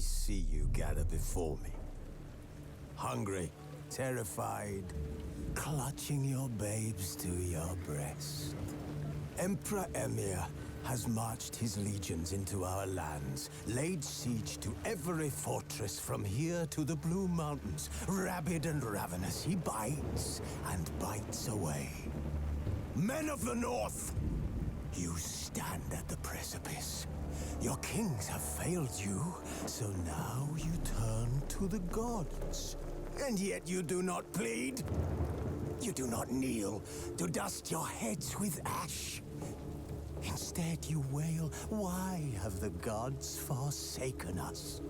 see you gather before me. Hungry, terrified, clutching your babes to your breast. Emperor Emhyr has marched his legions into our lands, laid siege to every fortress from here to the Blue Mountains. Rabid and ravenous, he bites and bites away. Men of the North, you stand at the precipice. Your kings have failed you, so now you turn to the gods. And yet you do not plead. You do not kneel to dust your heads with ash. Instead you wail, why have the gods forsaken us?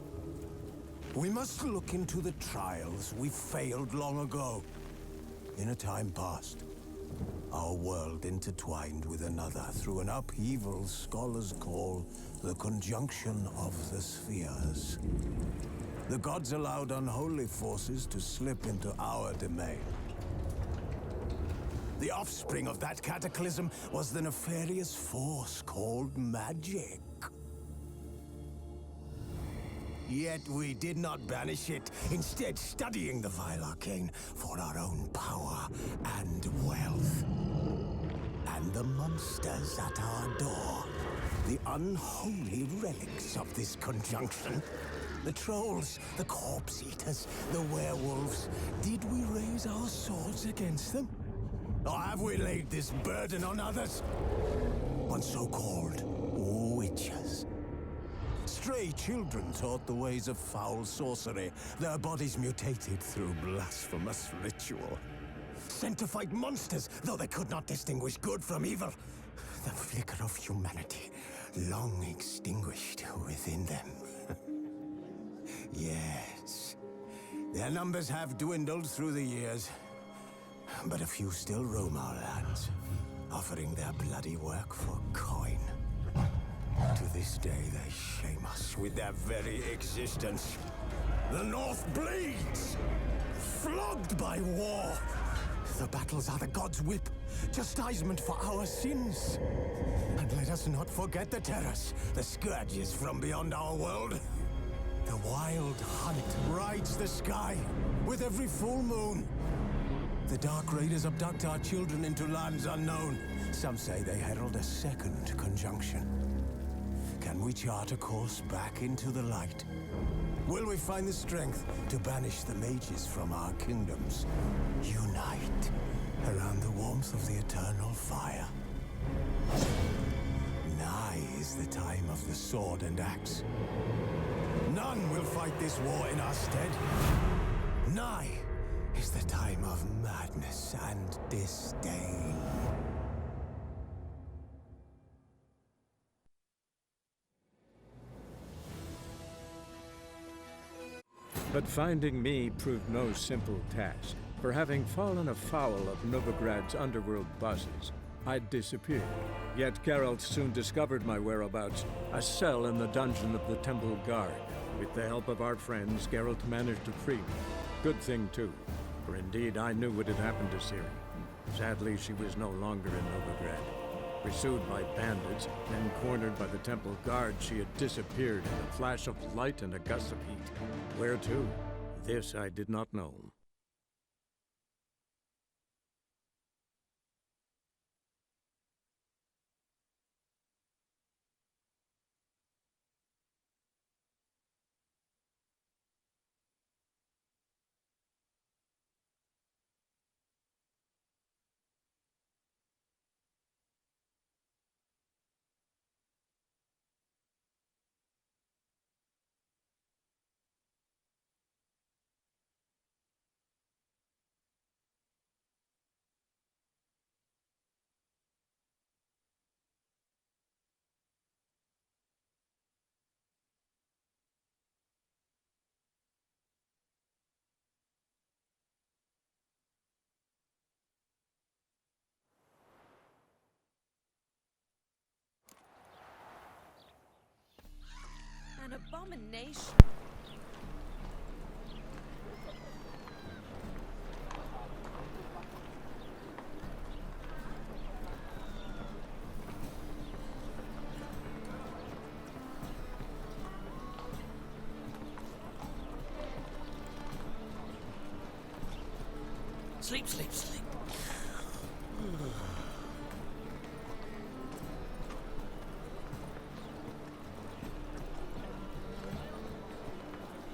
We must look into the trials we failed long ago. In a time past, our world intertwined with another through an upheaval scholars call the conjunction of the spheres. The gods allowed unholy forces to slip into our domain. The offspring of that cataclysm was the nefarious force called magic. Yet we did not banish it, instead studying the vile arcane for our own power and wealth. And the monsters at our door, the unholy relics of this conjunction. The trolls, the corpse-eaters, the werewolves. Did we raise our swords against them? Or have we laid this burden on others? On so-called witches. Stray children taught the ways of foul sorcery, their bodies mutated through blasphemous ritual. Sent to fight monsters, though they could not distinguish good from evil. The flicker of humanity, long extinguished within them. Yes, their numbers have dwindled through the years. But a few still roam our lands, offering their bloody work for coin. To this day, they shame us with their very existence. The North bleeds, flogged by war. The battles are the gods' whip, chastisement for our sins. And let us not forget the terrors, the scourges from beyond our world. The wild hunt rides the sky with every full moon. The Dark Raiders abduct our children into lands unknown. Some say they herald a second conjunction. Can we chart a course back into the light? Will we find the strength to banish the mages from our kingdoms? Unite around the warmth of the eternal fire. Nigh is the time of the sword and axe. None will fight this war in our stead. Nigh is the time of madness and disdain. But finding me proved no simple task, for having fallen afoul of Novigrad's underworld bosses, I'd disappeared. Yet Geralt soon discovered my whereabouts, a cell in the dungeon of the Temple Guard. With the help of our friends, Geralt managed to free me. Good thing too, for indeed I knew what had happened to Ciri. Sadly, she was no longer in Novigrad. Pursued by bandits, then cornered by the Temple Guard, she had disappeared in a flash of light and a gust of heat. Where to? This I did not know. An abomination. Sleep, sleep, sleep.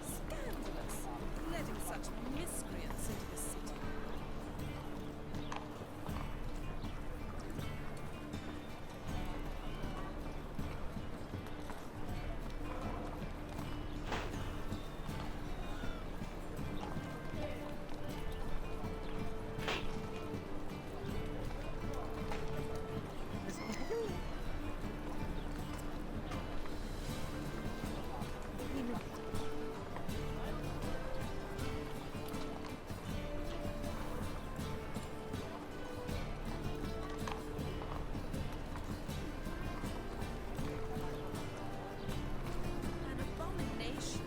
Scandalous. Letting such miscreants into the city. An abomination.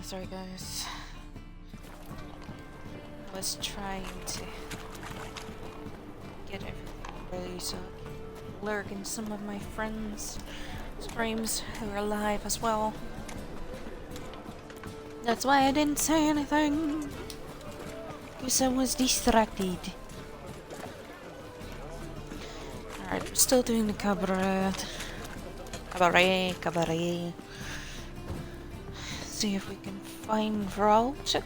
Sorry guys. I was trying to get everything ready so I can lurk in some of my friends' streams who are live as well. That's why I didn't say anything. Because I was distracted. Alright, we're still doing the cabaret. Cabaret. See if we can find Vraltik.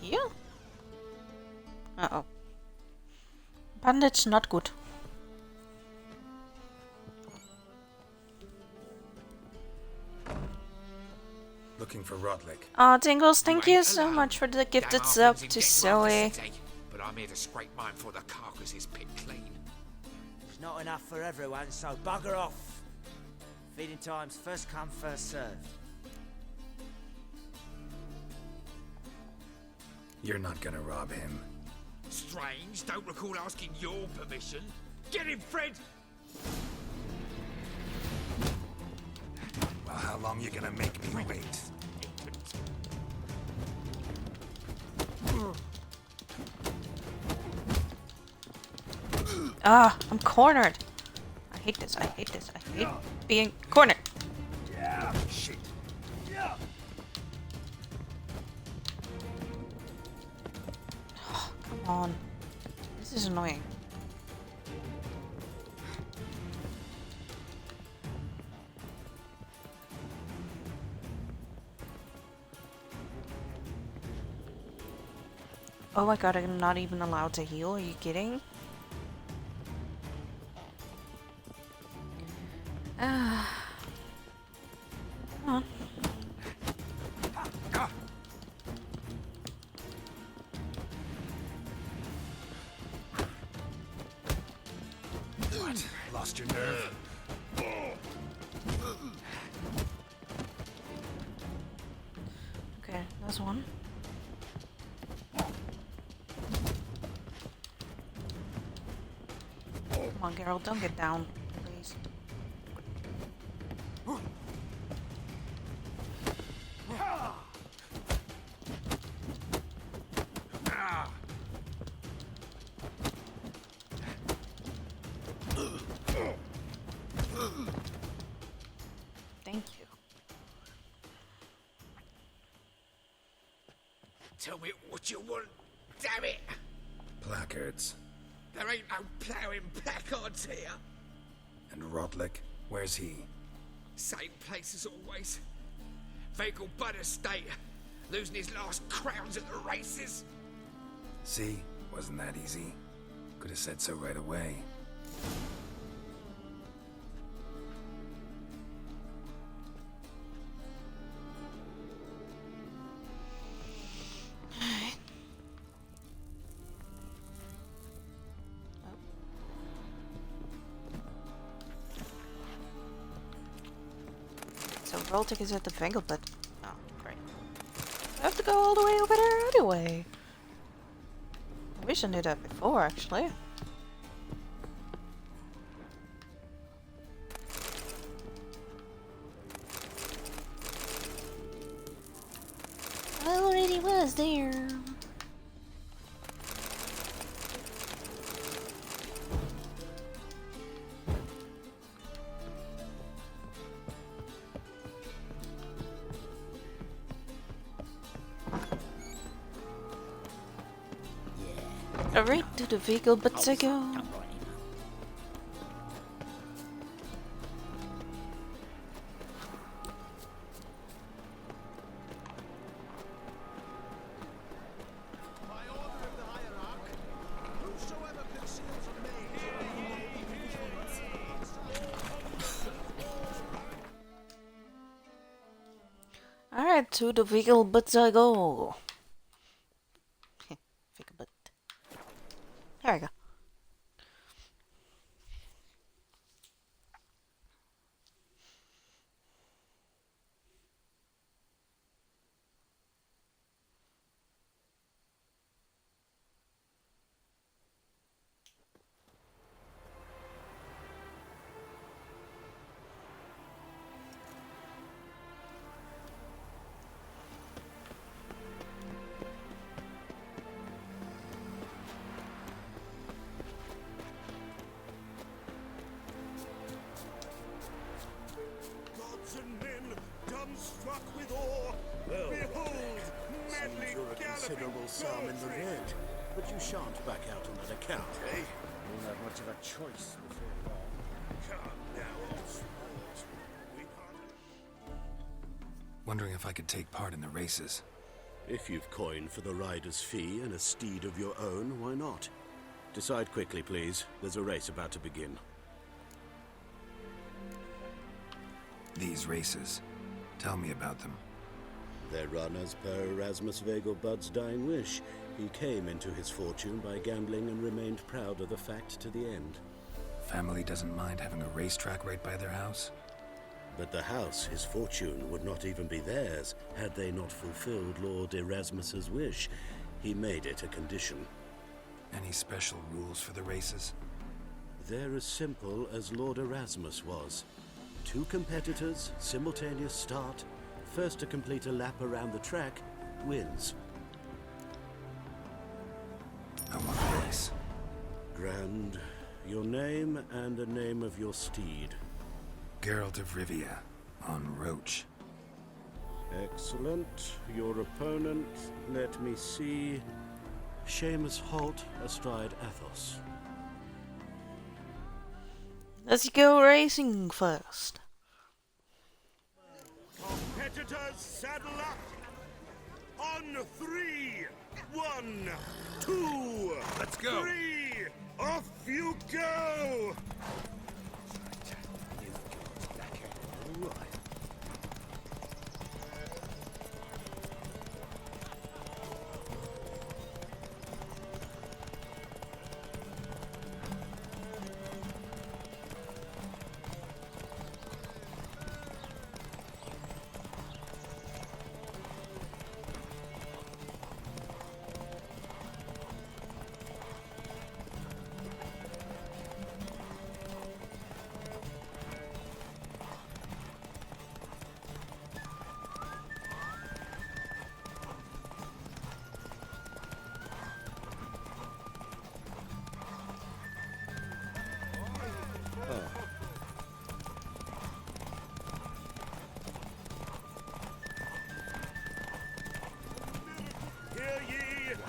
Here? Uh-oh. Bandage not good. Looking for Rodlick. Oh, Tingles, thank you so much for the gifted sub to Zoe. But I'm here to scrape mine before the carcass is picked clean. There's not enough for everyone, so bugger off. Feeding time's first come, first served. You're not gonna rob him. Strange, don't recall asking your permission. Get him, Fred! Well, how long you gonna make me wait? Ah, I'm cornered. I hate this. I hate this. I hate being cornered. Shit. Come on. This is annoying. Oh my god, I'm not even allowed to heal? Are you kidding? Come on. What? Lost your nerve? Okay, that's one. Come on, Geralt, don't get down, please. Thank you. Tell me what you want, damn it! Placards. There ain't no ploughing placards here. And Rodlick, where's he? Same place as always. Vagel Bud Estate. Losing his last crowns at the races. See? Wasn't that easy? Could have said so right away. So Roltic is at the Vengelbud. Oh, great. I have to go all the way over there anyway. I wish I knew that before, actually. I already was there. Alright, to the vehicle, but I go. Alright, to the vehicle, but I go. Vehicle, but. There we go. Dumbstruck with awe, behold, madly Considerable sum in the red, but you shan't back out on that account, eh? You won't have much of a choice before long. Come now, old sport. We Wondering if I could take part in the races. If you've coined for the rider's fee and a steed of your own, why not? Decide quickly, please. There's a race about to begin. These races. Tell me about them. They're run as per Erasmus Vegelbud's dying wish. He came into his fortune by gambling and remained proud of the fact to the end. Family doesn't mind having a racetrack right by their house? But the house, his fortune, would not even be theirs had they not fulfilled Lord Erasmus's wish. He made it a condition. Any special rules for the races? They're as simple as Lord Erasmus was. 2 competitors, simultaneous start. First to complete a lap around the track wins. I want a race. Grand Your name and the name of your steed. Geralt of Rivia, on Roach. Excellent. Your opponent, let me see. Seamus Holt astride Athos. Let's go racing first. Competitors, saddle up! On 3! 1, 2, Let's go. 3! Off you go!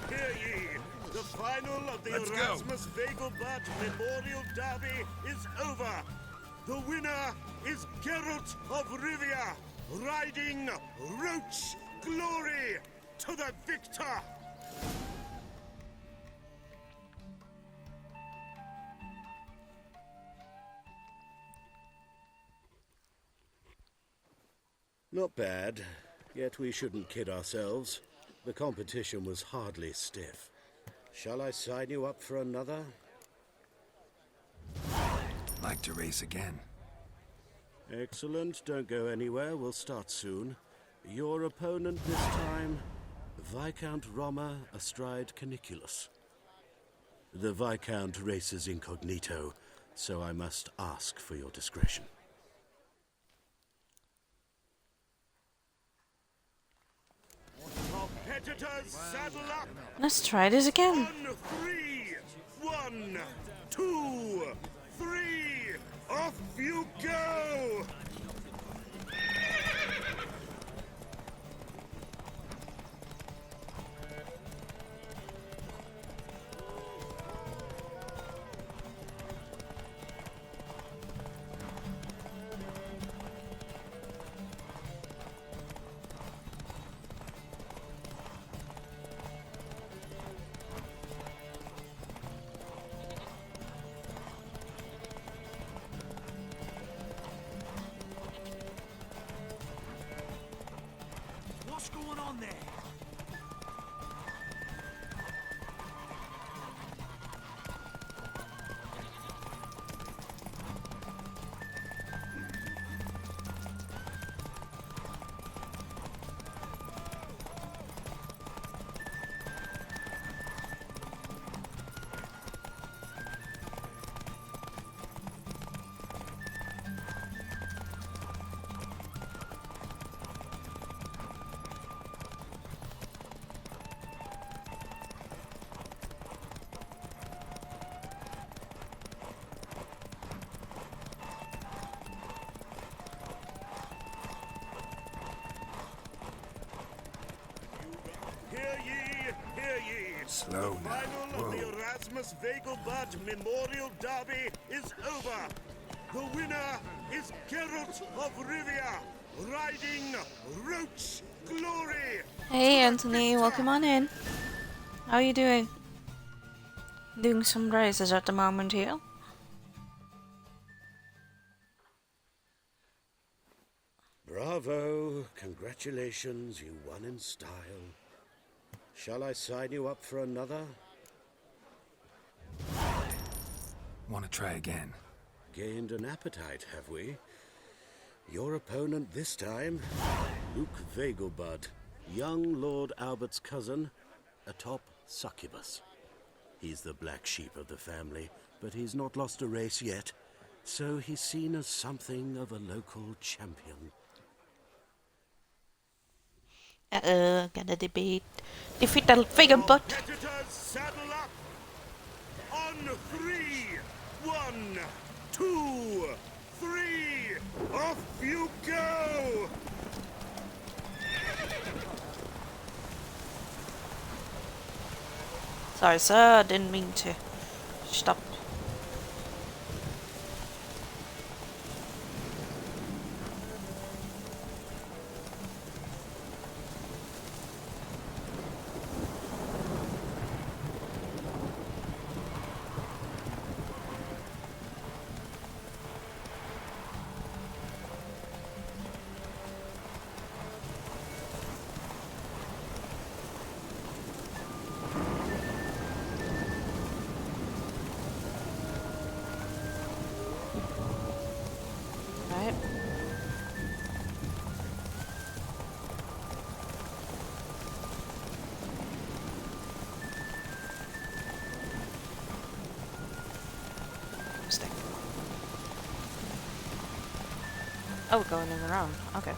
Hear ye! The final of the Let's go. Erasmus Vegelbud Memorial Derby is over. The winner is Geralt of Rivia, riding Roach Glory to the victor! Not bad, yet we shouldn't kid ourselves. The competition was hardly stiff. Shall I sign you up for another? Like to race again. Excellent, don't go anywhere, we'll start soon. Your opponent this time, Viscount Roma astride Caniculus. The Viscount races incognito, so I must ask for your discretion. Competitors, saddle up! Let's try this again. On 3! 1, 2, 3! Off you go! What's going on there? Hear ye! Slow The now. final of the Erasmus Vegelbud Memorial Derby is over. The winner is Geralt of Rivia, riding Roach Glory. Hey Anthony, welcome on in. How are you doing? Doing some races at the moment here. Bravo! Congratulations, you won in style. Shall I sign you up for another? Want to try again? Gained an appetite, have we? Your opponent this time, Luke Vegelbud, young Lord Albert's cousin, atop Succubus. He's the black sheep of the family, but he's not lost a race yet, so he's seen as something of a local champion. Gonna defeat the Vegelbud. Competitors, saddle up. On 3, 1, 2, 3, off you go! Sorry, sir. I didn't mean to. Stop. Right. Stick. Oh, we're going in the round. Okay.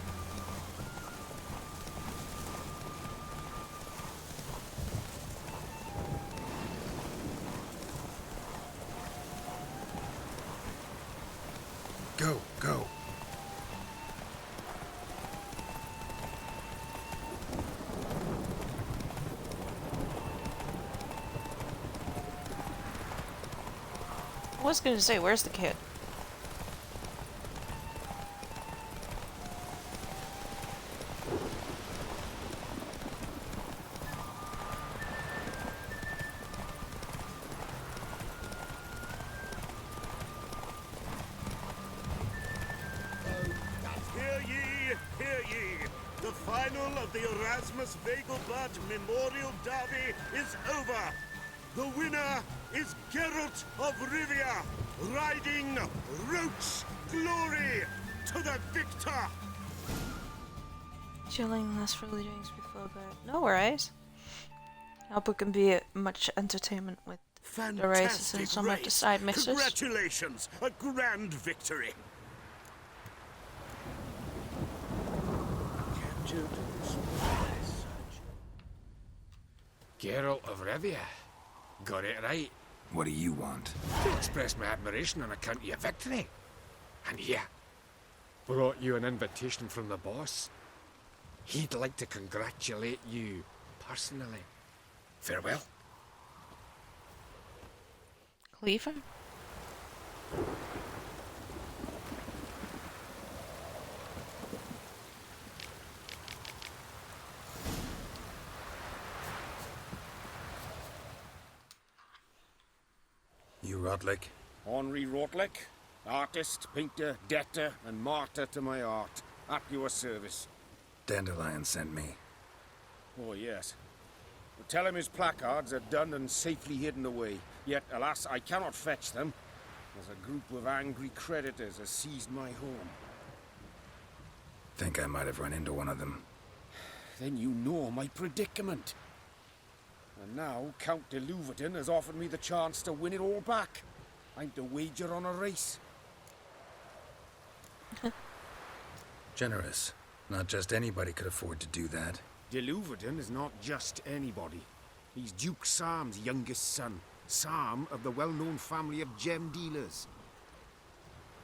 Go, go. I was gonna say, where's the kid? Hear ye, hear ye! The final of the Erasmus Vegelbud Memorial Derby is over! The winner is Geralt of Rivia, riding Roach Glory to the victor! Chilling last for drinks before bed. No worries. I hope it can be much entertainment with the races and some of the side missions. Congratulations! A grand victory! Captured as such. Geralt of Rivia. Got it right. What do you want? To express my admiration on account of your victory. And here, brought you an invitation from the boss. He'd like to congratulate you personally. Farewell. Cleaver? You Rotlick? Henri Rotlick, artist, painter, debtor, and martyr to my art, at your service. Dandelion sent me. Oh, yes. But tell him his placards are done and safely hidden away. Yet, alas, I cannot fetch them, as a group of angry creditors has seized my home. Think I might have run into one of them. Then you know my predicament. And now Count de Louverton has offered me the chance to win it all back. I'm to wager on a race. Generous. Not just anybody could afford to do that. De Louverton is not just anybody. He's Duke Sam's youngest son. Sam of the well-known family of gem dealers.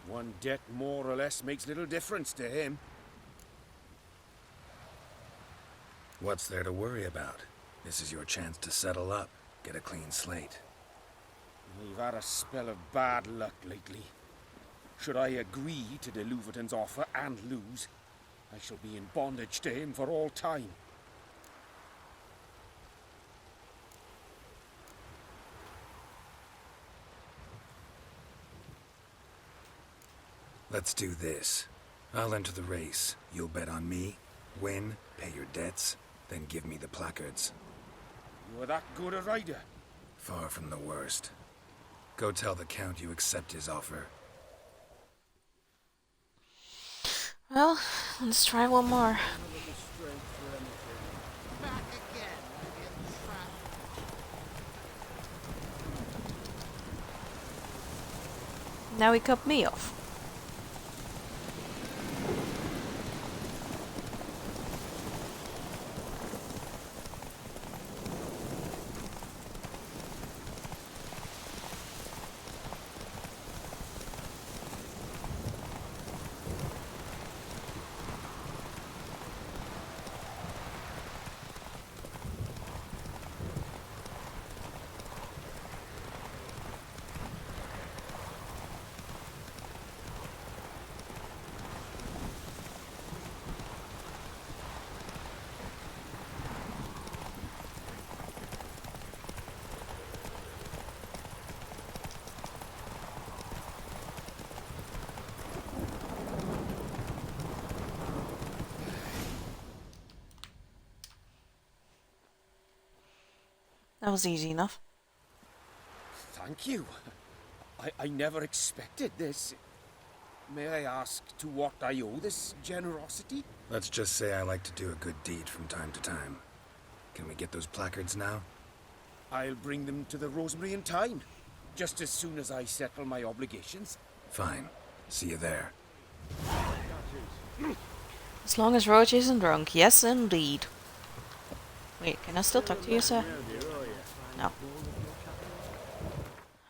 One debt more or less makes little difference to him. What's there to worry about? This is your chance to settle up, get a clean slate. We've had a spell of bad luck lately. Should I agree to de Louverton's offer and lose, I shall be in bondage to him for all time. Let's do this. I'll enter the race. You'll bet on me, win, pay your debts, then give me the placards. You're that good a rider? Far from the worst. Go tell the Count you accept his offer. Well, let's try one more. Now he cut me off. That was easy enough. Thank you. I never expected this. May I ask to what I owe this generosity? Let's just say I like to do a good deed from time to time. Can we get those placards now? I'll bring them to the Rosemary in time, just as soon as I settle my obligations. Fine. See you there. As long as Roach isn't drunk, yes indeed. Wait, can I still talk to you, sir? No.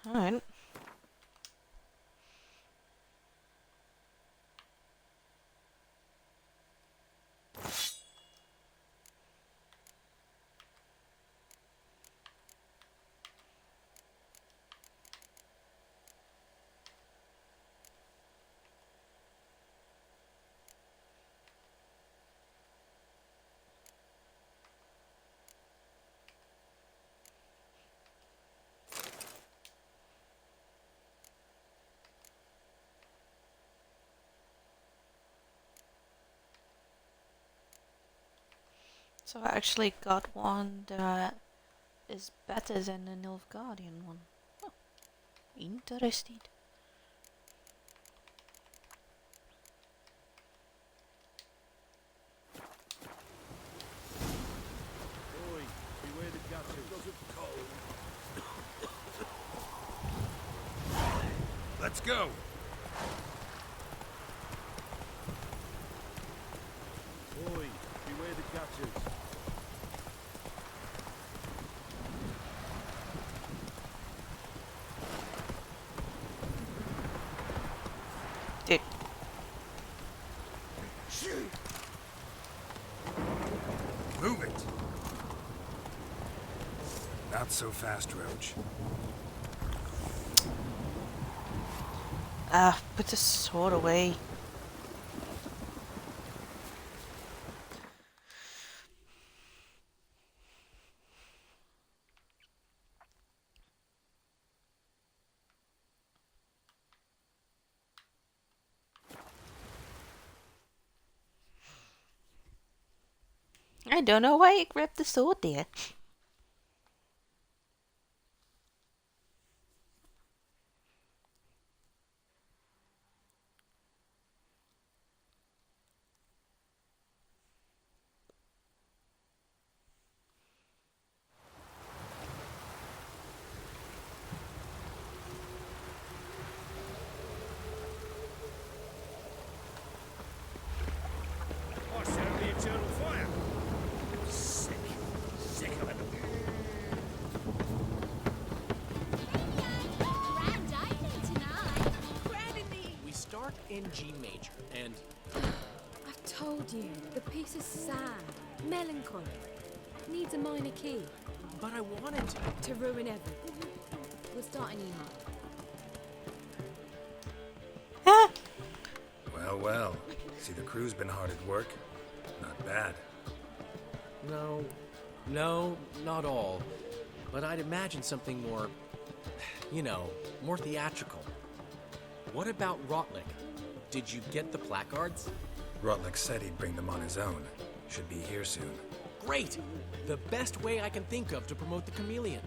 Alright. So I actually got one that is better than the Nilfgaardian one. Oh, interesting. Let's go! Oi, beware the gutters. Dude. Move it! Not so fast, Roach. Ah, put the sword away. I don't know why you grabbed the sword there. I set the eternal fire. Sick of it. Grand island tonight. Grand indeed. We start in G major, and I've told you, the piece is sad, melancholy, needs a minor key. but I wanted To ruin everything. We'll start in E minor. Well, well. See, the crew's been hard at work. Not bad. no, not all. But I'd imagine something more, more theatrical. What about Rotlick? Did you get the placards? Rotlick said he'd bring them on his own. Should be here soon. Great! The best way I can think of to promote the Chameleon.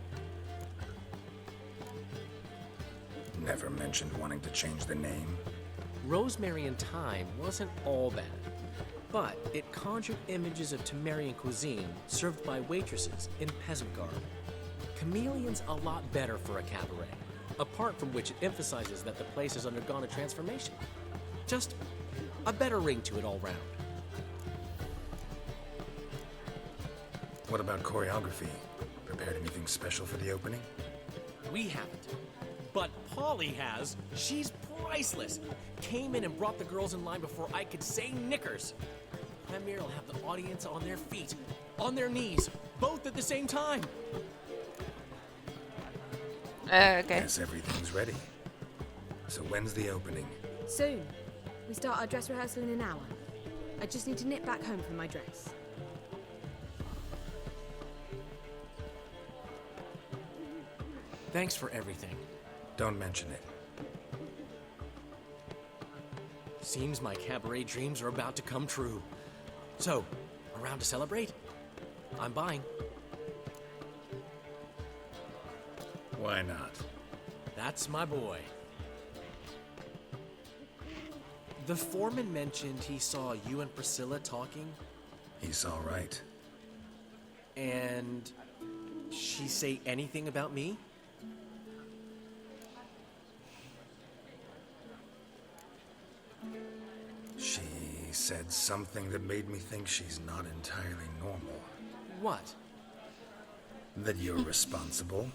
Never mentioned wanting to change the name. Rosemary in Time wasn't all bad, but it conjured images of Temerian cuisine served by waitresses in peasant garb. Chameleon's a lot better for a cabaret, apart from which it emphasizes that the place has undergone a transformation. Just a better ring to it all round. What about choreography? Prepared anything special for the opening? We haven't. But Polly has. She's priceless. Came in and brought the girls in line before I could say knickers. Premier will have the audience on their feet, on their knees, both at the same time. Okay. Guess everything's ready. So when's the opening? Soon. We start our dress rehearsal in an hour. I just need to nip back home for my dress. Thanks for everything. Don't mention it. Seems my cabaret dreams are about to come true. So, around to celebrate? I'm buying. Why not? That's my boy. The foreman mentioned he saw you and Priscilla talking. He's all right. And she say anything about me? She said something that made me think she's not entirely normal. What? That you're responsible,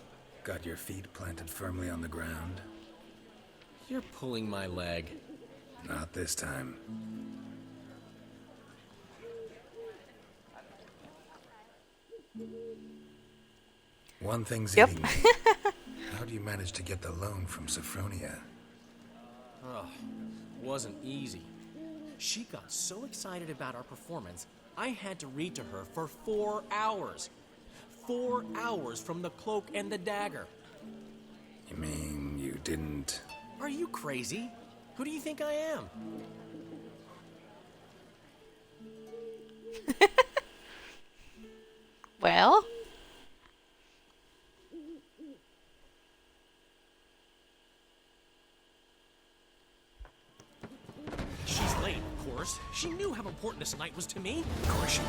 got your feet planted firmly on the ground. You're pulling my leg. Not this time. One thing's eating me. How do you manage to get the loan from Sophronia? Oh, wasn't easy. She got so excited about our performance, I had to read to her for 4 hours. 4 hours from the Cloak and the Dagger. You mean you didn't... Are you crazy? Who do you think I am? Well? She's late, of course. She knew how important this night was to me. Of course she did.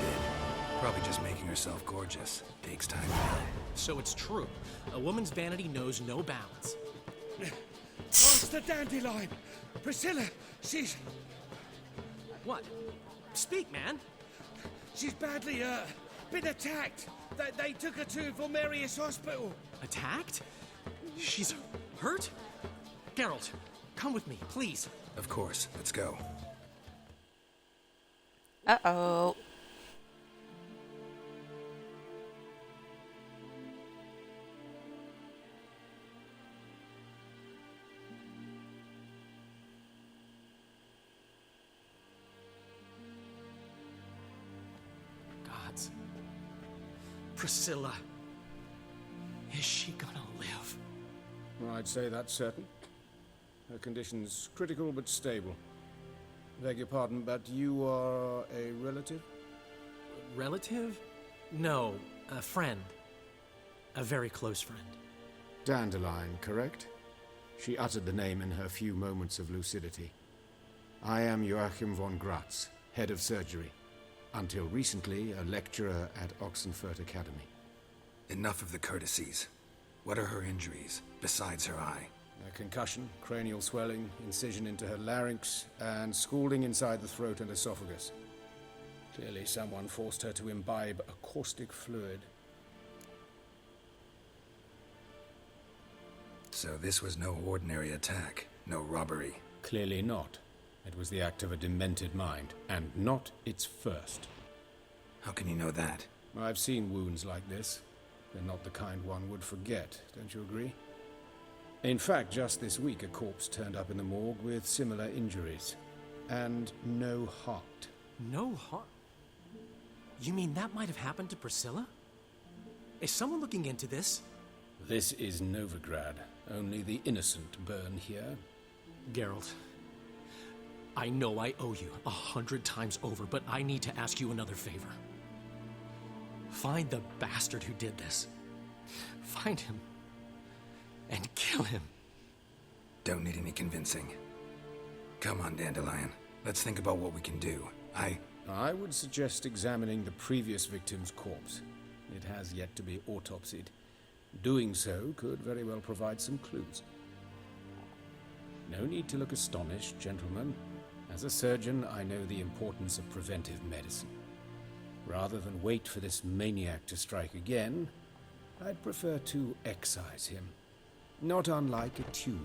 Probably just making herself gorgeous. Takes time, you know. So it's true. A woman's vanity knows no bounds. Master Dandelion! Priscilla, she's... What? Speak, man. She's badly, been attacked. They took her to Vulmerius Hospital. Attacked? She's hurt? Geralt, come with me, please. Of course. Let's go. Uh-oh. Gods. Priscilla. Is she gonna live? I'd say that's certain. Her condition's critical but stable. Beg your pardon, but you are a relative? Relative? No, a friend. A very close friend. Dandelion, correct? She uttered the name in her few moments of lucidity. I am Joachim von Gratz, head of surgery. Until recently, a lecturer at Oxenfurt Academy. Enough of the courtesies. What are her injuries, besides her eye? A concussion, cranial swelling, incision into her larynx, and scalding inside the throat and esophagus. Clearly someone forced her to imbibe a caustic fluid. So this was no ordinary attack, no robbery. Clearly not. It was the act of a demented mind, and not its first. How can you know that? I've seen wounds like this. They're not the kind one would forget, don't you agree? In fact, just this week a corpse turned up in the morgue with similar injuries. And no heart. No heart? You mean that might have happened to Priscilla? Is someone looking into this? This is Novigrad. Only the innocent burn here. Geralt, I know I owe you 100 times over, but I need to ask you another favor. Find the bastard who did this. Find him. And kill him. Don't need any convincing. Come on, Dandelion. Let's think about what we can do. I would suggest examining the previous victim's corpse. It has yet to be autopsied. Doing so could very well provide some clues. No need to look astonished, gentlemen. As a surgeon, I know the importance of preventive medicine. Rather than wait for this maniac to strike again, I'd prefer to excise him. Not unlike a tumor.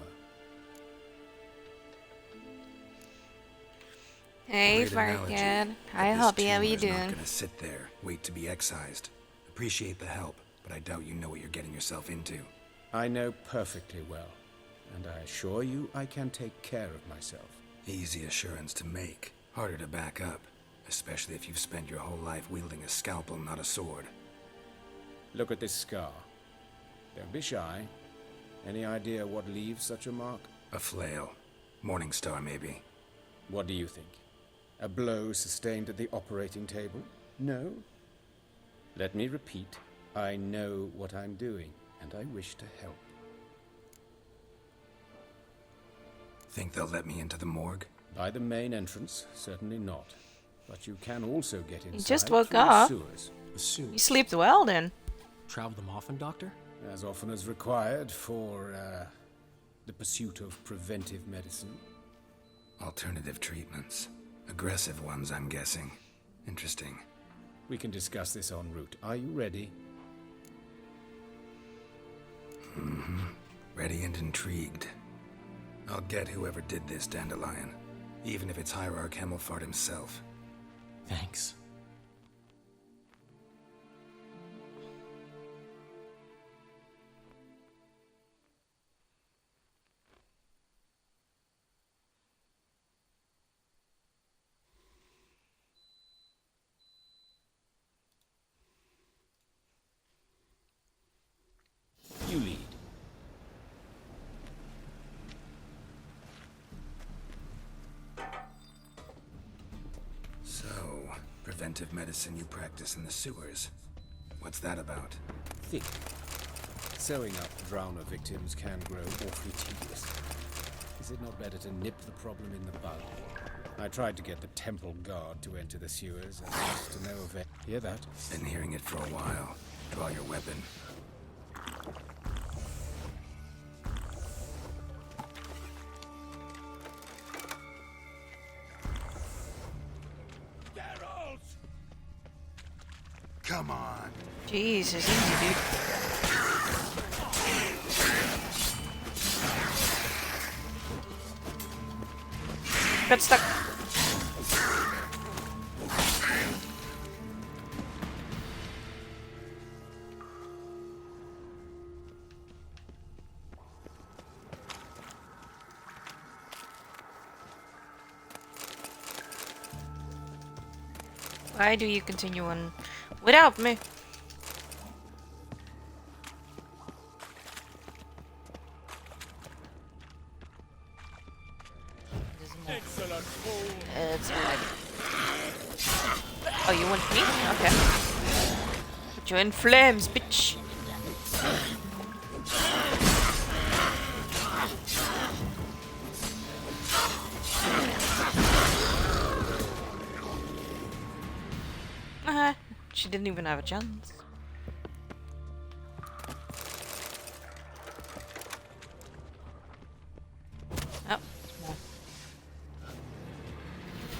Hey, Great analogy. Farkad. But Hi, this Hobby. How tumor you is not doing? gonna sit there, wait to be excised. Appreciate the help, but I doubt you know what you're getting yourself into. I know perfectly well, and I assure you I can take care of myself. Easy assurance to make, harder to back up, especially if you've spent your whole life wielding a scalpel, not a sword. Look at this scar. Don't be shy. Any idea what leaves such a mark? A flail. Morningstar, maybe. What do you think? A blow sustained at the operating table? No? Let me repeat. I know what I'm doing, and I wish to help. Think they'll let me into the morgue? By the main entrance, certainly not. But you can also get inside just woke through up. the sewers. The suit. You slept well then. Travel them often, Doctor? As often as required for, the pursuit of preventive medicine. Alternative treatments. Aggressive ones, I'm guessing. Interesting. We can discuss this en route. Are you ready? Mm-hmm. Ready and intrigued. I'll get whoever did this, Dandelion. Even if it's Hierarch Hemelfart himself. Thanks. You lead. So, preventive medicine you practice in the sewers. What's that about? Think. Sewing up drowner victims can grow awfully tedious. Is it not better to nip the problem in the bud? I tried to get the temple guard to enter the sewers, and was to no avail. Hear that? Been hearing it for a while. Draw your weapon. Come on. Jesus, easy, dude. Got stuck. Why do you continue on without me? It's fine. Oh, you want me? Okay. Put you in flames, bitch. She didn't even have a chance. Oh, small.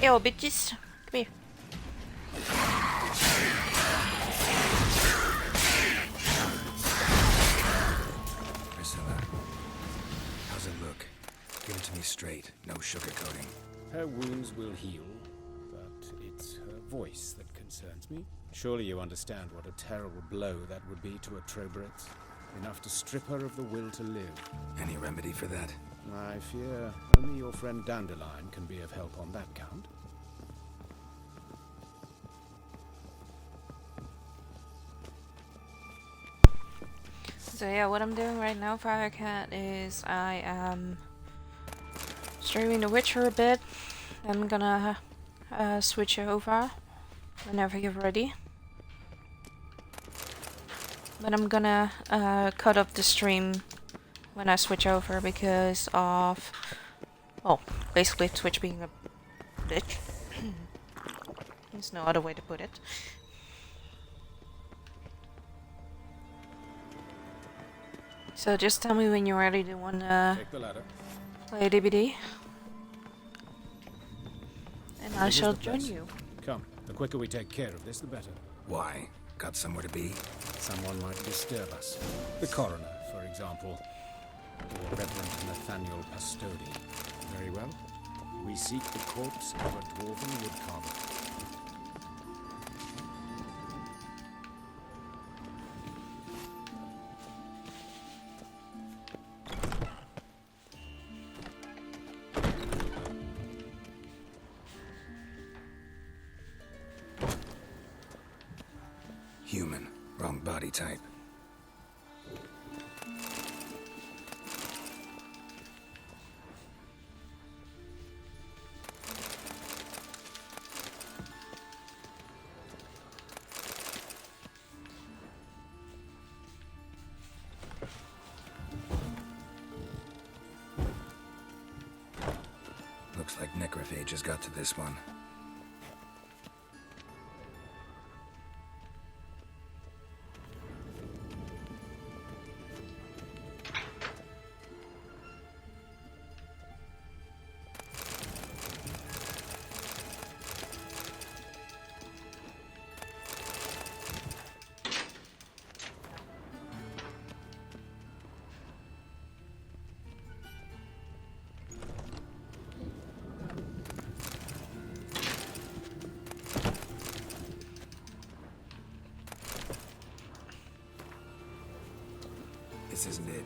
Yo, bitches. Come here. Priscilla, how's it look? Give it to me straight, no sugarcoating. Her wounds will heal, but it's her voice that concerns me. Surely you understand what a terrible blow that would be to a Trobritz. Enough to strip her of the will to live. Any remedy for that? I fear only your friend Dandelion can be of help on that count. So yeah, what I'm doing right now, Firecat, is I am streaming The Witcher a bit. I'm gonna switch over whenever you're ready. But I'm gonna cut up the stream when I switch over because of, well, basically Twitch being a bitch. There's no other way to put it. So just tell me when you're ready to wanna Take the ladder. play DBD. And I Here's shall the join place. you. Come, the quicker we take care of this, the better. Why? Got somewhere to be? Someone might disturb us. The coroner, for example. Or Reverend Nathaniel Pastodi. Very well. We seek the corpse of a dwarven woodcarver. Human. Wrong body type. Looks like necrophages got to this one. This isn't it.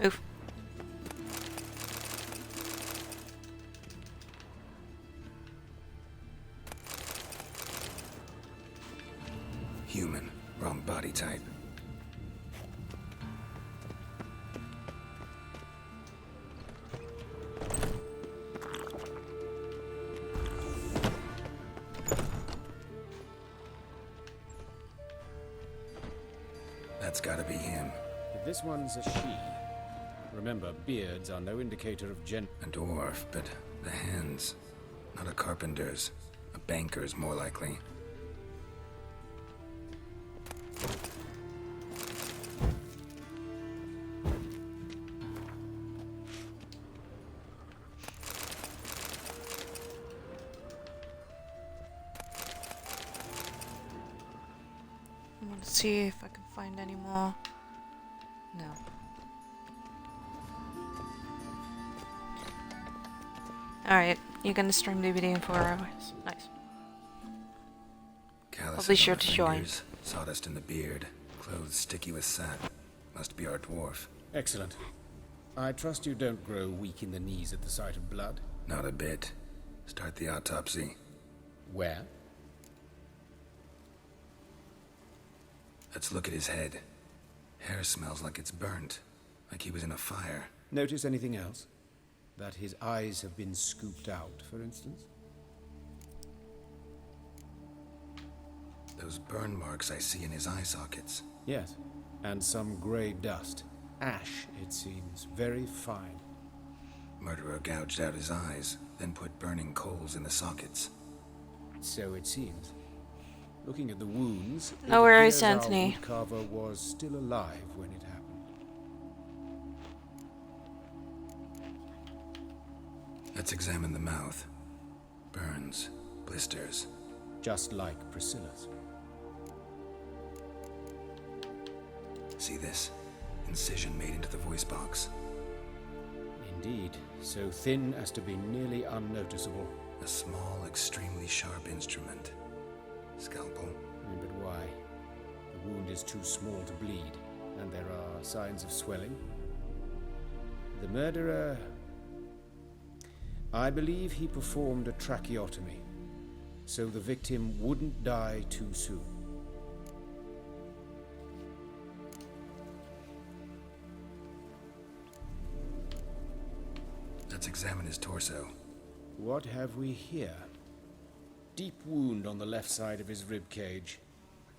Move. Human. Wrong body type. That's gotta be him. But this one's a she. Remember, beards are no indicator of gender. A dwarf, but the hands. Not a carpenter's. A banker's, more likely. I'm gonna see if I can find any more. No. Alright, you're gonna stream DVD in 4 hours. Nice. Calluses I'll be sure on the to join. fingers, sawdust in the beard, clothes sticky with sap. Must be our dwarf. Excellent. I trust you don't grow weak in the knees at the sight of blood. Not a bit. Start the autopsy. Where? Let's look at his head. Hair smells like it's burnt, like he was in a fire. Notice anything else? That his eyes have been scooped out, for instance? Those burn marks I see in his eye sockets. Yes, and some grey dust. Ash, it seems. Very fine. Murderer gouged out his eyes, then put burning coals in the sockets. So it seems. Looking at the wounds, No worries, it appears Anthony. our woodcarver was still alive when it happened. Let's examine the mouth. Burns, blisters. Just like Priscilla's. See this? Incision made into the voice box. Indeed, so thin as to be nearly unnoticeable. A small, extremely sharp instrument. Scalpel. But why? The wound is too small to bleed, and there are signs of swelling. The murderer... I believe he performed a tracheotomy, so the victim wouldn't die too soon. Let's examine his torso. What have we here? Deep wound on the left side of his rib cage,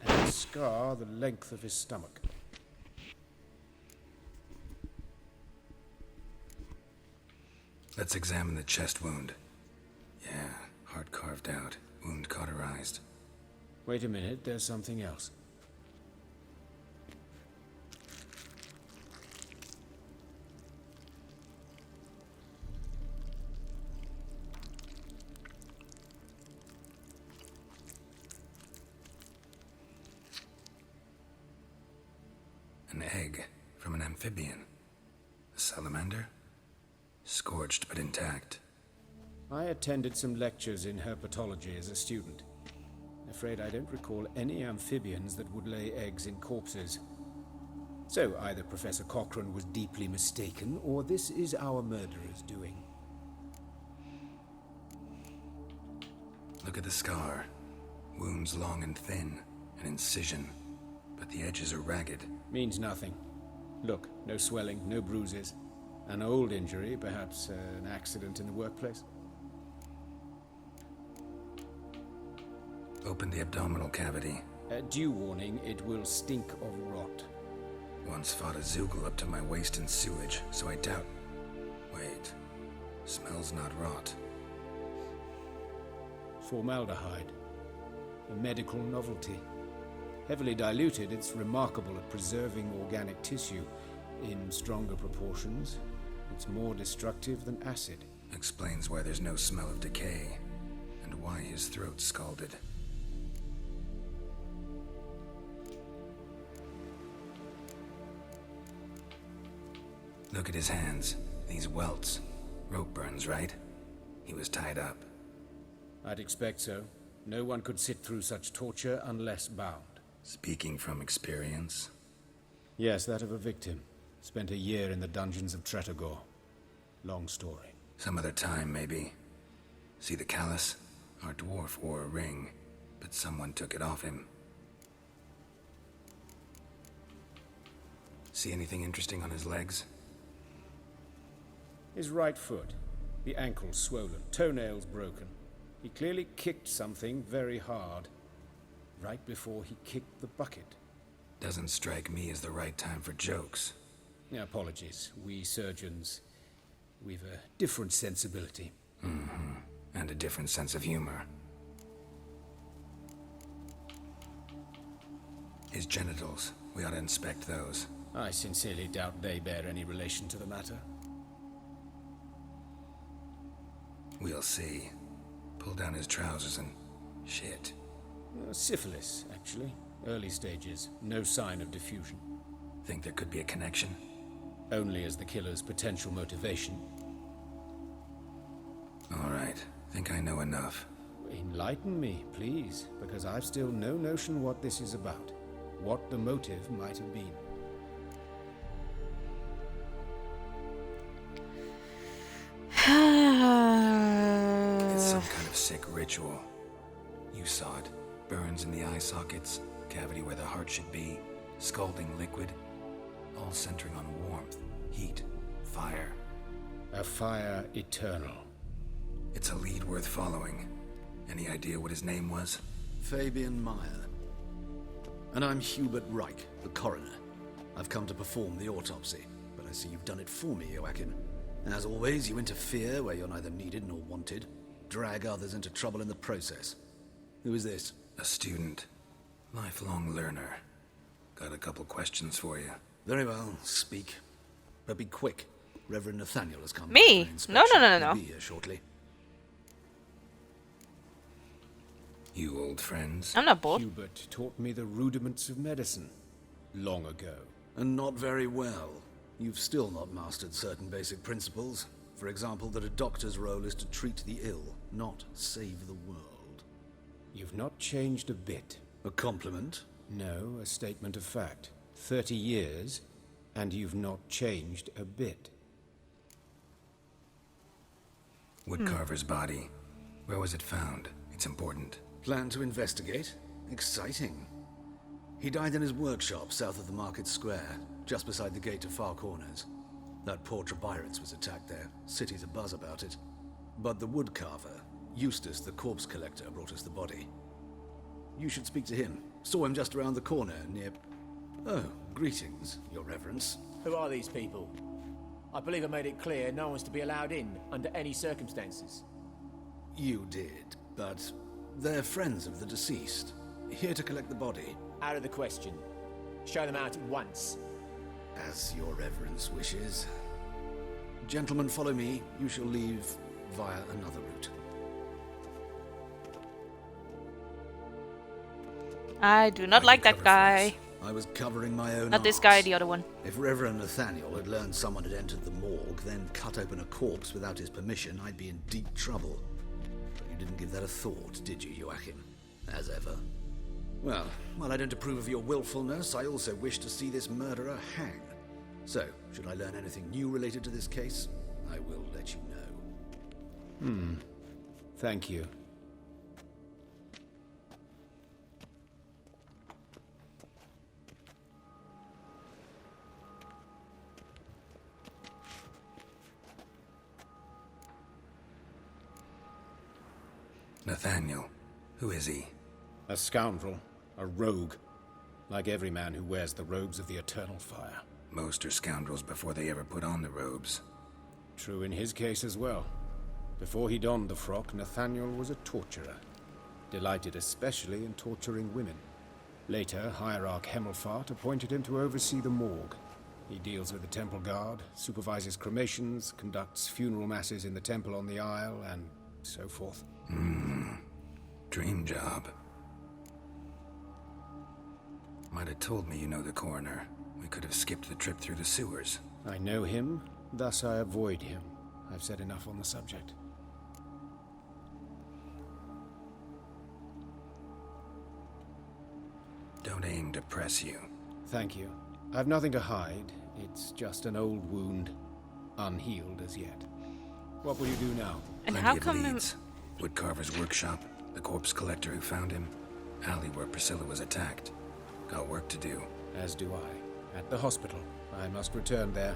and a scar the length of his stomach. Let's examine the chest wound. Yeah, heart carved out, wound cauterized. Wait a minute, there's something else. An egg from an amphibian. A salamander? Scorched but intact. I attended some lectures in herpetology as a student. Afraid I don't recall any amphibians that would lay eggs in corpses. So either Professor Cochrane was deeply mistaken, or this is our murderer's doing. Look at the scar. Wounds long and thin. An incision. But the edges are ragged. Means nothing. Look, no swelling, no bruises. An old injury, perhaps an accident in the workplace. Open the abdominal cavity. Due warning, it will stink of rot. Once fought a Zoogle up to my waist in sewage, so I doubt... Wait. Smells not rot. Formaldehyde. A medical novelty. Heavily diluted, it's remarkable at preserving organic tissue. In stronger proportions, it's more destructive than acid. Explains why there's no smell of decay, and why his throat's scalded. Look at his hands. These welts. Rope burns, right? He was tied up. I'd expect so. No one could sit through such torture unless bound. Speaking from experience? Yes, that of a victim. Spent a year in the dungeons of Tretogor. Long story. Some other time, maybe. See the callus? Our dwarf wore a ring, but someone took it off him. See anything interesting on his legs? His right foot. The ankle swollen, toenails broken. He clearly kicked something very hard. Right before he kicked the bucket. Doesn't strike me as the right time for jokes. Apologies. We surgeons, we've a different sensibility. Mm-hmm. And a different sense of humor. His genitals. We ought to inspect those. I sincerely doubt they bear any relation to the matter. We'll see. Pull down his trousers and... shit. Syphilis, actually. Early stages. No sign of diffusion. Think there could be a connection? Only as the killer's potential motivation. All right. Think I know enough. Enlighten me, please, because I've still no notion what this is about. What the motive might have been. It's some kind of sick ritual. You saw it. Burns in the eye sockets, cavity where the heart should be, scalding liquid, all centering on warmth, heat, fire. A fire eternal. It's a lead worth following. Any idea what his name was? Fabian Meyer. And I'm Hubert Reich, the coroner. I've come to perform the autopsy, but I see you've done it for me, Joachim. As always, you interfere where you're neither needed nor wanted. Drag others into trouble in the process. Who is this? A student. Lifelong learner. Got a couple questions for you. Very well, speak. But be quick. Reverend Nathaniel has come. Me? No. He'll be here shortly. You old friends? I'm not bored. Hubert taught me the rudiments of medicine. Long ago. And not very well. You've still not mastered certain basic principles. For example, that a doctor's role is to treat the ill, not save the world. You've not changed a bit. A compliment? No, a statement of fact. 30 years, and you've not changed a bit. Woodcarver's body. Where was it found? It's important. Plan to investigate? Exciting. He died in his workshop south of the market square, just beside the gate to Far Corners. That poor Trebyritz was attacked there. City's abuzz about it. But the woodcarver, Eustace the corpse collector, brought us the body. You should speak to him. Saw him just around the corner near... Oh, greetings, your reverence. Who are these people? I believe I made it clear no one's to be allowed in under any circumstances. You did, but they're friends of the deceased. Here to collect the body. Out of the question. Show them out at once. As your reverence wishes. Gentlemen, follow me. You shall leave via another route. I do not like that guy. I was covering my own Not this arse. guy, the other one. If Reverend Nathaniel had learned someone had entered the morgue, then cut open a corpse without his permission, I'd be in deep trouble. But you didn't give that a thought, did you, Joachim? As ever. Well, while I don't approve of your willfulness, I also wish to see this murderer hang. So, should I learn anything new related to this case, I will let you know. Thank you. Nathaniel. Who is he? A scoundrel. A rogue. Like every man who wears the robes of the Eternal Fire. Most are scoundrels before they ever put on the robes. True in his case as well. Before he donned the frock, Nathaniel was a torturer. Delighted especially in torturing women. Later, Hierarch Hemelfart appointed him to oversee the morgue. He deals with the temple guard, supervises cremations, conducts funeral masses in the temple on the Isle, and so forth. Dream job. Might have told me you know the coroner. We could have skipped the trip through the sewers. I know him, thus I avoid him. I've said enough on the subject. Don't aim to press you. Thank you. I've nothing to hide. It's just an old wound, unhealed as yet. What will you do now? And Plenty how of come leads. Woodcarver's workshop, the corpse collector who found him, alley where Priscilla was attacked. Got work to do. As do I. At the hospital. I must return there.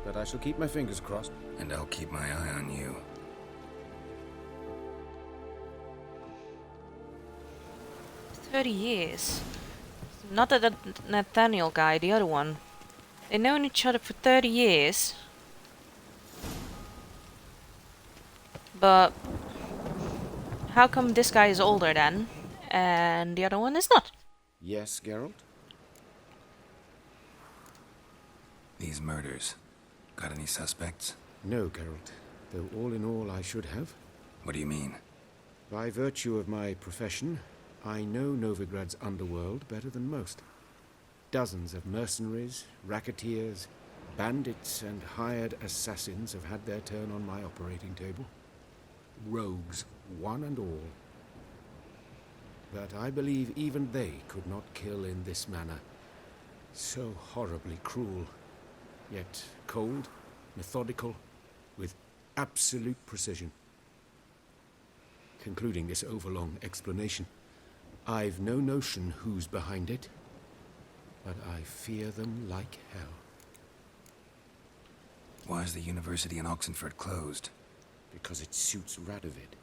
But I shall keep my fingers crossed. And I'll keep my eye on you. 30 years. Not the Nathaniel guy, the other one. They've known each other for 30 years. But how come this guy is older then, and the other one is not? Yes, Geralt? These murders. Got any suspects? No, Geralt. Though all in all I should have. What do you mean? By virtue of my profession, I know Novigrad's underworld better than most. Dozens of mercenaries, racketeers, bandits, and hired assassins have had their turn on my operating table. Rogues, one and all. But I believe even they could not kill in this manner. So horribly cruel, yet cold, methodical, with absolute precision. Concluding this overlong explanation, I've no notion who's behind it, but I fear them like hell. Why is the university in Oxenford closed? Because it suits Radovid.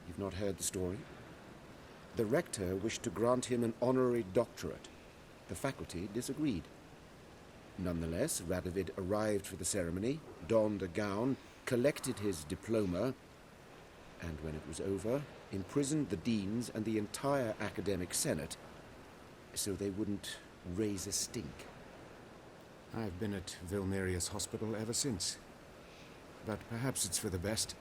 You've not heard the story? The rector wished to grant him an honorary doctorate. The faculty disagreed. Nonetheless, Radovid arrived for the ceremony, donned a gown, collected his diploma, and when it was over, imprisoned the deans and the entire academic senate so they wouldn't raise a stink. I've been at Vilmerius Hospital ever since. But perhaps it's for the best.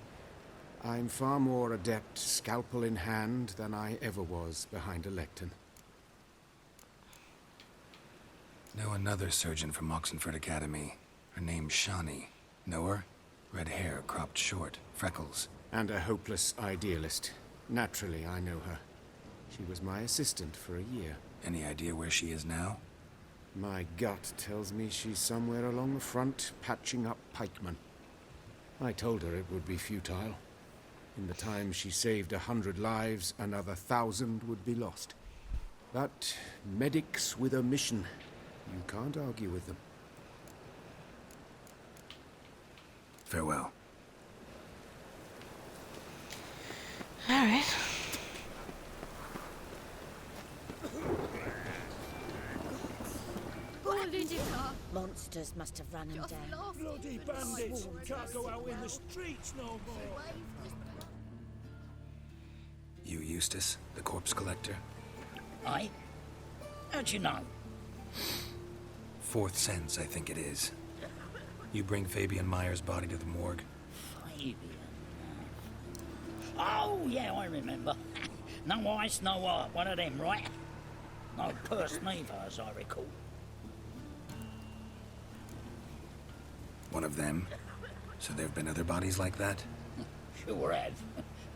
I'm far more adept, scalpel in hand, than I ever was behind a lectern. Know another surgeon from Oxenford Academy. Her name's Shani. Know her? Red hair, cropped short, freckles. And a hopeless idealist. Naturally, I know her. She was my assistant for a year. Any idea where she is now? My gut tells me she's somewhere along the front, patching up pikemen. I told her it would be futile. In the time she saved 100 lives, another 1,000 would be lost. But medics with a mission. You can't argue with them. Farewell. All right. Monsters must have run him down. Bloody bandits! Can't go out in the streets no more! You Eustace, the corpse collector? Aye? How'd you know? Fourth sense, I think it is. You bring Fabian Meyer's body to the morgue? Fabian? Oh, yeah, I remember. No ice, no heart, one of them, right? No purse neither, as I recall. One of them? So there've been other bodies like that? Sure have.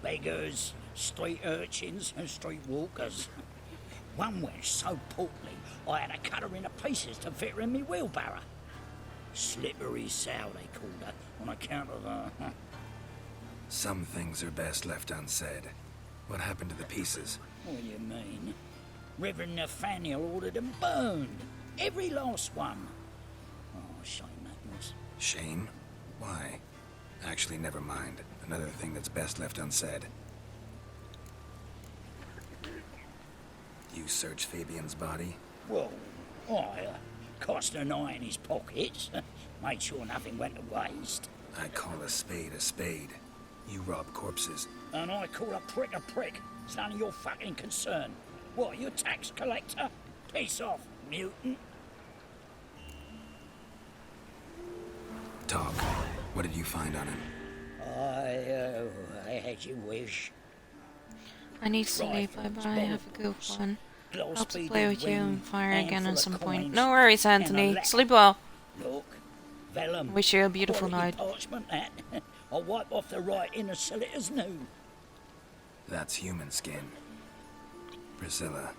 Beggars, street urchins, and street walkers. One went so portly, I had to cut her into pieces to fit her in me wheelbarrow. Slippery sow, they called her, on account of her. Some things are best left unsaid. What happened to the pieces? What do you mean? Reverend Nathaniel ordered them burned. Every last one. Oh, shame that was. Shame? Why? Actually, never mind. Another thing that's best left unsaid. You search Fabian's body? Well, I cast an eye in his pockets, made sure nothing went to waste. I call a spade a spade. You rob corpses. And I call a prick a prick. It's none of your fucking concern. What, you a tax collector? Piss off, mutant. Talk. What did you find on him? I had your wish. I need sleep. I have a good one. Hope to play with you and fire again at some point. No worries, Anthony. Sleep well. Look, vellum. Wish you a beautiful night. Parchment, that. I'll wipe off the writing and sell it as new. That's human skin. Priscilla.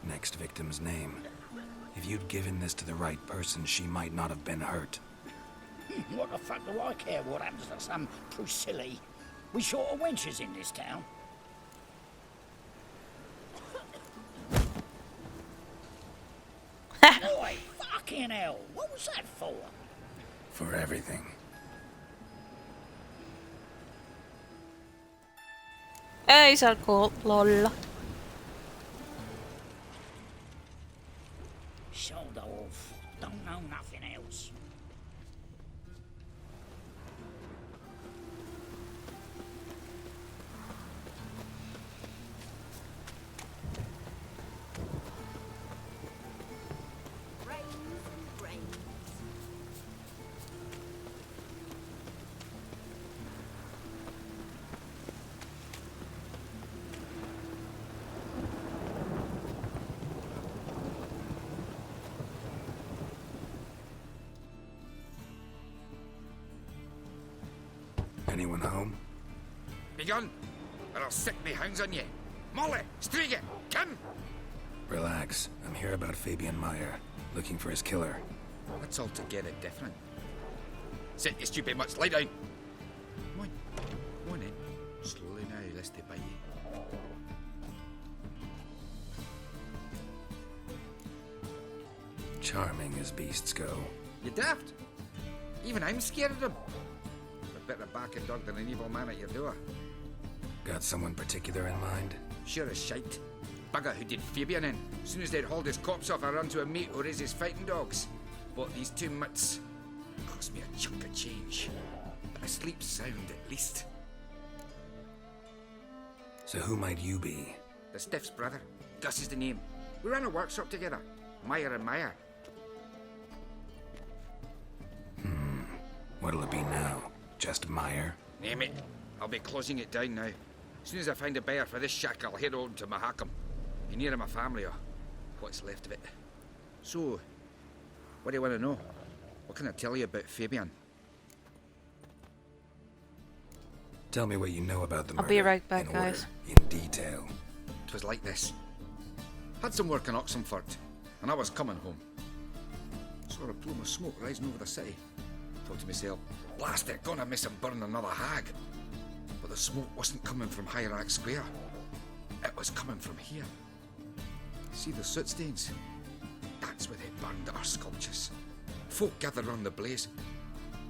Next victim's name. If you'd given this to the right person, she might not have been hurt. What the fuck do I care what happens to some Priscilla? We short of wenches in this town. Boy, fucking hell. What was that for? For everything. Hey, he's cool. Lol. Sold off. Don't know nothing else. Anyone home? Begone, or I'll sick me hounds on you. Molly, Striga, come! Relax. I'm here about Fabian Meyer, looking for his killer. That's altogether different. Sit, you stupid mutts, lie down. Come on in. Slowly now, lest they bite you. Charming as beasts go. You daft? Even I'm scared of them. Better back a dog than an evil man at your door. Got someone particular in mind? Sure as shite. Bugger who did Fabian in. As soon as they'd hauled his corpse off, I run to a mate who raises fighting dogs. Bought these 2 mutts. Cost me a chunk of change. But I sleep sound at least. So who might you be? The Stiff's brother. Gus is the name. We ran a workshop together. Meyer and Meyer. What'll it be now? Just Meyer? Name it. I'll be closing it down now. As soon as I find a buyer for this shack, I'll head on to Mahakam. Be near my family or what's left of it. So, what do you want to know? What can I tell you about Fabian? Tell me what you know about the murder. I'll be right back, guys. In detail. It was like this. Had some work in Oxenford, and I was coming home. Saw a plume of smoke rising over the city. Thought to myself, blast it, gonna miss and burn another hag. But the smoke wasn't coming from Hierarch Square. It was coming from here. See the soot stains? That's where they burned our sculptures. Folk gathered round the blaze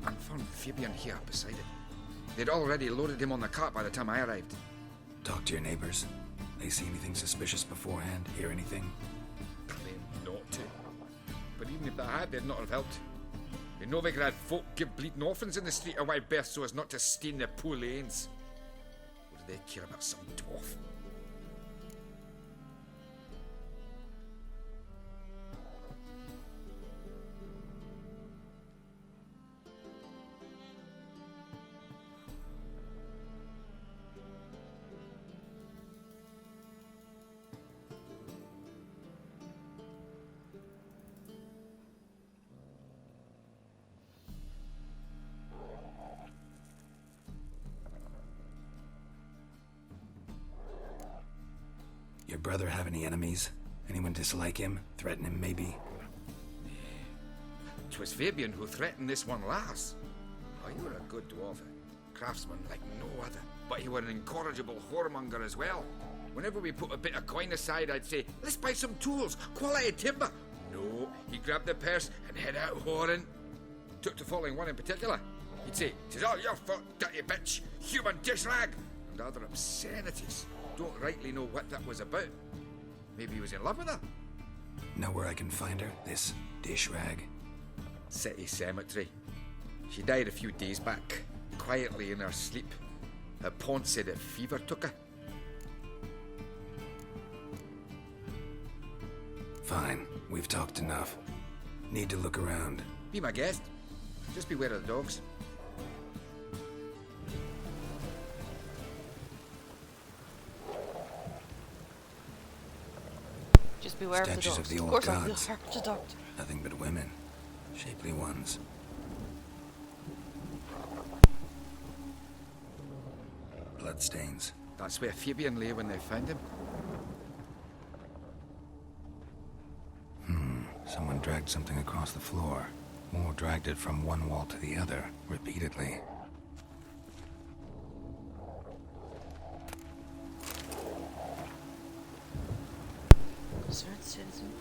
and found Fabian here beside it. They'd already loaded him on the cart by the time I arrived. Talk to your neighbors. They see anything suspicious beforehand? Hear anything? Claimed not to. But even if they had, they'd not have helped. In Novigrad, folk give bleeding orphans in the street a wide berth so as not to stain their poor lanes. What do they care about some dwarf? Your brother have any enemies? Anyone dislike him? Threaten him, maybe? 'Twas Fabian who threatened this one last. Oh, you were a good dwarf, a craftsman like no other. But you were an incorrigible whoremonger as well. Whenever we put a bit of coin aside, I'd say, let's buy some tools, quality timber. No, he grabbed the purse and head out whoring. Took to following one in particular. He'd say, 'tis all your fault, dirty bitch, human dish rag, and other obscenities. Don't rightly know what that was about. Maybe he was in love with her. Know where I can find her? This dish rag? City Cemetery. She died a few days back, quietly in her sleep. Her pawn said that fever took her. Fine, we've talked enough. Need to look around. Be my guest. Just beware of the dogs. Just beware Statues of of the old course, gods. of the dogs. Nothing but women. Shapely ones. Bloodstains. That's where Fabian lay when they found him. Someone dragged something across the floor. Or dragged it from one wall to the other, repeatedly. Concerned citizen.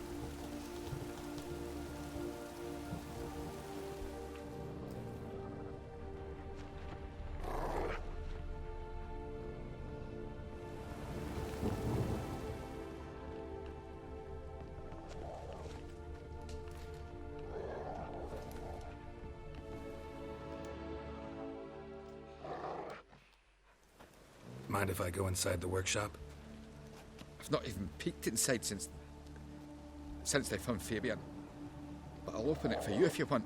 Mind if I go inside the workshop? I've not even peeked inside since they found Fabian. But I'll open it for you if you want.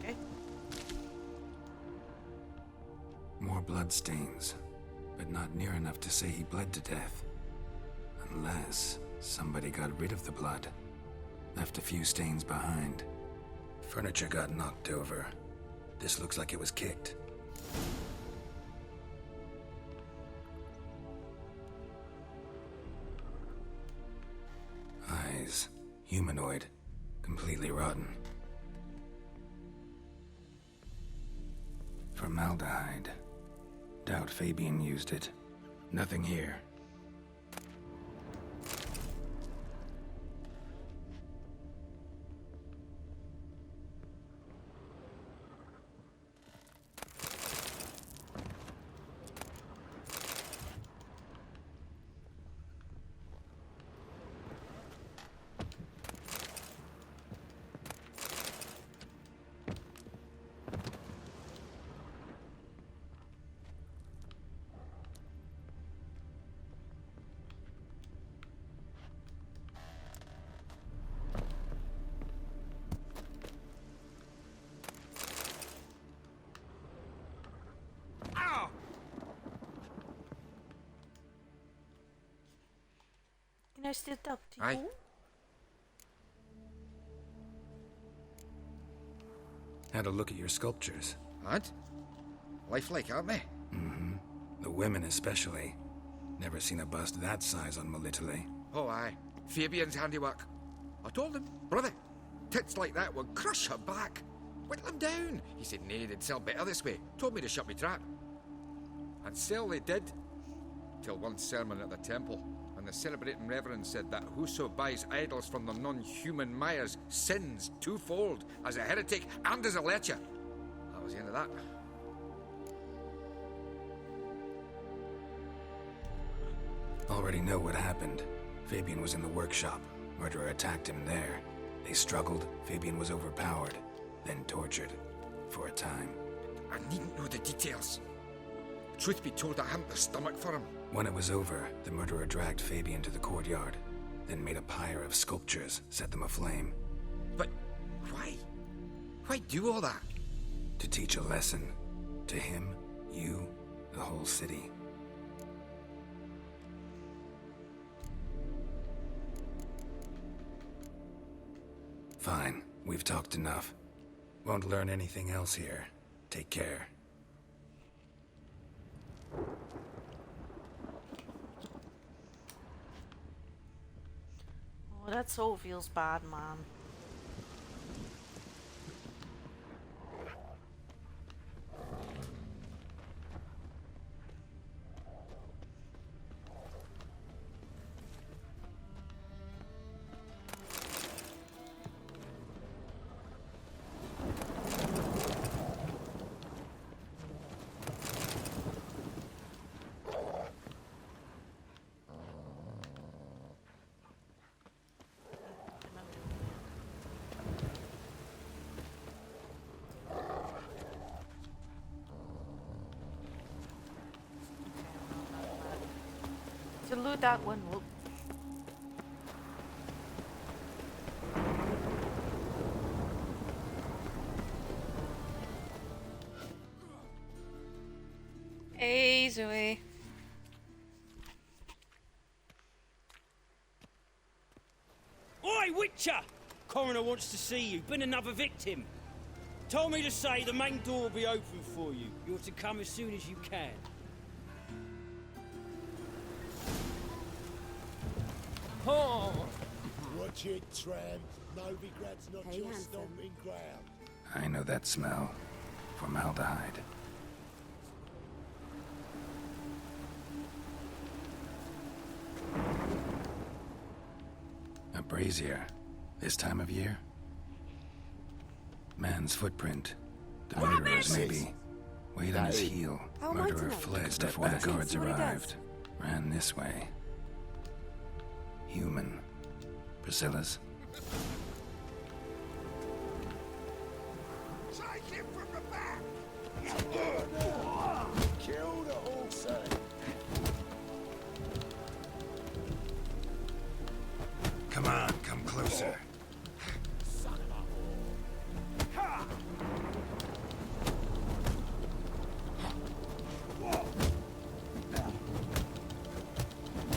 Okay. More bloodstains, but not near enough to say he bled to death. Unless somebody got rid of the blood. Left a few stains behind. Furniture got knocked over. This looks like it was kicked. Eyes. Humanoid. Completely rotten. Formaldehyde. Doubt Fabian used it. Nothing here. Can I still talk to you? Aye. Had a look at your sculptures. And? Lifelike, aren't they? Mm-hmm. The women especially. Never seen a bust that size on Melitele. Oh, aye. Fabian's handiwork. I told him, brother, tits like that would crush her back. Whittle him down. He said, nay, they'd sell better this way. Told me to shut me trap. And sell they did. Till one sermon at the temple. And the celebrating reverend said that whoso buys idols from the non-human Mayas sins twofold, as a heretic and as a lecher. That was the end of that. Already know what happened. Fabian was in the workshop. Murderer attacked him there. They struggled. Fabian was overpowered, then tortured. For a time. I needn't know the details. Truth be told, I hadn't the stomach for him. When it was over, the murderer dragged Fabian to the courtyard, then made a pyre of sculptures, set them aflame. But why? Why do all that? To teach a lesson. To him, you, the whole city. Fine, we've talked enough. Won't learn anything else here. Take care. Oh, that soul feels bad, man. to loot that one. Whoop. Hey, Zoe. Oi, Witcher! Coroner wants to see you. Been another victim. Told me to say the main door will be open for you. You're to come as soon as you can. Oh! Watch it, tramp. Novigrad's not Hey, your handsome. stomping ground. I know that smell. Formaldehyde. A brazier. This time of year? Man's footprint. The murderer's maybe. Weight on his heel. How am I Murderer tonight? fled before the guards See what he does. arrived. Ran this way. Human. Priscilla's. Take him from the back! Kill the horse. Come on, come closer. Son of a whore. Ha!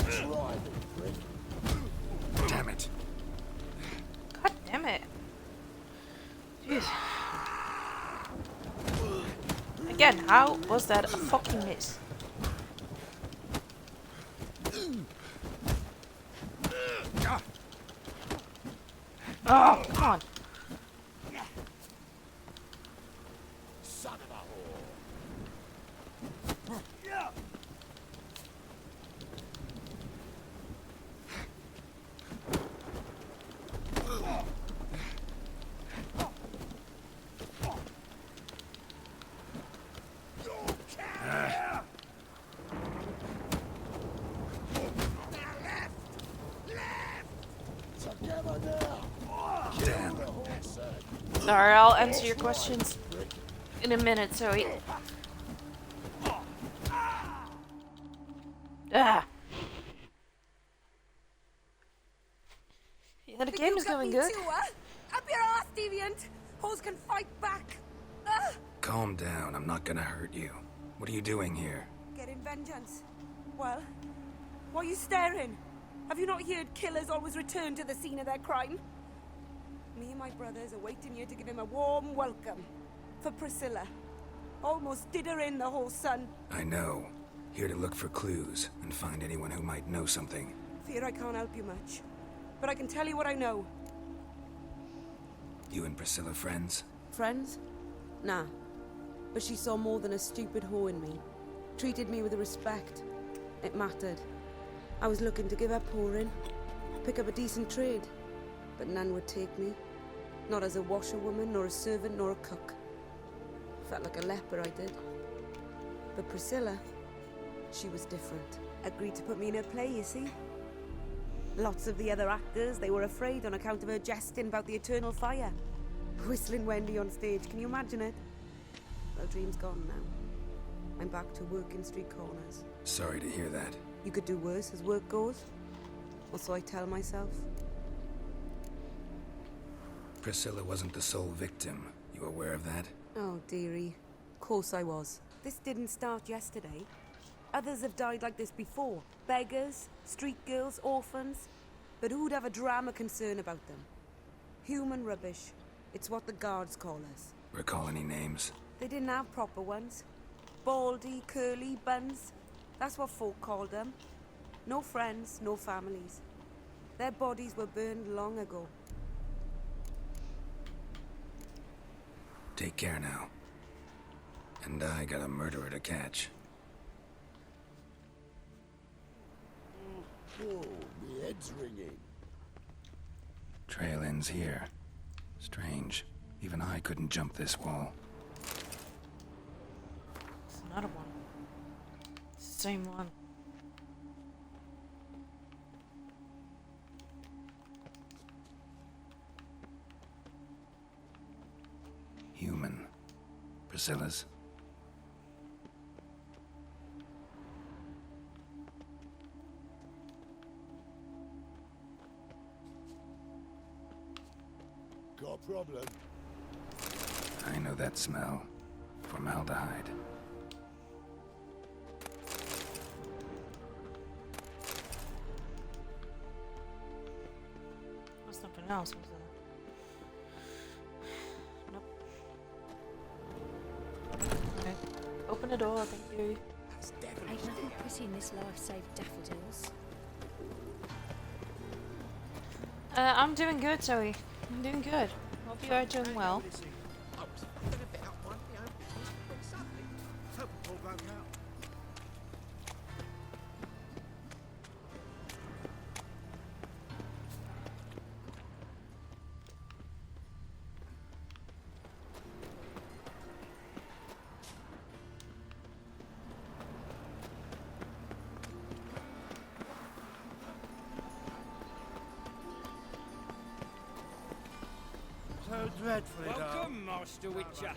Try me, prick. Damn it. God damn it. Jeez. Again, how was that a fucking miss? Oh, come on. Son of a whore. Together now. Damn. The horse. Alright, I'll answer your questions in a minute, Zoe. Ah. Yeah, the game is going good. Up your ass, deviant! Hoes can fight back! Calm down, I'm not gonna hurt you. What are you doing here? Getting vengeance. Well, why are you staring? Have you not heard killers always return to the scene of their crime? Me and my brothers are waiting here to give him a warm welcome. For Priscilla. Almost did her in, the whole son. I know. Here to look for clues and find anyone who might know something. Fear I can't help you much. But I can tell you what I know. You and Priscilla friends? Friends? Nah. But she saw more than a stupid whore in me. Treated me with respect. It mattered. I was looking to give up whoring. Pick up a decent trade. But none would take me. Not as a washerwoman, nor a servant, nor a cook. Felt like a leper, I did. But Priscilla, she was different. Agreed to put me in her play, you see. Lots of the other actors, they were afraid on account of her jesting about the eternal fire. Whistling Wendy on stage, can you imagine it? Well, dream's gone now. I'm back to working street corners. Sorry to hear that. You could do worse as work goes. Or so I tell myself. Priscilla wasn't the sole victim. You aware of that? Oh, dearie. Of course I was. This didn't start yesterday. Others have died like this before. Beggars, street girls, orphans. But who'd have a drama concern about them? Human rubbish. It's what the guards call us. Recall any names? They didn't have proper ones. Baldy, curly, buns. That's what folk called them. No friends, no families. Their bodies were burned long ago. Take care now. And I got a murderer to catch. Oh, my head's ringing. Trail ends here. Strange. Even I couldn't jump this wall. It's another one. It's the same one. Human. Priscilla's. Got a problem? I know that smell. Formaldehyde. What's something else? Was there? Nope. Okay. Open the door, thank you. Ain't nothing pretty in this life save daffodils. I'm doing good, Zoe. I'm doing good. Hope you are doing well. So dreadfully dull. Welcome, Master Witcher.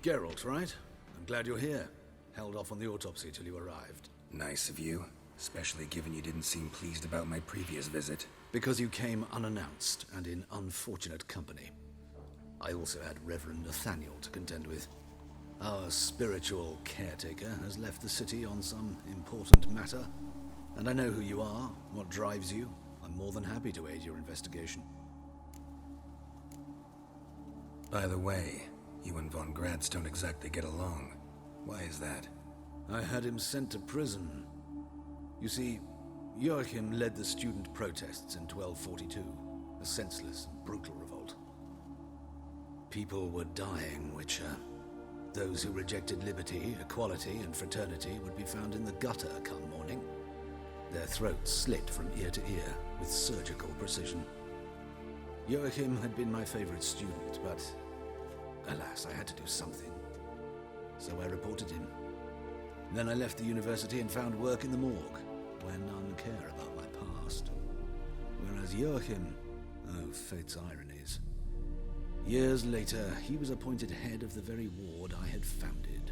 Geralt, right? I'm glad you're here. Held off on the autopsy till you arrived. Nice of you, especially given you didn't seem pleased about my previous visit. Because you came unannounced and in unfortunate company. I also had Reverend Nathaniel to contend with. Our spiritual caretaker has left the city on some important matter, and I know who you are, what drives you. I'm more than happy to aid your investigation. By the way, you and Von Gratz don't exactly get along. Why is that? I had him sent to prison. You see, Joachim led the student protests in 1242, a senseless and brutal revolt. People were dying, Witcher. Those who rejected liberty, equality, and fraternity would be found in the gutter come morning. Their throats slit from ear to ear with surgical precision. Joachim had been my favorite student, but alas, I had to do something. So I reported him. Then I left the university and found work in the morgue, where none care about my past. Whereas Joachim, oh, fate's ironies. Years later, he was appointed head of the very ward I had founded.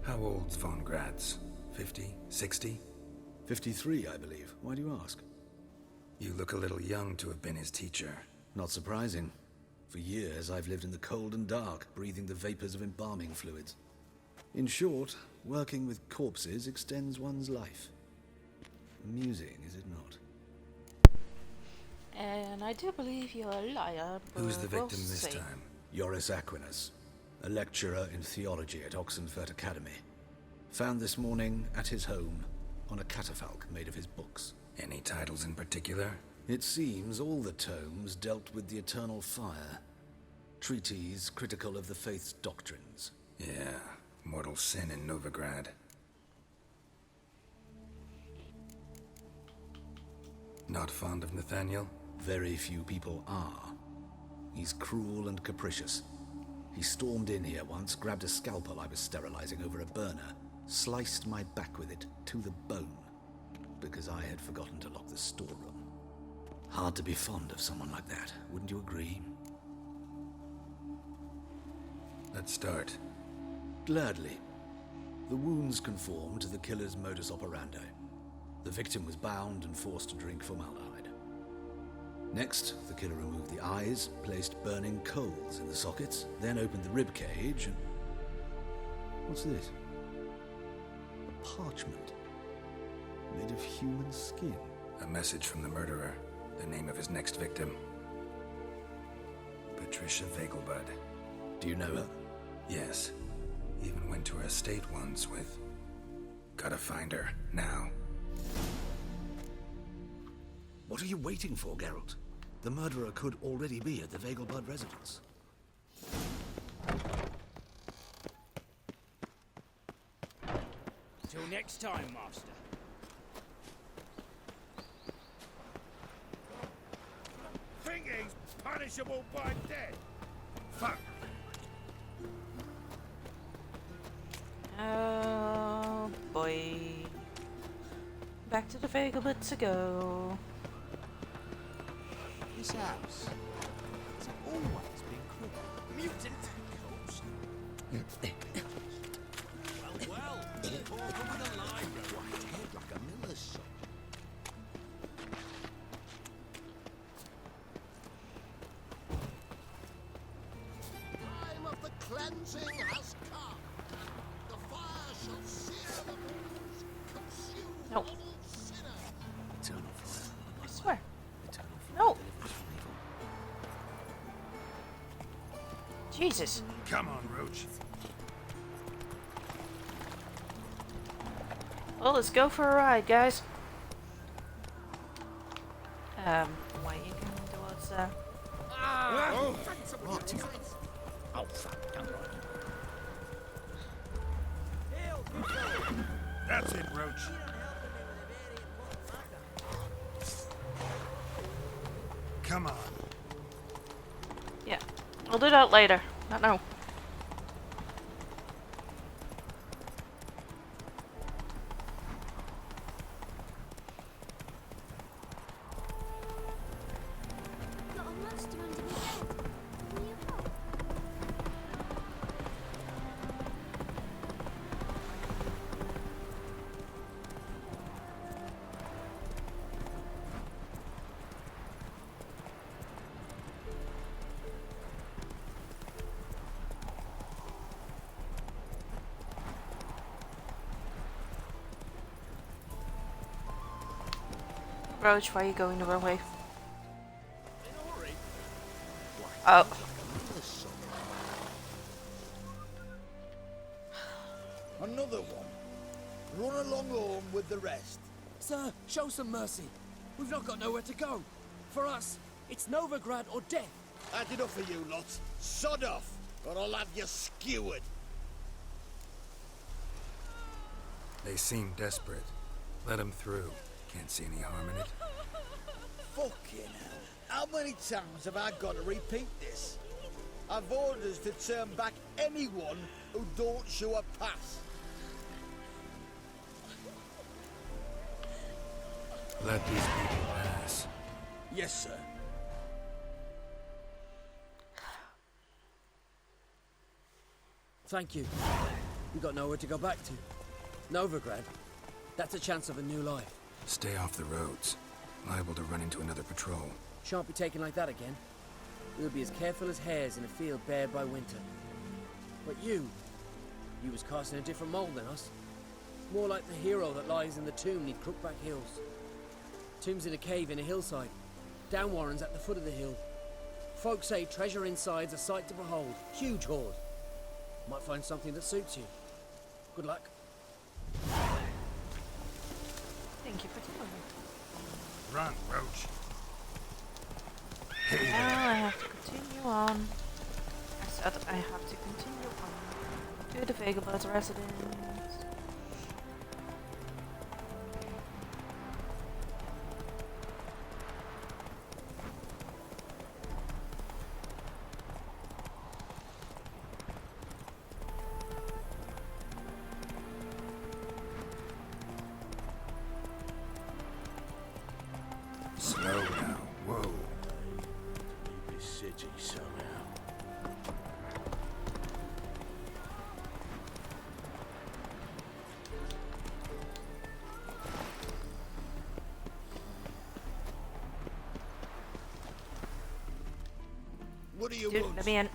How old's Von Gratz? 50? 60? 53, I believe. Why do you ask? You look a little young to have been his teacher. Not surprising. For years, I've lived in the cold and dark, breathing the vapors of embalming fluids. In short, working with corpses extends one's life. Amusing, is it not? And I do believe you're a liar, but Who's the victim we'll this see. time? Joris Aquinas, a lecturer in theology at Oxenfurt Academy. Found this morning at his home on a catafalque made of his books. Any titles in particular? It seems all the tomes dealt with the eternal fire. Treatises critical of the faith's doctrines. Yeah, mortal sin in Novigrad. Not fond of Nathaniel? Very few people are. He's cruel and capricious. He stormed in here once, grabbed a scalpel I was sterilizing over a burner, sliced my back with it to the bone, because I had forgotten to lock the storeroom. Hard to be fond of someone like that, wouldn't you agree? Let's start. Gladly. The wounds conform to the killer's modus operandi. The victim was bound and forced to drink formaldehyde. Next, the killer removed the eyes, placed burning coals in the sockets, then opened the rib cage and... What's this? A parchment. Made of human skin. A message from the murderer. The name of his next victim. Patricia Vegelbud. Do you know her? Yes. Even went to her estate once with... Gotta find her, now. What are you waiting for, Geralt? The murderer could already be at the Vegelbud residence. Till next time, Master. Thinking's punishable by death. Fuck. Oh boy. Back to the Vagabond to go. This house has always been crooked. Mutant! Well, welcome with a library. Head like a miller's son. Time of the cleansing has come. The fire shall sear the bones, consume No. all sinner. Eternal fire. I swear. Eternal fire. No. Delivers from evil. Jesus. Come on, Roach. Well, let's go for a ride, guys. Why are you going towards Oh, fuck, don't worry. That's it, Roach. Come on. Yeah, I'll do that later. Not now. Got a monster under my bed. Can you help? Roach, why are you going the wrong way? Oh. Another one. Run along home with the rest. Sir, show some mercy. We've not got nowhere to go. For us, it's Novigrad or death. Had enough of you lot. Sod off, or I'll have you skewered. They seem desperate. Let them through. Can't see any harm in it. Fucking hell. How many times have I got to repeat this? I've orders to turn back anyone who don't show a pass. Let these people pass. Yes, sir. Thank you. We got nowhere to go back to. Novigrad. That's a chance of a new life. Stay off the roads. Liable to run into another patrol. Shan't be taken like that again. We'll be as careful as hares in a field bared by winter. But you was cast in a different mould than us. More like the hero that lies in the tomb neath Crookback Hills. Tomb's in a cave in a hillside. Downwarren's at the foot of the hill. Folk say treasure inside's a sight to behold. Huge hoard. Might find something that suits you. Good luck. Thank you for telling me. Run, Roach. Now I have to continue on. I said I have to continue on to the Vagabond's residence. Slow now. Whoa. This city somehow. What do you Dude, want? let me in.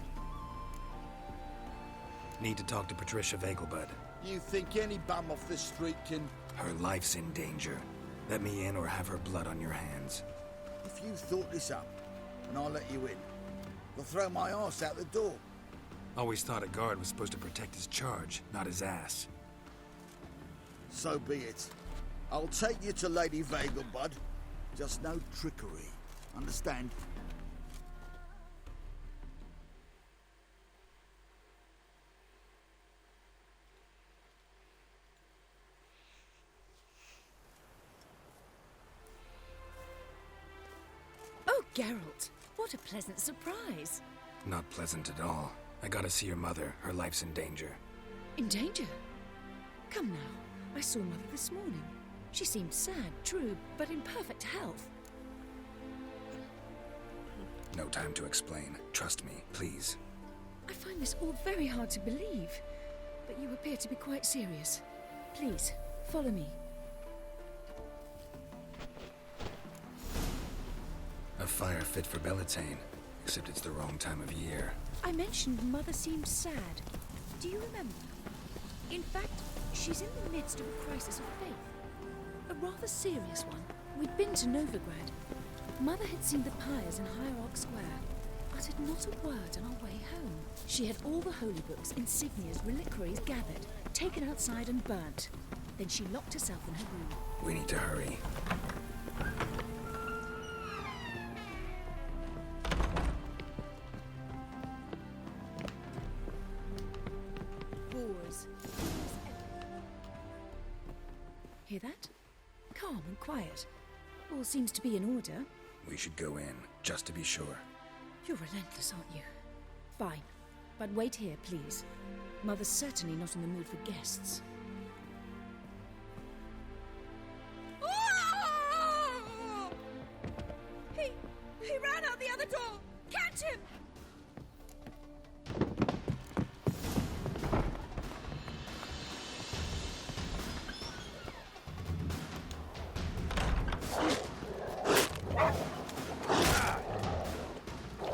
Need to talk to Patricia Vegelbud. You think any bum off the street can... Her life's in danger. Let me in or have her blood on your hands. If you thought this up, and I'll let you in, you'll throw my arse out the door. Always thought a guard was supposed to protect his charge, not his ass. So be it. I'll take you to Lady Vegelbud. Just no trickery. Understand? Oh, Geralt, what a pleasant surprise. Not pleasant at all. I gotta see your mother. Her life's in danger. In danger? Come now, I saw Mother this morning. She seemed sad, true, but in perfect health. No time to explain. Trust me, please. I find this all very hard to believe, but you appear to be quite serious. Please, follow me. A fire fit for Bellatane, except it's the wrong time of year. I mentioned Mother seemed sad. Do you remember? In fact, she's in the midst of a crisis of faith. A rather serious one. We'd been to Novigrad. Mother had seen the pyres in Hierarch Square, uttered not a word on our way home. She had all the holy books, insignias, reliquaries gathered, taken outside and burnt. Then she locked herself in her room. We need to hurry. Boars. Hear that? Calm and quiet. All seems to be in order. We should go in, just to be sure. You're relentless, aren't you? Fine. But wait here, please. Mother's certainly not in the mood for guests. He ran out the other door! Catch him!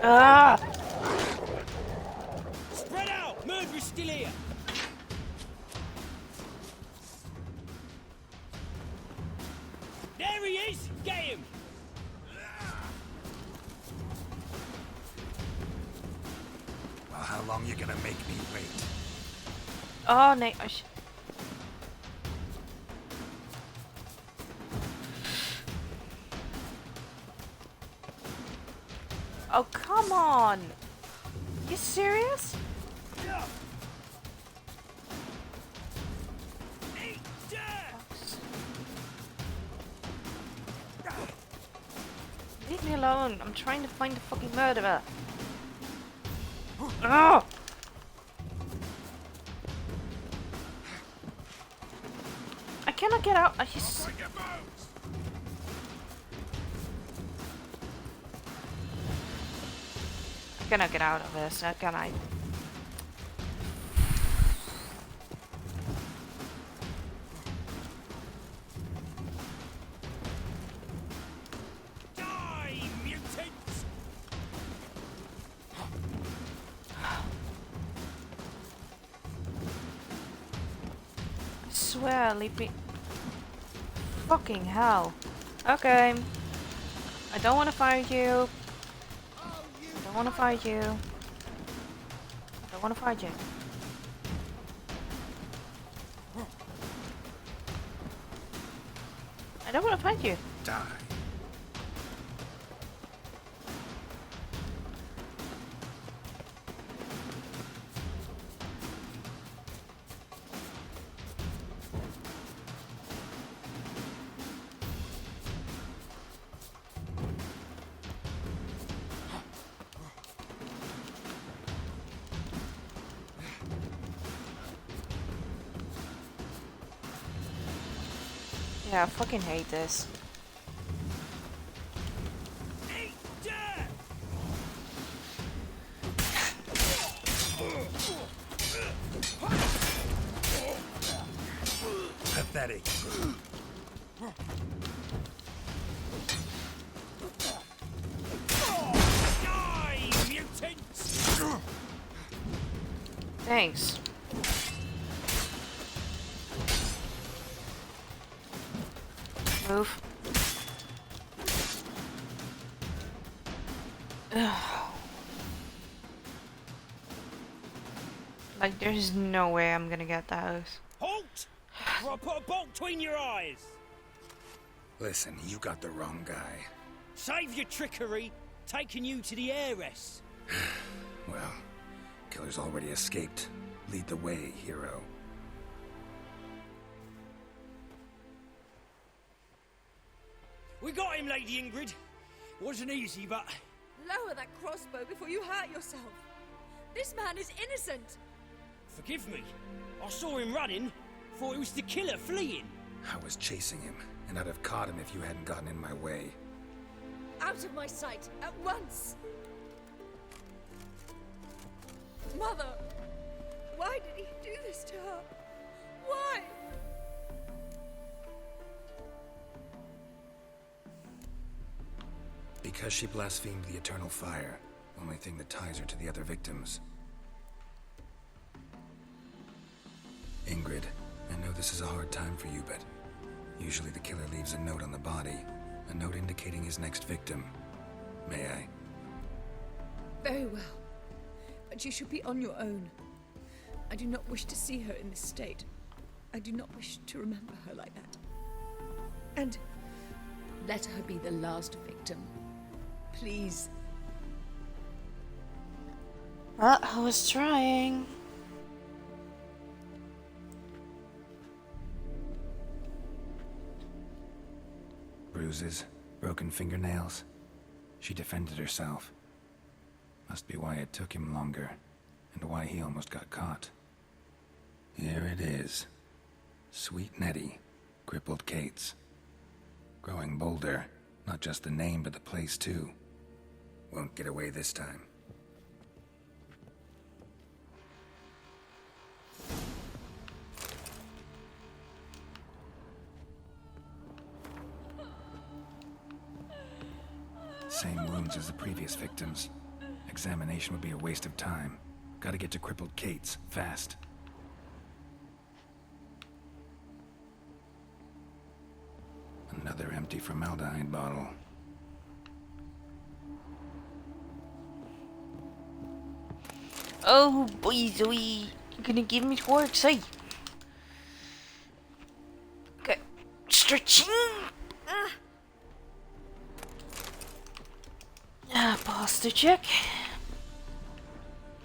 Ah! Spread out! Murderer's still here! There he is! Get him! Well, how long you gonna make me wait? Oh, nee. Oh, come on! You serious? Leave me alone. I'm trying to find the fucking murderer. Oh! I cannot get out. I cannot get out of this, can I? Die, mutants! I swear, leave me. Fucking hell. Okay. I don't want to fight you. I don't want to fight you. I don't want to fight you. I don't want to fight you. Die. Yeah, I fucking hate this. Pathetic. Die, mutants! Thanks. Move. Ugh. Like, there's no way I'm gonna get those. Halt! Or I'll put a bolt between your eyes! Listen, you got the wrong guy. Save your trickery, taking you to the heiress. Well, killer's already escaped. Lead the way, hero. We got him, Lady Ingrid. Wasn't easy, but... Lower that crossbow before you hurt yourself. This man is innocent. Forgive me. I saw him running. Thought it was the killer fleeing. I was chasing him, and I'd have caught him if you hadn't gotten in my way. Out of my sight, at once! Mother! Why did he do this to her? Why? Because she blasphemed the eternal fire. Only thing that ties her to the other victims. Ingrid, I know this is a hard time for you, but usually the killer leaves a note on the body. A note indicating his next victim. May I? Very well. But you should be on your own. I do not wish to see her in this state. I do not wish to remember her like that. And let her be the last victim. Please. Well, I was trying. Bruises, broken fingernails. She defended herself. Must be why it took him longer, and why he almost got caught. Here it is. Sweet Nettie, crippled Kate's. Growing bolder, not just the name but the place too. Won't get away this time. Same wounds as the previous victims. Examination would be a waste of time. Gotta get to crippled Kate's, fast. Another empty formaldehyde bottle. Oh boy, Zoe, you're gonna give me work, say. Okay, stretching. Posture check.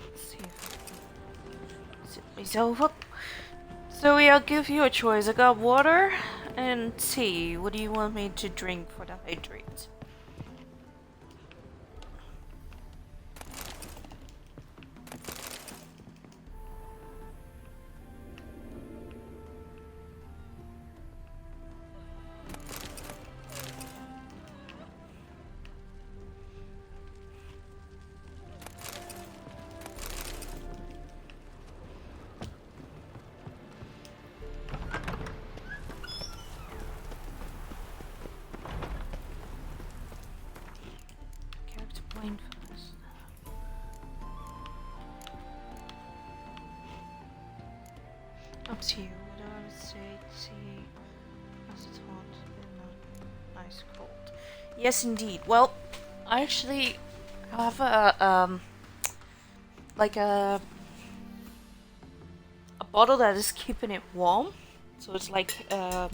Let's see if I can sit myself up. Zoe, I'll give you a choice. I got water and tea. What do you want me to drink for the hydrate? Up to you. What do I say? Tea. As it's hot. Nice cold. Yes, indeed. Well, I actually have a like a bottle that is keeping it warm. So it's like well,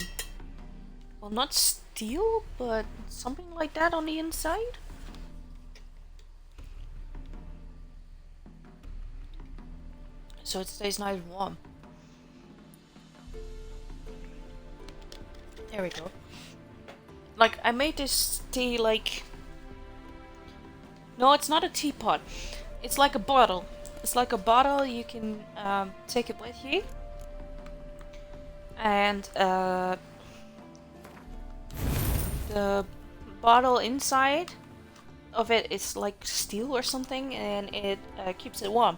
not steel, but something like that on the inside. So it stays nice and warm. There we go. Like, I made this tea like... No, it's not a teapot. It's like a bottle. It's like a bottle, you can take it with you. And the bottle inside of it is like steel or something, and it keeps it warm.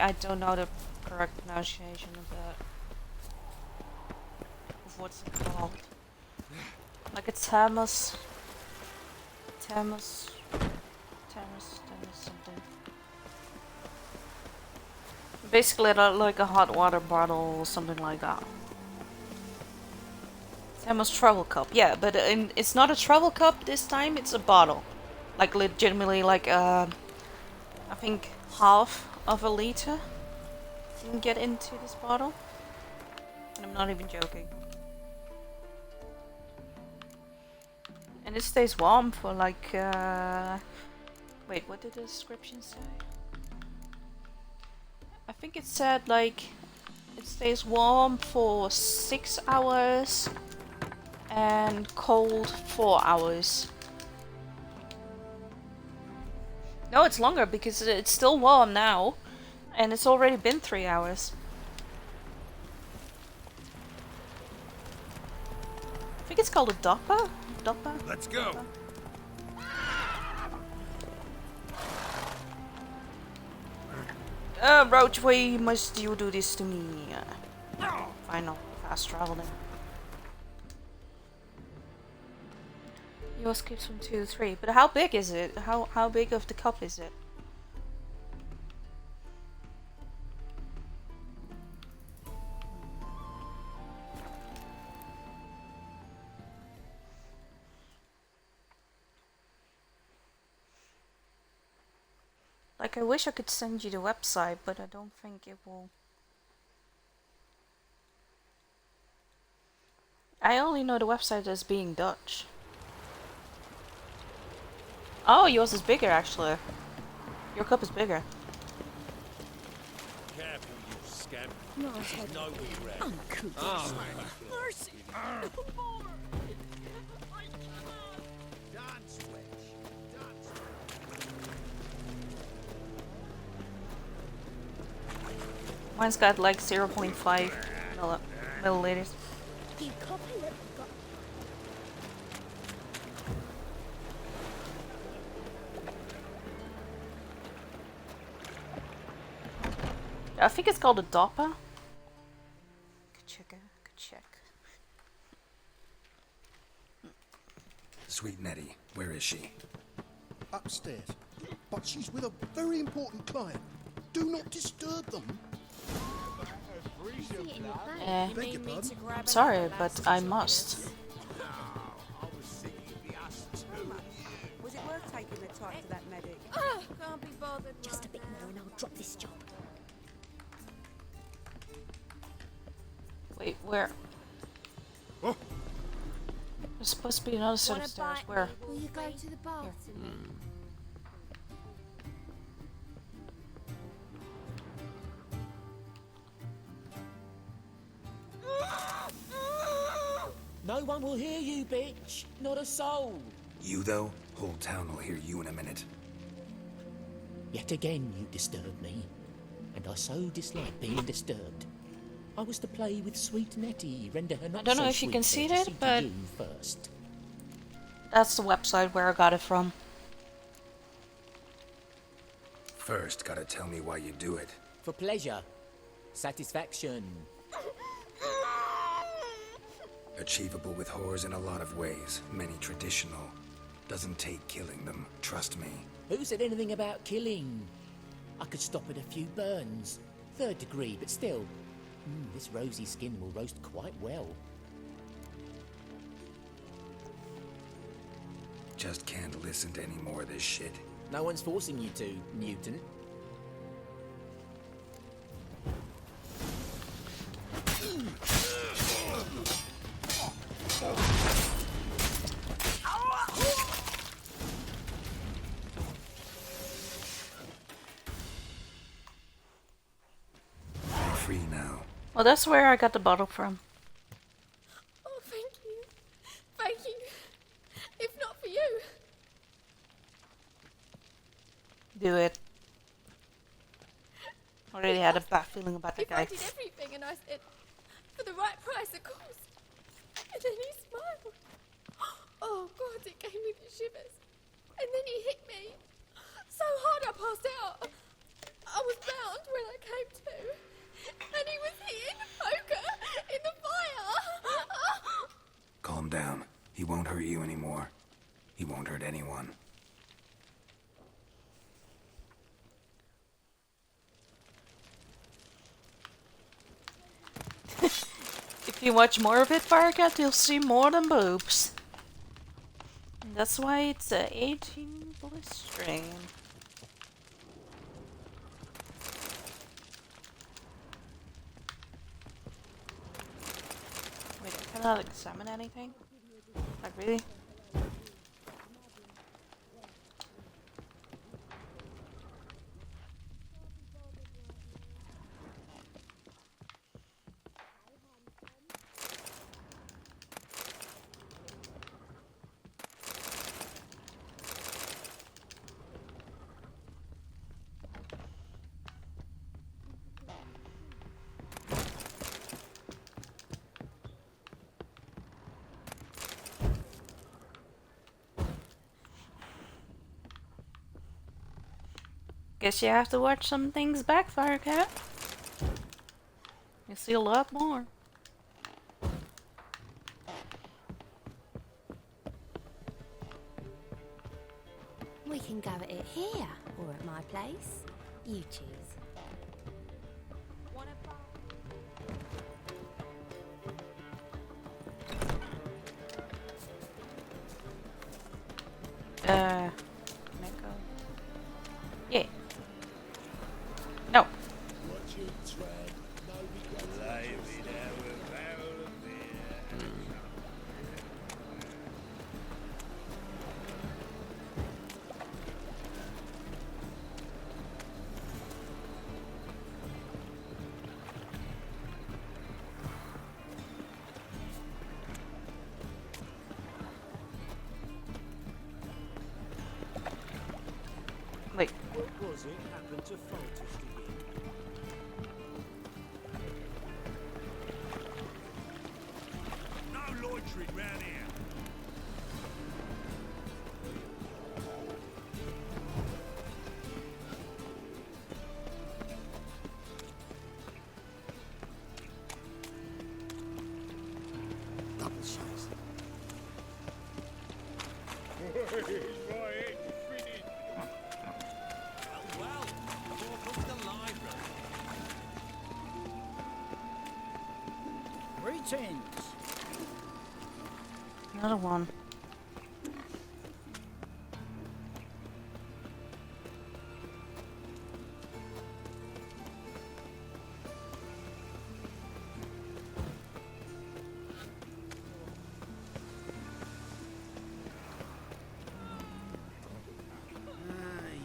I don't know the correct pronunciation of that. Of what's it called? Like a thermos something. Basically like a hot water bottle or something like that. Thermos travel cup, yeah, but it's not a travel cup this time, it's a bottle. Like legitimately like I think half of a liter can get into this bottle. And I'm not even joking. And it stays warm for like wait, what did the description say? I think it said like it stays warm for 6 hours And cold 4 hours. No, it's longer because it's still warm now. And it's already been 3 hours. I think it's called a Dopper? Dopper? Let's go. Roach, why must you do this to me? Final fast traveling. Yours keeps from 2 to 3, but how big is it? How big of the cup is it? Like, I wish I could send you the website, but I don't think it will. I only know the website as being Dutch. Oh, yours is bigger, actually. Your cup is bigger. Careful, you scamp. No, She's nowhere red. Uncle. Oh, Mercy. Mine's got like 0.5 milliliters. You copy it. I think it's called a Dopper. Good check. Sweet Nettie, where is she? Upstairs. But she's with a very important client. Do not disturb them. I'm sorry, but I must. Was it worth taking the time to that medic? Can't be bothered. Just a bit more and I'll drop this job. Wait, where? Oh. There's supposed to be another set of stairs. Where? Will you go to the bath? No one will hear you, bitch. Not a soul. You, though? Whole town will hear you in a minute. Yet again you disturb me. And I so dislike being disturbed. I was to play with sweet Nettie, render her not I don't know so if you sweet can see courtesy that, to but you first. that's the website where I got it from. First, gotta tell me why you do it. For pleasure. Satisfaction. Achievable with whores in a lot of ways, many traditional. Doesn't take killing them, trust me. Who said anything about killing? I could stop at a few burns. 3rd degree, but still. This rosy skin will roast quite well. Just can't listen to any more of this shit. No one's forcing you to, Newton. I'm free now. Well, that's where I got the bottle from. Oh, thank you. Thank you. If not for you. Do it. Already had a bad feeling about that If guy. I did everything and I said, for the right price, of course. And then he smiled. Oh, God, it gave me the shivers. And then he hit me. So hard I passed out. I was bound when I came to. And he was hitting the poker in the fire. Calm down. He won't hurt you anymore. He won't hurt anyone. If you watch more of it, Firecat, you'll see more than boobs. And that's why it's a 18 blistering. Wait, I cannot examine anything? Like, really? Guess you have to watch some things backfire, Cat. You see a lot more. We can go at it here, or at my place. You choose. Can I go? Yeah. No. Wait. What was it happened to Foltest again? No loitering round here. Double size. Greetings. Another one.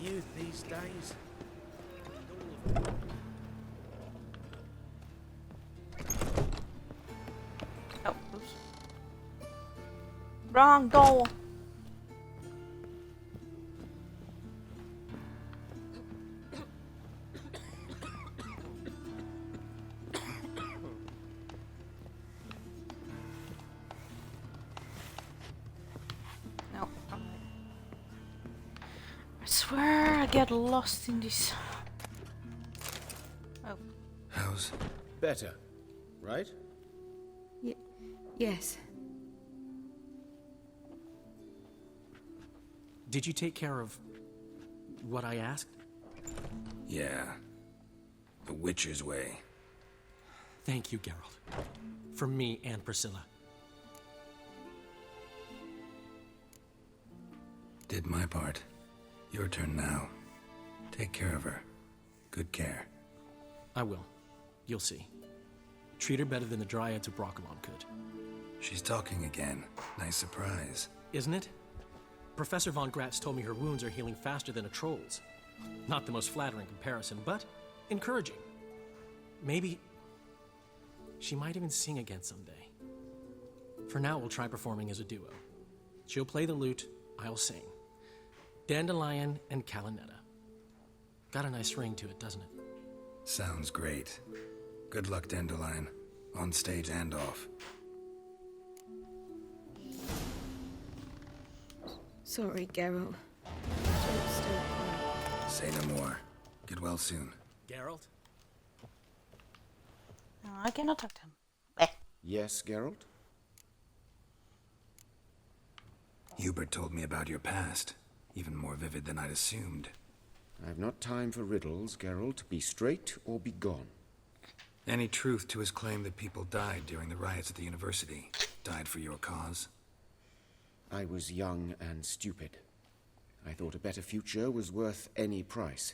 Youth these days. Oh, oops. Wrong door. No. I swear I get lost in this. Oh. How's better, right? Yes. Did you take care of what I asked? Yeah. The Witcher's way. Thank you, Geralt. From me and Priscilla. Did my part. Your turn now. Take care of her. Good care. I will. You'll see. Treat her better than the Dryads of Brokilon could. She's talking again. Nice surprise. Isn't it? Professor Von Gratz told me her wounds are healing faster than a troll's. Not the most flattering comparison, but encouraging. Maybe she might even sing again someday. For now, we'll try performing as a duo. She'll play the lute, I'll sing. Dandelion and Calinetta. Got a nice ring to it, doesn't it? Sounds great. Good luck, Dandelion. On stage and off. Sorry, Geralt. Say no more. Get well soon. Geralt? No, I cannot talk to him. Yes, Geralt? Hubert told me about your past. Even more vivid than I'd assumed. I've not time for riddles, Geralt. Be straight or be gone. Any truth to his claim that people died during the riots at the university? Died for your cause? I was young and stupid. I thought a better future was worth any price.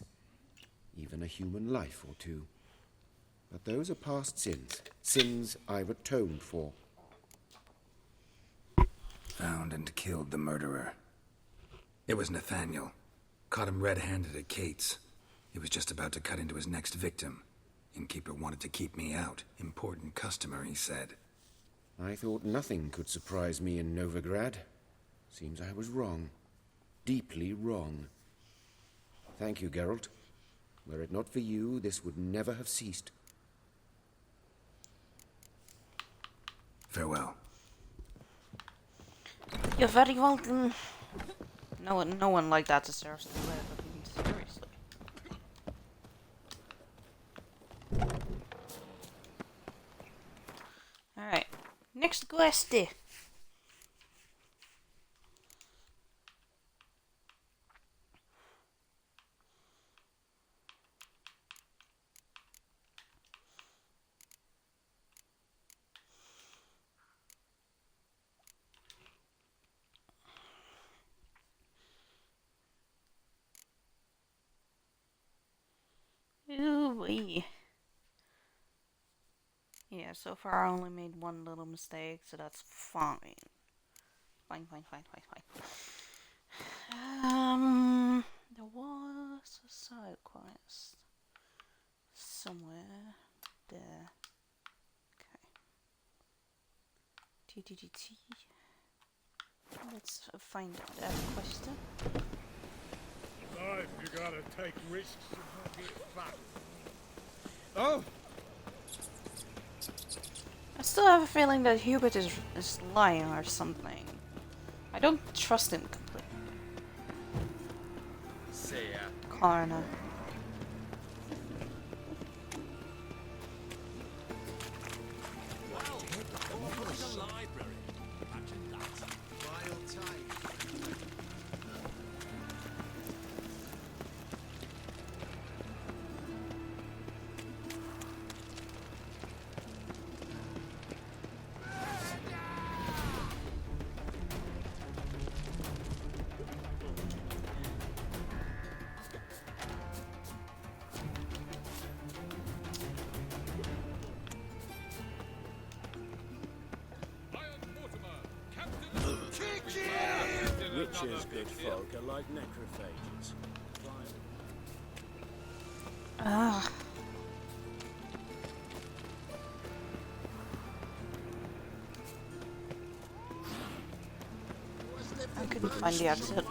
Even a human life or two. But those are past sins. Sins I've atoned for. Found and killed the murderer. It was Nathaniel. Caught him red-handed at Kate's. He was just about to cut into his next victim. Innkeeper wanted to keep me out. Important customer, he said. I thought nothing could surprise me in Novigrad. Seems I was wrong. Deeply wrong. Thank you, Geralt. Were it not for you, this would never have ceased. Farewell. You're very welcome. No one like that deserves to live. I mean, seriously. Guesti. Ooh-wee. Yeah, so far I only made one little mistake, so that's fine. Fine. There was a side quest somewhere there. Okay. TTT. Let's find that quest. Life, you gotta take risks and not get fat. Oh! I still have a feeling that Hubert is lying or something. I don't trust him completely. See ya. Coroner. Witches, good folk, are like necrophages. Ah. I couldn't find the exit.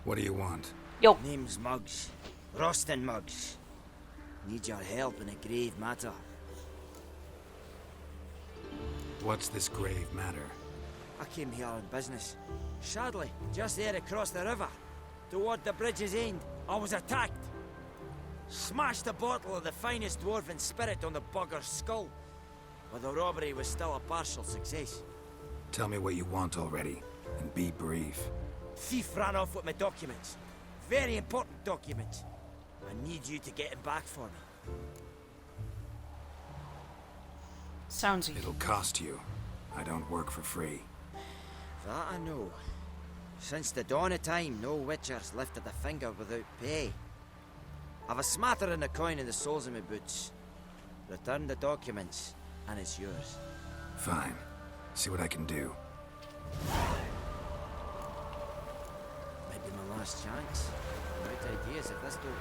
What do you want? Yo. Name's Muggs. Roston Muggs. Need your help in a grave matter. What's this grave matter? I came here on business. Sadly, just there across the river, toward the bridge's end, I was attacked. Smashed a bottle of the finest dwarven spirit on the bugger's skull. But the robbery was still a partial success. Tell me what you want already, and be brief. Thief ran off with my documents. Very important documents. I need you to get him back for me. Sounds easy. It'll cost you. I don't work for free. That I know. Since the dawn of time, no witcher's lifted a finger without pay. I've a smattering of coin in the soles of my boots. Return the documents, and it's yours. Fine. See what I can do. Might be my last chance. I'm out of ideas if this don't work.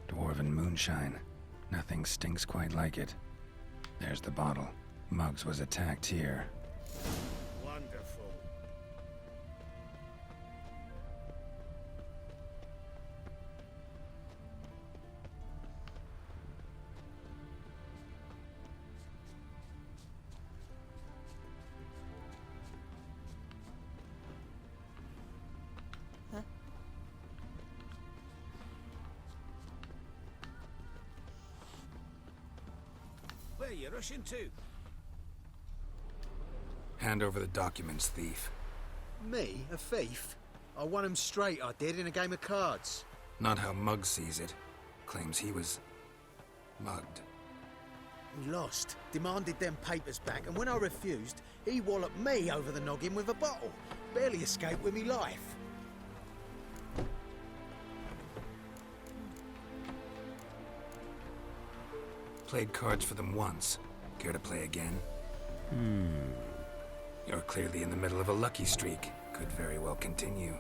Dwarven moonshine. Nothing stinks quite like it. There's the bottle. Muggs was attacked here. Wonderful. Where are you rushing to? Hand over the documents, thief. Me? A thief? I won him straight, I did, in a game of cards. Not how Muggs sees it. Claims he was mugged. He lost, demanded them papers back, and when I refused, he walloped me over the noggin with a bottle. Barely escaped with me life. Played cards for them once. Care to play again? You're clearly in the middle of a lucky streak. Could very well continue.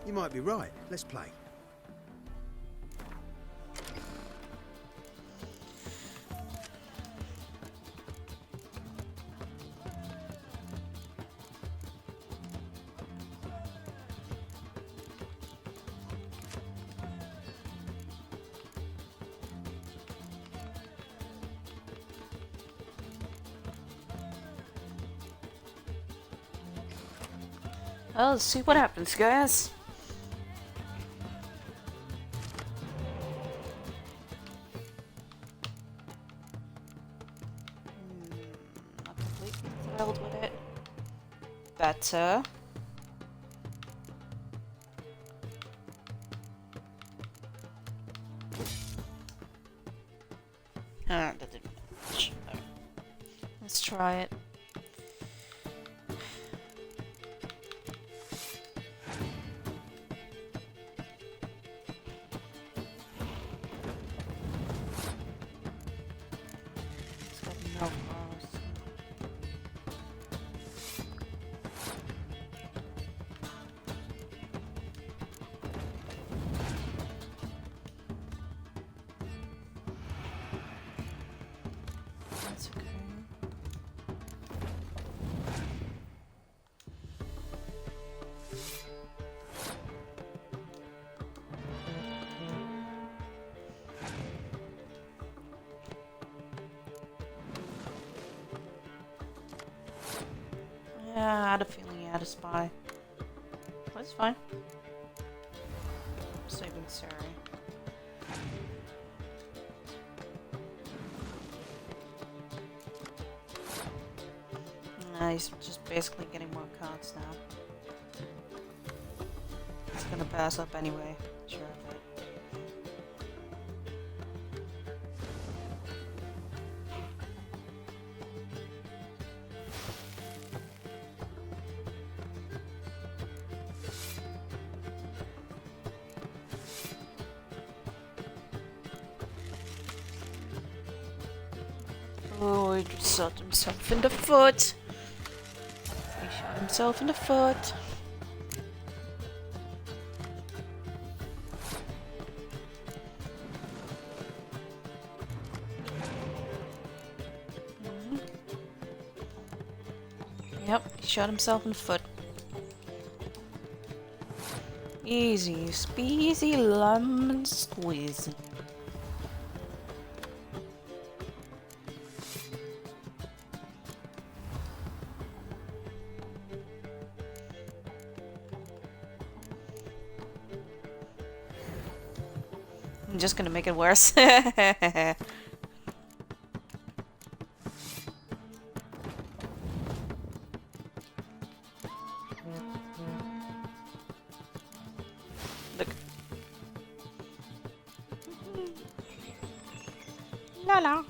You might be right. Let's play. Well, let's see what happens, guys. Not completely thrilled with it. Better. That didn't match. Alright. Let's try it. It's got no bars. That's okay. Yeah, I had a feeling he had a spy. That's fine. Saving Sari. He's just basically getting more cards now. He's gonna pass up anyway. Sure of it. Oh, he just shot himself in the foot. He shot himself in the foot. Yep, he shot himself in the foot. Easy, speezy, lemon squeezy. I'm just gonna make it worse. Look. La la.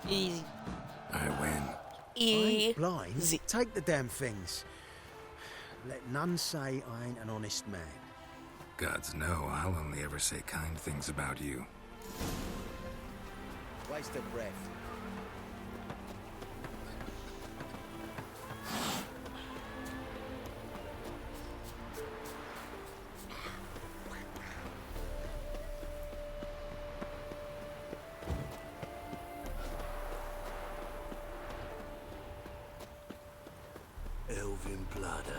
Easy. I win. I ain't blind. Take the damn things. Let none say I ain't an honest man. Gods know I'll only ever say kind things about you. Waste of breath. Elven blood, eh?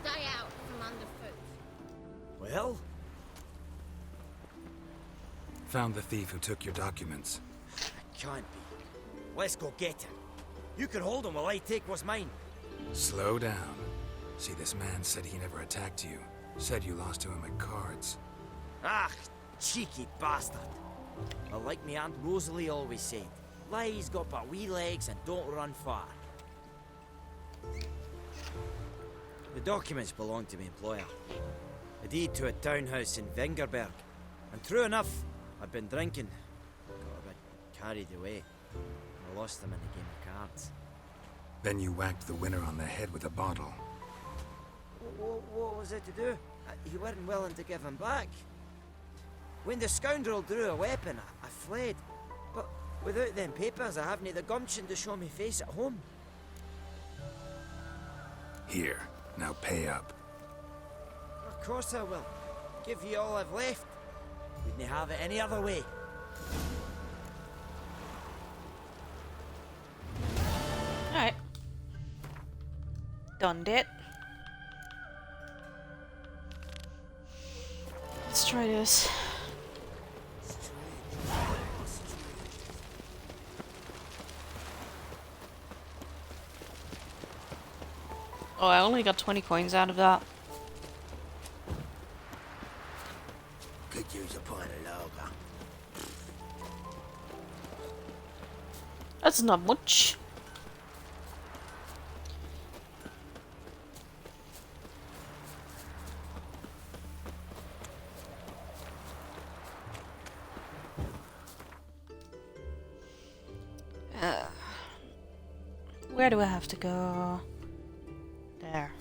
Stay out from underfoot. Well? Found the thief who took your documents. Can't be. Let's go get him. You can hold him while I take what's mine. Slow down. See, this man said he never attacked you. Said you lost to him at cards. Ah, cheeky bastard. Well, like me Aunt Rosalie always said, lies got but wee legs and don't run far. The documents belong to my employer. A deed to a townhouse in Vengerberg. And true enough, I'd been drinking. Got a bit carried away. I lost them in a game of cards. Then you whacked the winner on the head with a bottle. What was it to do? You weren't willing to give him back. When the scoundrel drew a weapon, I fled. But without them papers, I haven't the gumption to show me face at home. Here, now pay up. Of course I will. Give you all I've left. Wouldn't have it any other way. done it. Let's try this. Oh, I only got 20 coins out of that. Could use a pint of lager. That's not much. Where do I have to go? There.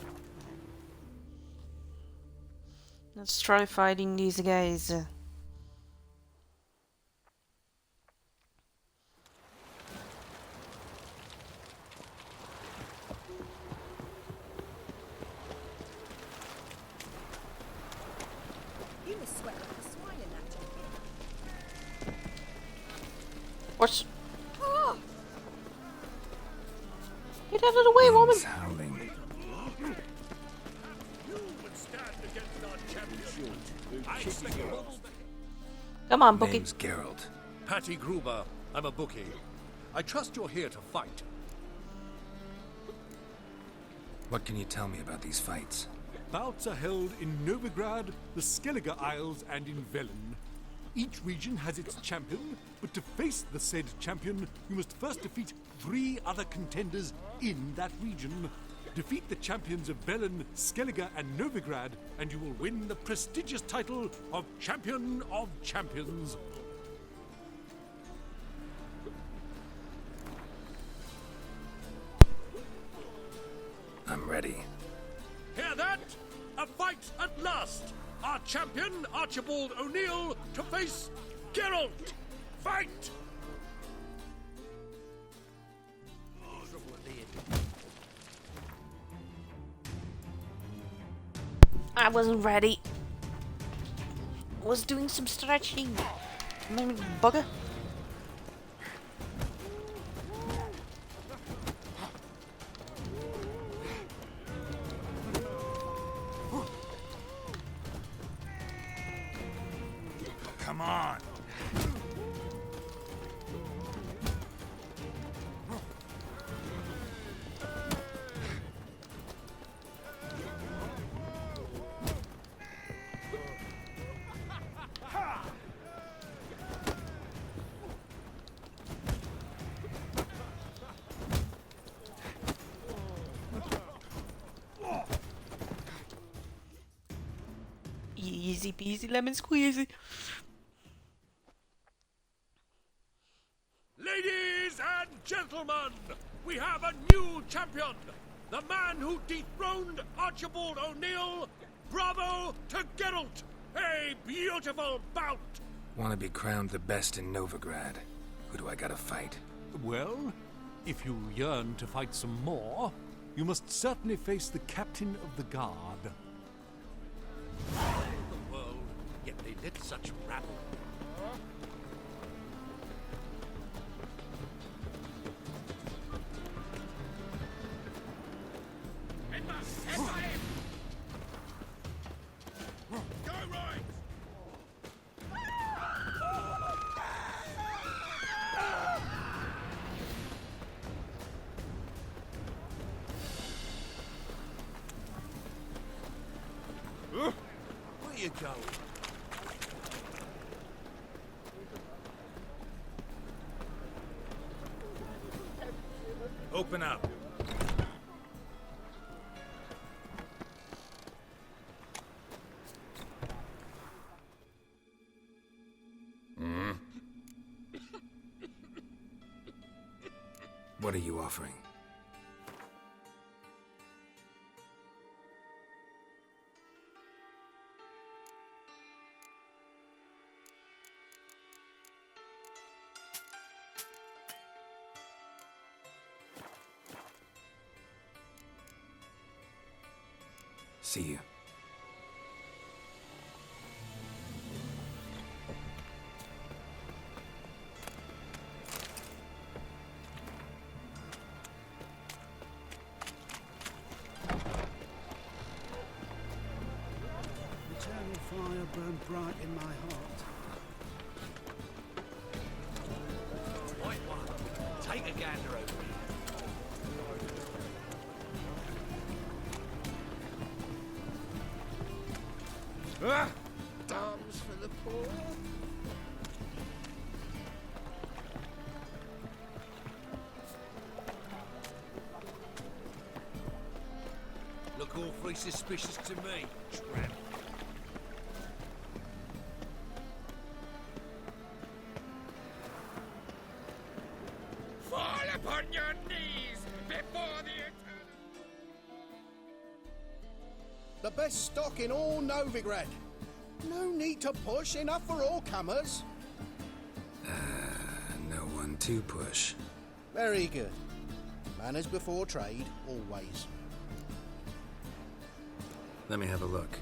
Let's try fighting these guys. You must sweat like a swine in that jacket. What's... Oh! Get out of the way, woman! Winds howling. Come on, bookie. Name's Geralt. Patty Gruber, I'm a bookie. I trust you're here to fight. What can you tell me about these fights? Bouts are held in Novigrad, the Skellige Isles, and in Velen. Each region has its champion, but to face the said champion, you must first defeat 3 other contenders in that region. Defeat the champions of Velen, Skellige, and Novigrad, and you will win the prestigious title of Champion of Champions. I'm ready. Hear that? A fight at last! Our champion, Archibald O'Neill, to face Geralt! Fight! I wasn't ready. Was doing some stretching. Maybe bugger. Come on! Easy peasy lemon squeezy. Ladies and gentlemen, we have a new champion! The man who dethroned Archibald O'Neill! Bravo to Geralt! A beautiful bout! Want to be crowned the best in Novigrad. Who do I gotta fight? Well, if you yearn to fight some more, you must certainly face the captain of the guard. The world, yet they lit such rabble. Go right! Where you going? Open up. What are you offering? See you. bright in my heart. Right one. Take a gander over here. Arms for the poor. Look awfully suspicious to me, tramp. Fall upon your knees before the The best stock in all Novigrad. No need to push, enough for all comers. No one to push. Very good. Manners before trade, always. Let me have a look.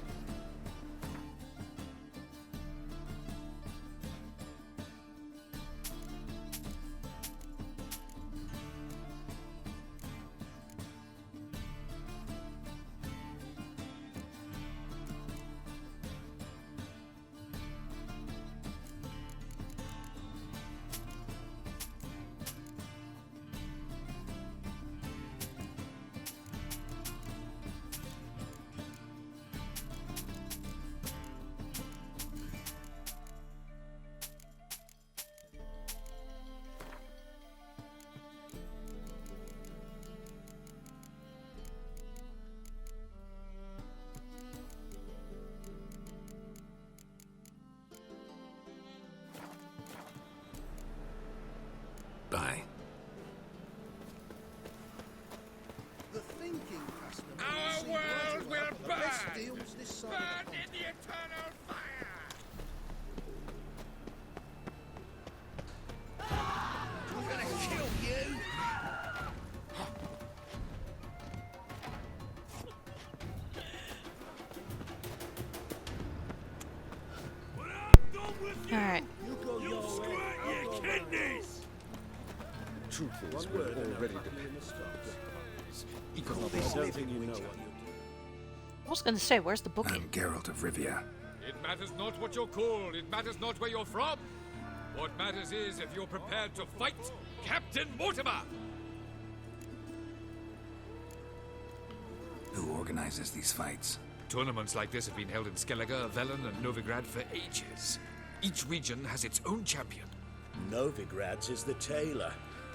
Bye. The thinking customer Our world will the best burn! deals this side. Burn in the eternal fire! I'm gonna kill you! Alright. You'll squirt your kidneys! Truth is, we're already dependent. Economics, everything you know. I was gonna say, where's the bookie? I'm Geralt of Rivia. It matters not what you're called, it matters not where you're from. What matters is if you're prepared to fight Captain Mortimer! Who organizes these fights? Tournaments like this have been held in Skellige, Velen, and Novigrad for ages. Each region has its own champion. Novigrad's is the tailor.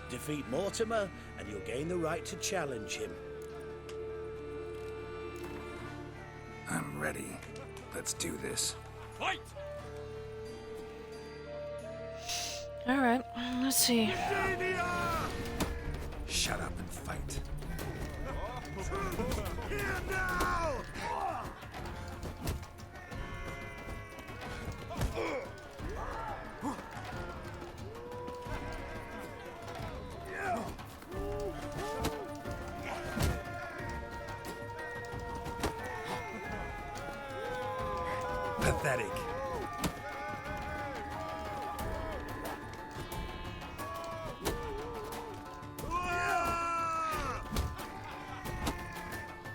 Defeat Mortimer, and you'll gain the right to challenge him. I'm ready. Let's do this. Fight! Alright, let's see. Shut up and fight. Here now! Pathetic.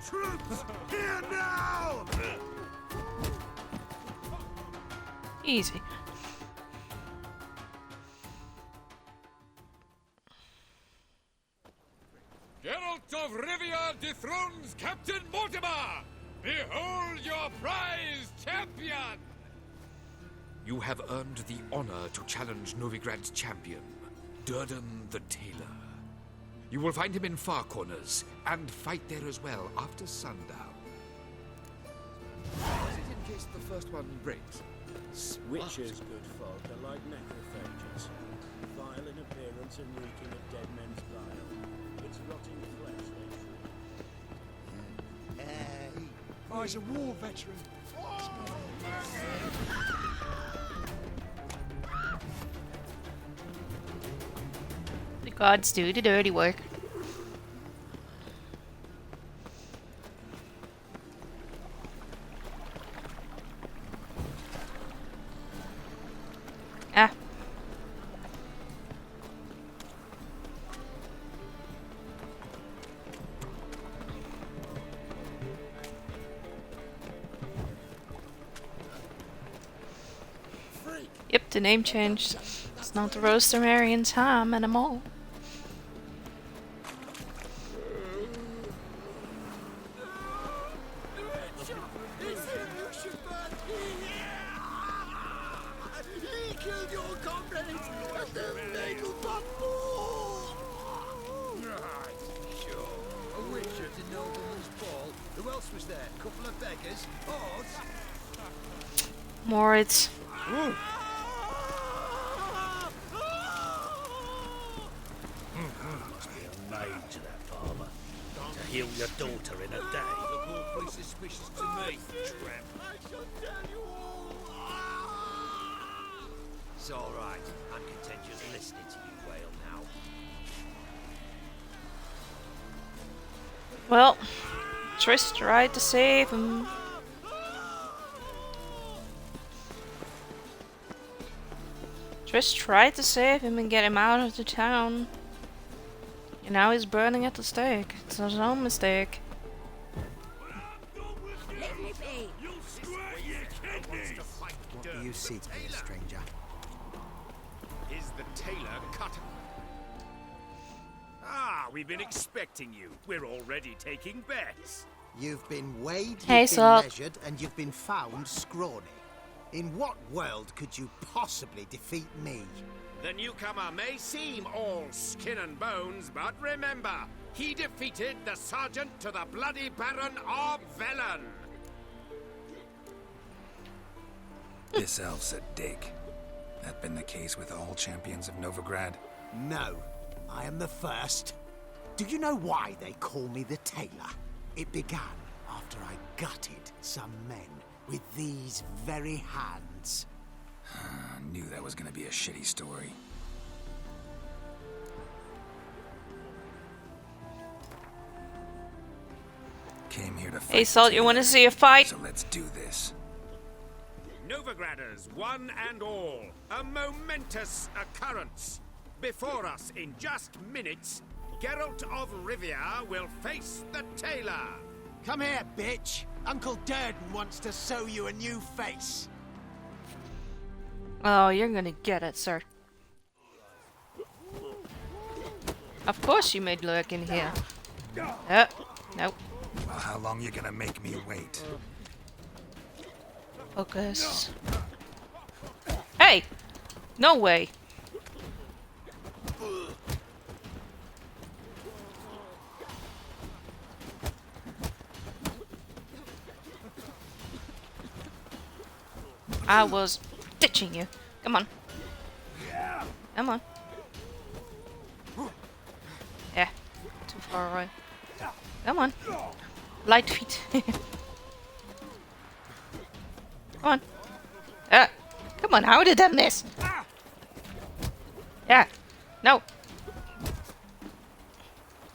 Troops, here now! Easy. Geralt of Rivia dethrones Captain Mortimer! Behold your prize champion! You have earned the honor to challenge Novigrad's champion, Durden the Tailor. You will find him in Far Corners, and fight there as well after sundown. Is it in case the first one breaks? Witches, good folk, are like necrophages. Vile in appearance and reeking of dead men's bile. It's rotting flesh they chew. Oh, he's a war veteran. The gods do the dirty work. Ah. The name changed. It's not the Rose Temerian time anymore. He killed your comrades at the Natal Ball! Right, sure. A witch at a nobleman's ball. Who else was there? Couple of beggars? Odds? Moritz. Must be a maid to that farmer. To heal your daughter in a day. Look all pretty suspicious to me, tramp. I shall tell you all. It's all right. I'm content just listening to you wail now. Well, Triss tried to save him. Triss tried to save him and get him out of the town. And now he's burning at the stake. It's his own mistake. What do you seek here, stranger? Is the tailor cut? Ah, we've been expecting you. We're already taking bets. You've been weighed, Hey, you've been Salt. measured, and you've been found scrawny. In what world could you possibly defeat me? The newcomer may seem all skin and bones, but remember, he defeated the sergeant to the bloody Baron of Velen. This elf's a dick. That been the case with all champions of Novigrad? No, I am the first. Do you know why they call me the Tailor? It began after I gutted some men with these very hands. I knew that was gonna be a shitty story. Came here to fight. Hey, Salt, you want to see a fight? So let's do this. Novigraders, one and all, a momentous occurrence. Before us, in just minutes, Geralt of Rivia will face the tailor. Come here, bitch. Uncle Durden wants to sew you a new face. Oh, you're gonna get it, sir. Of course you made lurk in here. Nope. Well, how long you gonna make me wait? Focus. Hey! No way. I was ditching you. Come on. Come on. Yeah. Too far away. Come on. Light feet. Come on. Come on, how did that miss? Yeah. No.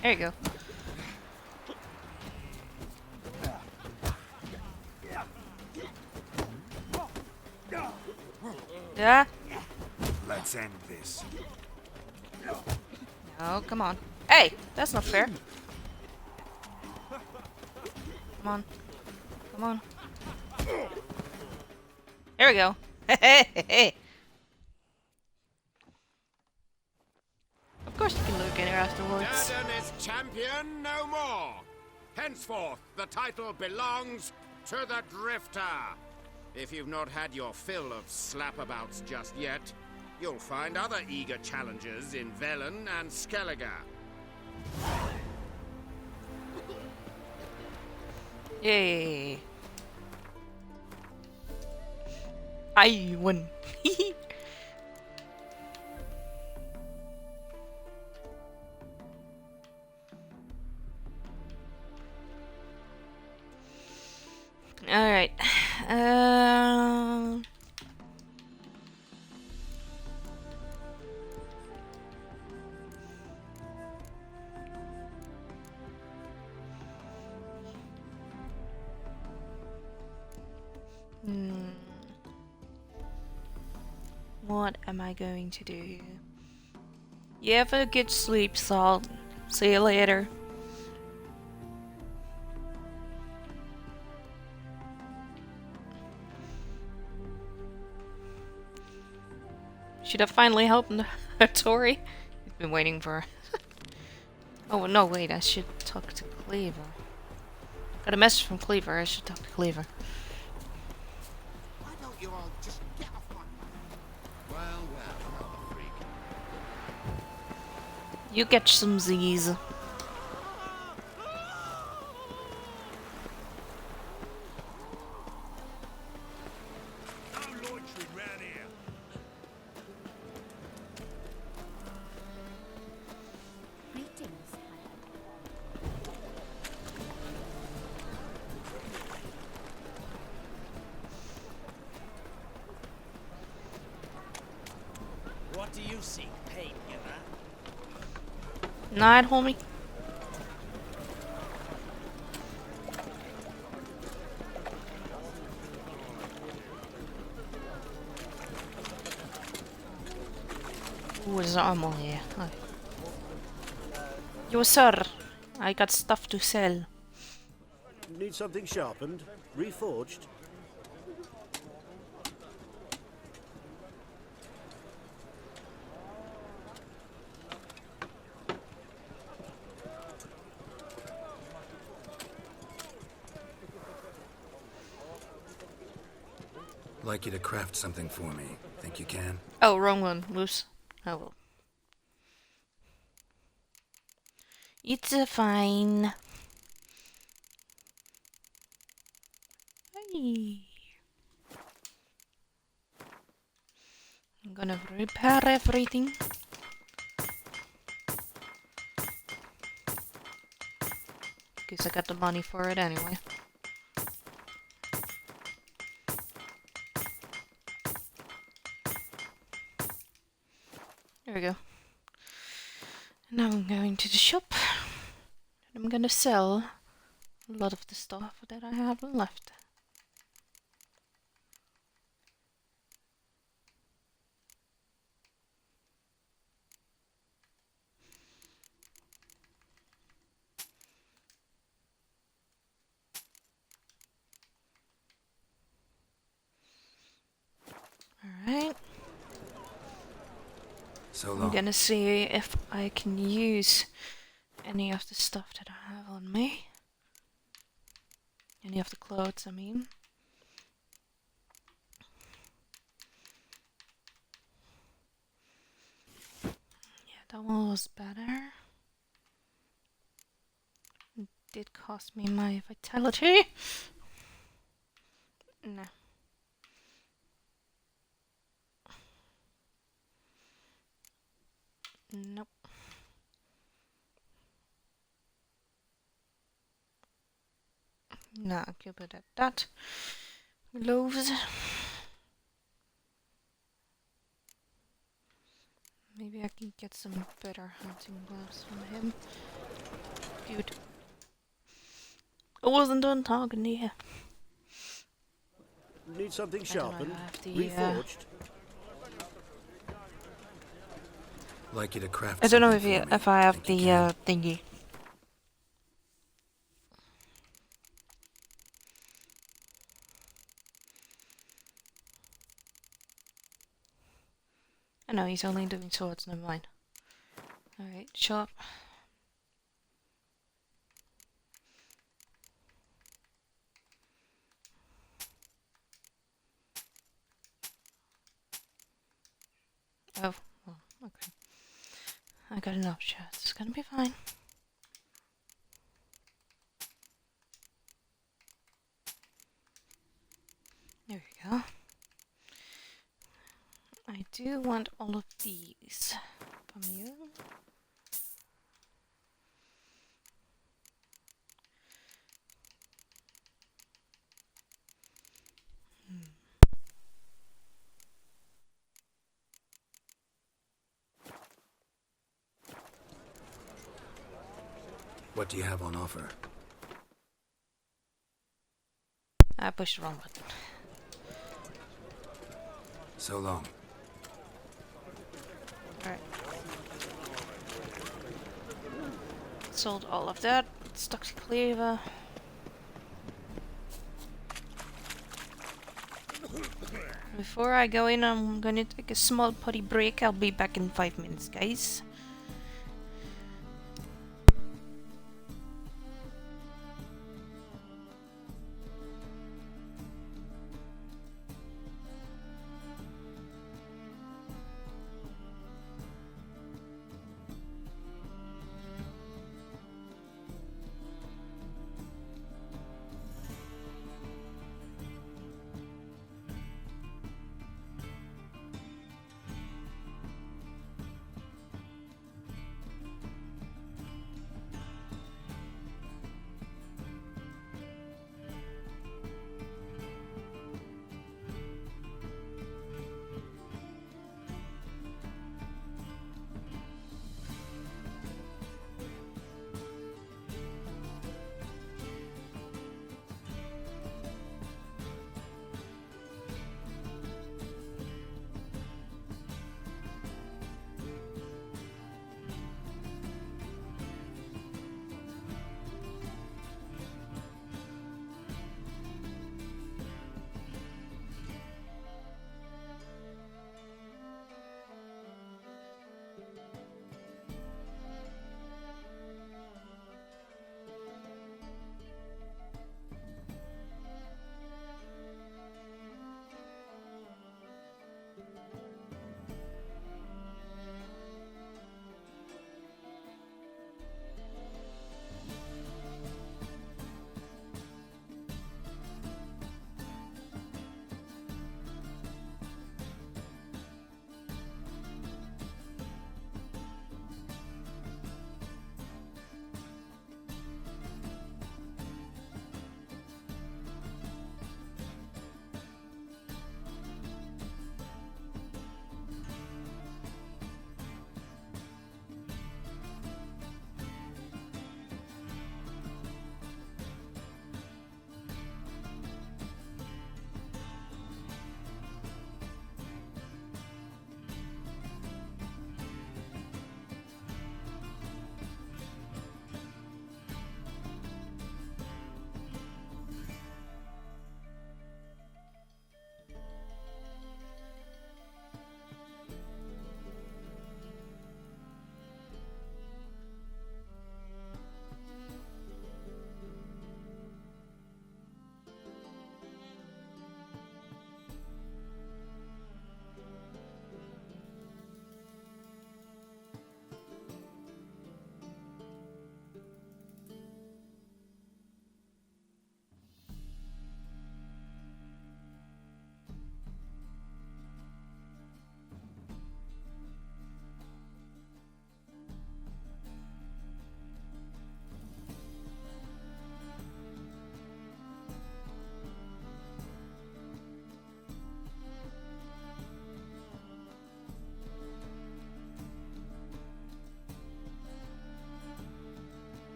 There you go. Yeah. Let's end this. No, come on. Hey, that's not fair. Come on. Come on. There we go. Of course you can look in here afterwards. Durden is champion no more. Henceforth, the title belongs to the Drifter. If you've not had your fill of slapabouts just yet, you'll find other eager challengers in Velen and Skellige. Yay. I won. Alright. What am I going to do? You have a good sleep, Salt. See you later. Should have finally helped her, Tori. We've been waiting for her. Oh, no, wait, I should talk to Cleaver. Got a message from Cleaver, I should talk to Cleaver. Why don't you all just get off my... Well, not a freak. You get some Z's. What do you seek? Pain, you know? Night, homie. Ooh, there's ammo here. Hi. Yo, sir. I got stuff to sell. Need something sharpened? Reforged? Like you to craft something for me. Think you can? Oh, wrong one. Loose. Oh well. It's fine. Hey. I'm gonna repair everything. Guess I got the money for it anyway. There we go. Now I'm going to the shop. And I'm gonna sell a lot of the stuff that I have left. Alright. So long. I'm gonna see if I can use any of the stuff that I have on me. Any of the clothes, I mean. Yeah, that one was better. It did cost me my vitality. No. Nope. No, keep it at that. Gloves. Maybe I can get some better hunting gloves from him. Good. I wasn't done talking to you. Need something sharpened? The, Reforged? Like you to craft. I don't know something if I have the thingy. I know he's only doing swords. Never mind. All right, shop. Oh, well, okay. I got enough shots. It's gonna be fine. There we go. I do want all of these from you. What do you have on offer? I pushed the wrong button. So long. Alright. Sold all of that. Stuck to Cleaver. before I go in, I'm gonna take a small potty break. I'll be back in 5 minutes, guys.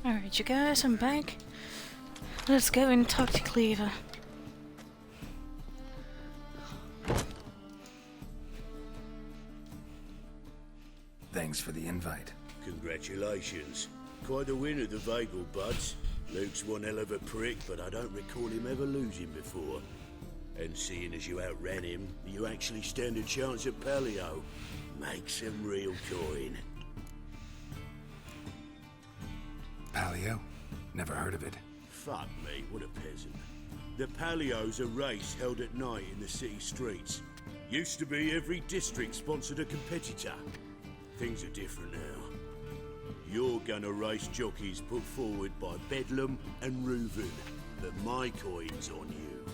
Alright, you guys, I'm back. Let's go and talk to Cleaver. Thanks for the invite. Congratulations. Quite the winner, the Vagel Buds. Luke's one hell of a prick, but I don't recall him ever losing before. And seeing as you outran him, you actually stand a chance at Palio. Make some real coin. Palio? Never heard of it. Fuck me, what a peasant. The Palio's a race held at night in the city streets. Used to be every district sponsored a competitor. Things are different now. You're gonna race jockeys put forward by Bedlam and Reuven, but my coin's on you.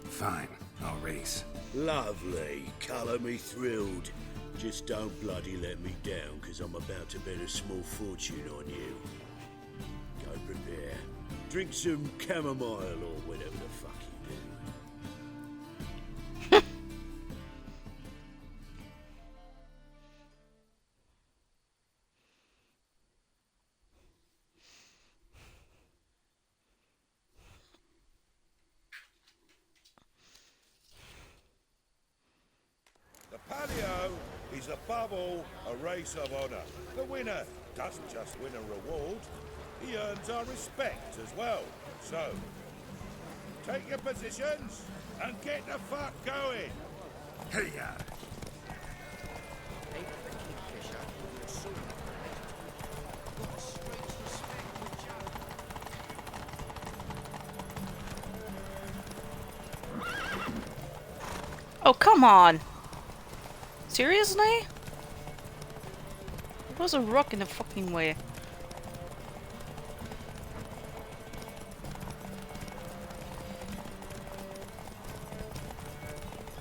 Fine, I'll race. Lovely, colour me thrilled. Just don't bloody let me down, because I'm about to bet a small fortune on you. Go prepare. Drink some chamomile or whatever the fuck you do. The Palio is above all a race of honour. The winner doesn't just win a reward, he earns our respect as well. So, take your positions and get the fuck going. Hey-ya! Oh, come on! Seriously? There was a rock in the fucking way.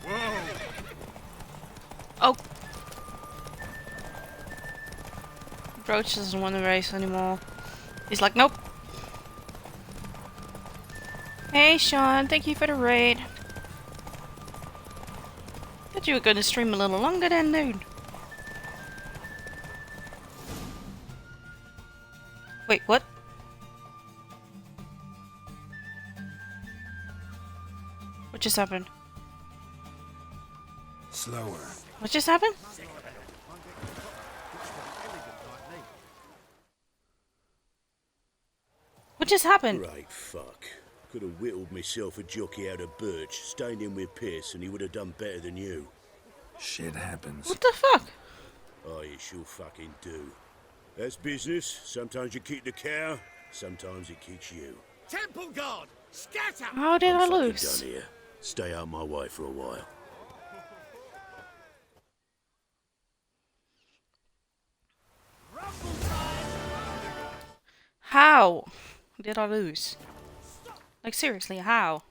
Whoa! Oh! Roach doesn't want to race anymore. He's like, nope. Hey Sean, thank you for the raid. Thought you were going to stream a little longer then, dude. Wait, what? What just happened? Slower. What just happened? What just happened? Right, fuck. Could have whittled myself a jockey out of birch, stayed in with Pierce, and he would have done better than you. Shit happens. What the fuck? Oh, it sure fucking do. That's business. Sometimes you kick the cow, sometimes it kicks you. Temple Guard, scatter! How did I I'm fucking lose? done here. Stay out my way for a while. How did I lose? Like seriously, how?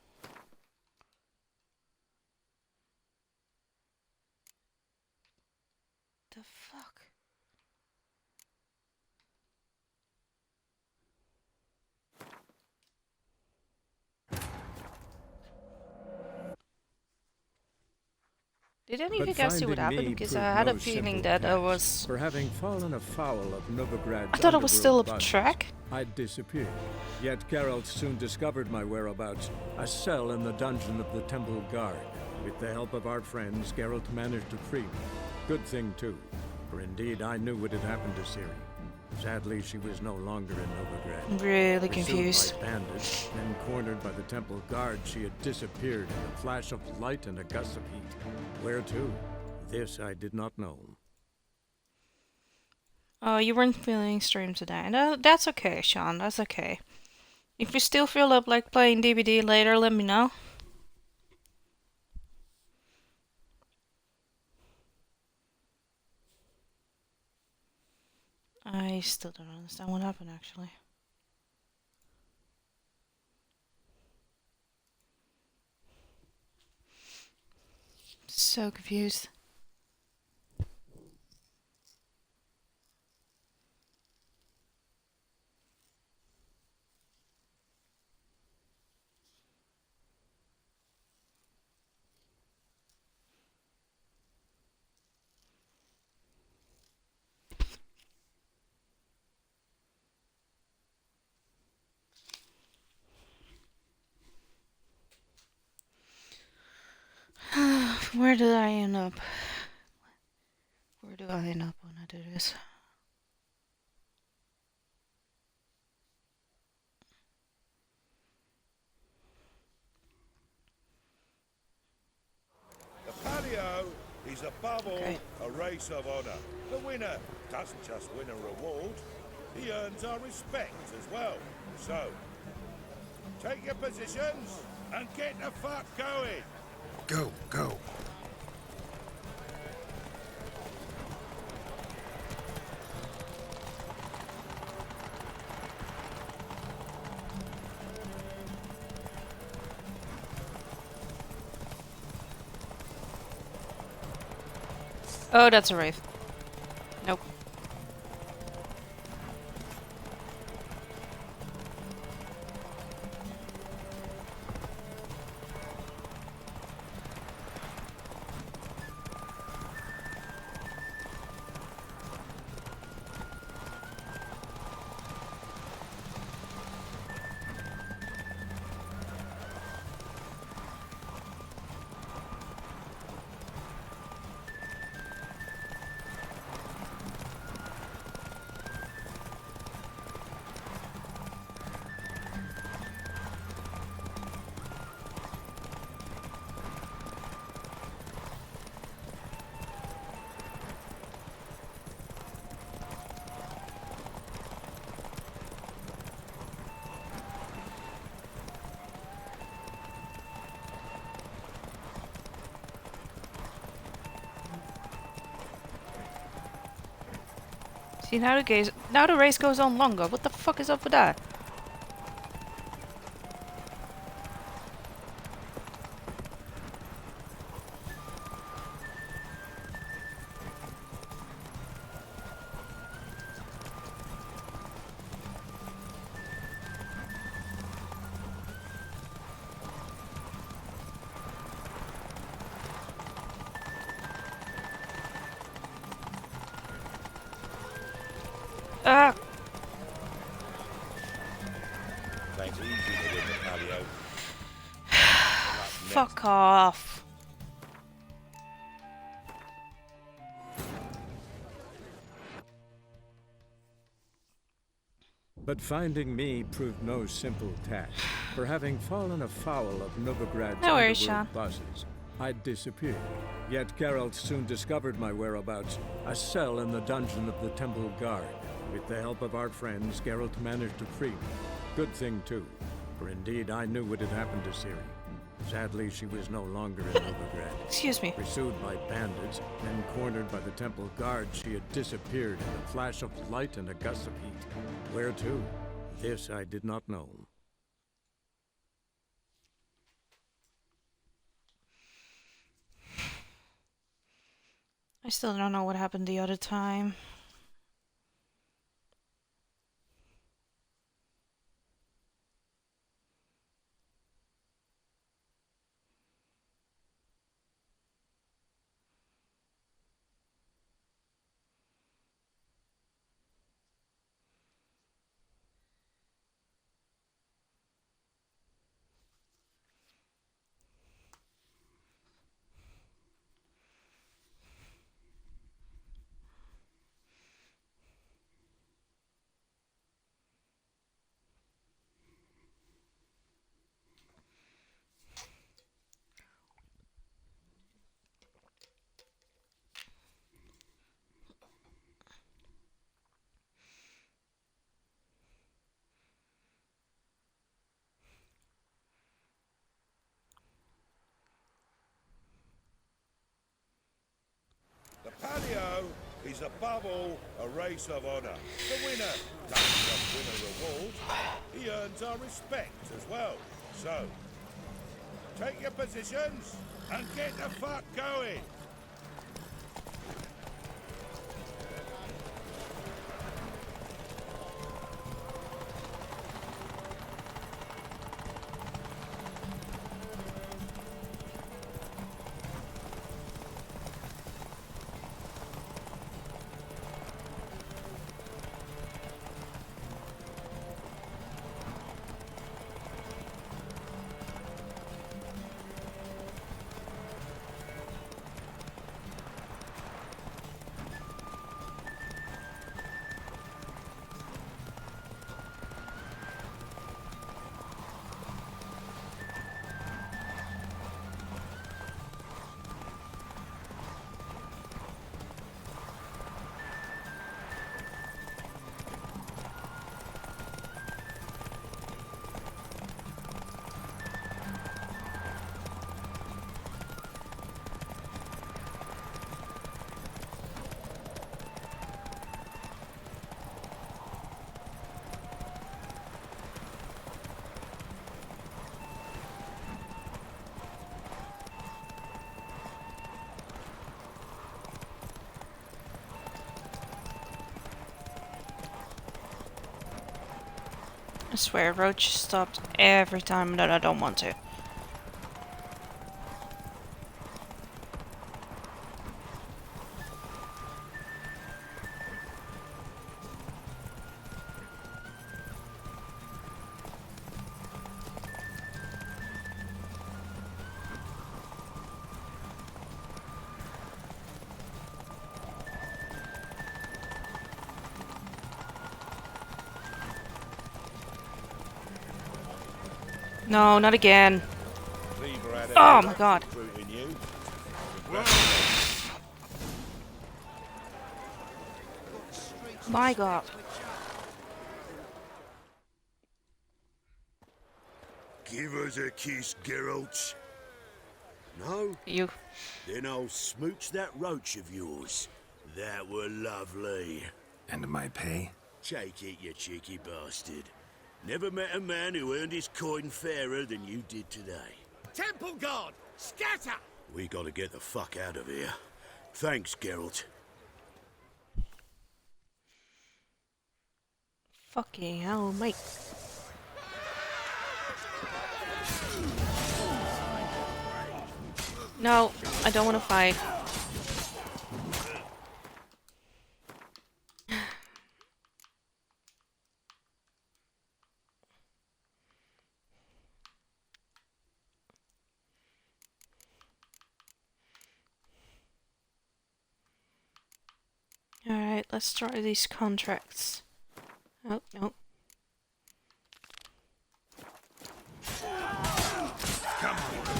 The fuck? Did any of you guys see what happened? Because I had a feeling that I was... For having fallen afoul of Novigrad's I thought I was still underworld up bodies, track. I'd disappeared. Yet Geralt soon discovered my whereabouts, a cell in the dungeon of the Temple Guard. With the help of our friends, Geralt managed to free me. Good thing, too, for indeed I knew what had happened to Ciri. Sadly, she was no longer in Novigrad. I'm really Pursued confused. by bandits, then cornered by the Temple Guard, she had disappeared in a flash of light and a gust of heat. Where to? This I did not know. Oh, you weren't feeling stream today. No, that's okay, Sean. That's okay. If you still feel up like playing DVD later, let me know. I still don't understand what happened, actually. So confused. Where did I end up? Where do I end up when I do this? The Palio is above all a race of honour. The winner doesn't just win a reward, he earns our respect as well. So, take your positions and get the fuck going. Go, go. Oh, that's a wraith. Nope. See, now the race goes on longer. What the fuck is up with that? Ah! Thanks easy to win the Palio. Fuck off. But finding me proved no simple task. For having fallen afoul of Novigrad's No worries, underworld Sean. bosses, I'd disappeared. Yet Geralt soon discovered my whereabouts, a cell in the dungeon of the Temple Guard. With the help of our friends, Geralt managed to free me. Good thing, too, for indeed I knew what had happened to Ciri. Sadly, she was no longer in Novigrad. Excuse me. Pursued by bandits, then cornered by the Temple Guard, she had disappeared in a flash of light and a gust of heat. Where to? This I did not know. I still don't know what happened the other time. The Palio is above all a race of honour. The winner doesn't just win a reward, he earns our respect as well. So, take your positions and get the fuck going. swear, Roach stopped every time that I don't want to. No, not again. Oh my god. My god. Give us a kiss, Geralt. No? You. Then I'll smooch that roach of yours. That were lovely. And my pay? Take it, you cheeky bastard. Never met a man who earned his coin fairer than you did today. Temple Guard, scatter! We gotta get the fuck out of here. Thanks, Geralt. Fucking hell, mate. No, I don't want to fight. Alright, let's try these contracts. Oh, no. Come on.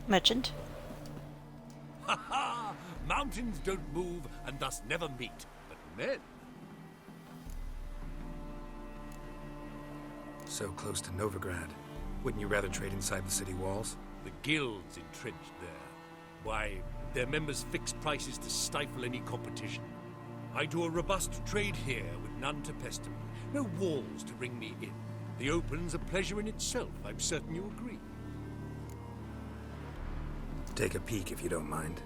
Merchant. Ha ha! Mountains don't move and thus never meet, but men. So close to Novigrad. Wouldn't you rather trade inside the city walls? The guilds entrenched there. Why, their members fix prices to stifle any competition. I do a robust trade here with none to pester me, no walls to ring me in. The open's a pleasure in itself, I'm certain you agree. Take a peek if you don't mind.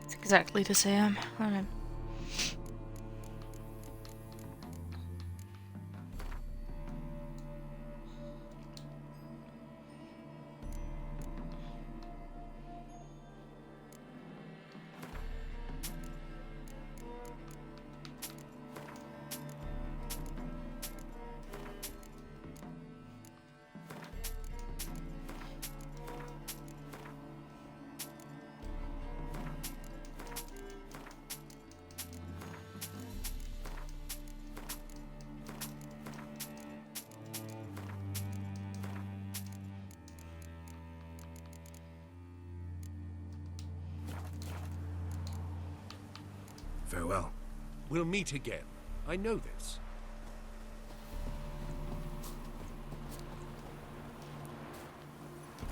It's exactly the same. Alright. Farewell. We'll meet again. I know this.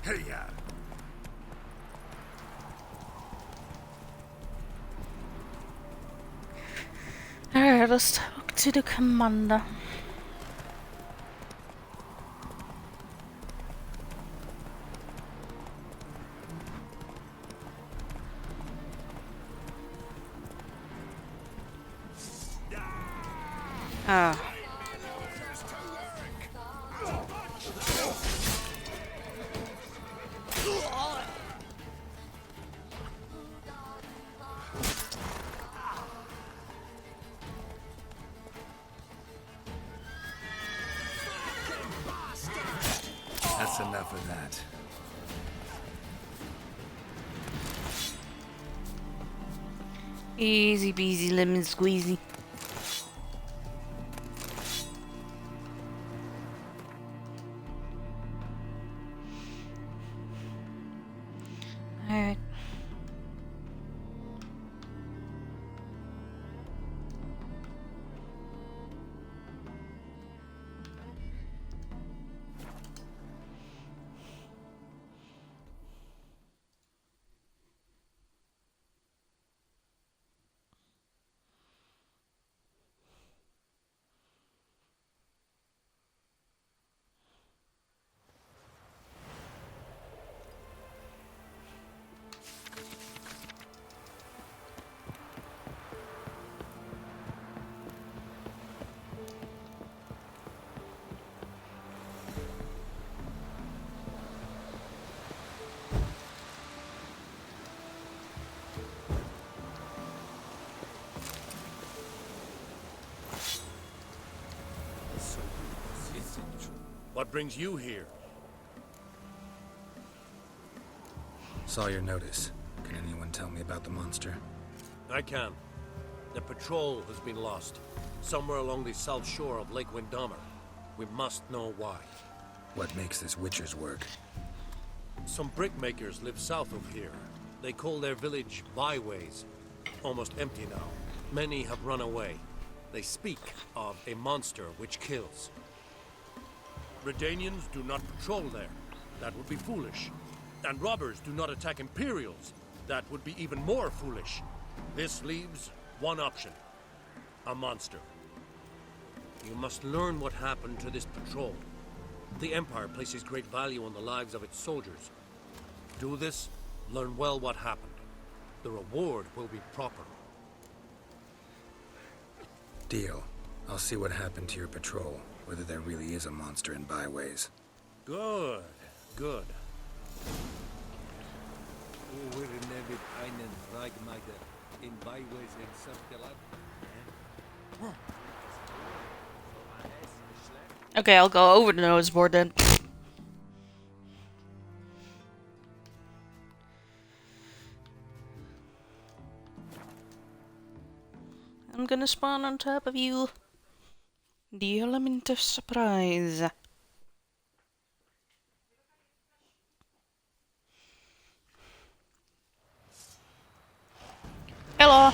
Hey-ya! Alright, let's talk to the commander. Ah. That's enough of that. Easy peasy lemon squeezy. Alright. What brings you here? Saw your notice. Can anyone tell me about the monster? I can. The patrol has been lost. Somewhere along the south shore of Lake Windammer. We must know why. What makes this Witcher's work? Some brickmakers live south of here. They call their village Byways. Almost empty now. Many have run away. They speak of a monster which kills. Redanians do not patrol there. That would be foolish. And robbers do not attack Imperials. That would be even more foolish. This leaves one option. A monster. You must learn what happened to this patrol. The Empire places great value on the lives of its soldiers. Do this, learn well what happened. The reward will be proper. Deal. I'll see what happened to your patrol, whether there really is a monster in Byways. Good, good. Okay, I'll go over the notice board then. I'm gonna spawn on top of you. The element of surprise. Hello.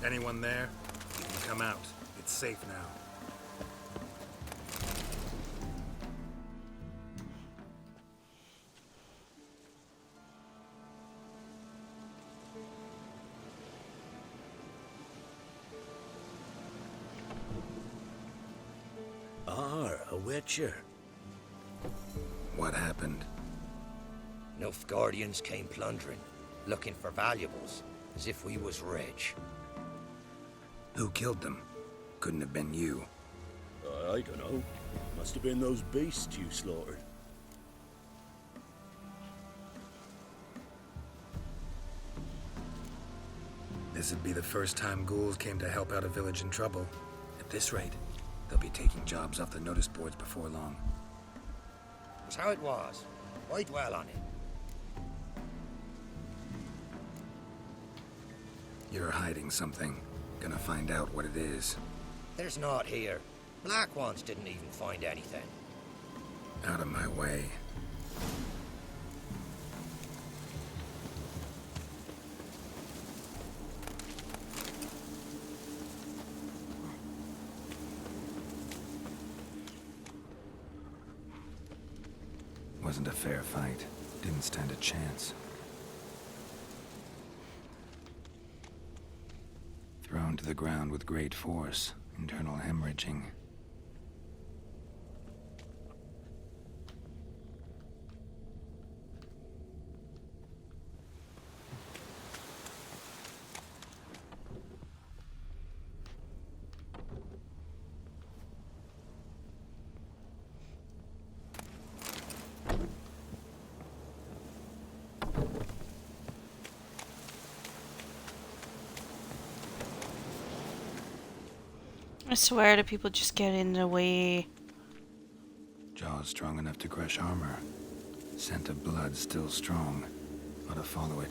Anyone there? You can come out. It's safe now. A Witcher. What happened? Nilfgaardians came plundering, looking for valuables, as if we was rich. Who killed them? Couldn't have been you. I don't know. Must have been those beasts you slaughtered. This would be the first time ghouls came to help out a village in trouble. At this rate, they'll be taking jobs off the notice boards before long. It's how it was. Why dwell on it? You're hiding something. Gonna find out what it is. There's not here. Black Ones didn't even find anything. Out of my way. Wasn't a fair fight. Didn't stand a chance. Thrown to the ground with great force. Internal hemorrhaging. I swear the people just get in the way. Jaws strong enough to crush armor. Scent of blood still strong. Ought to follow it.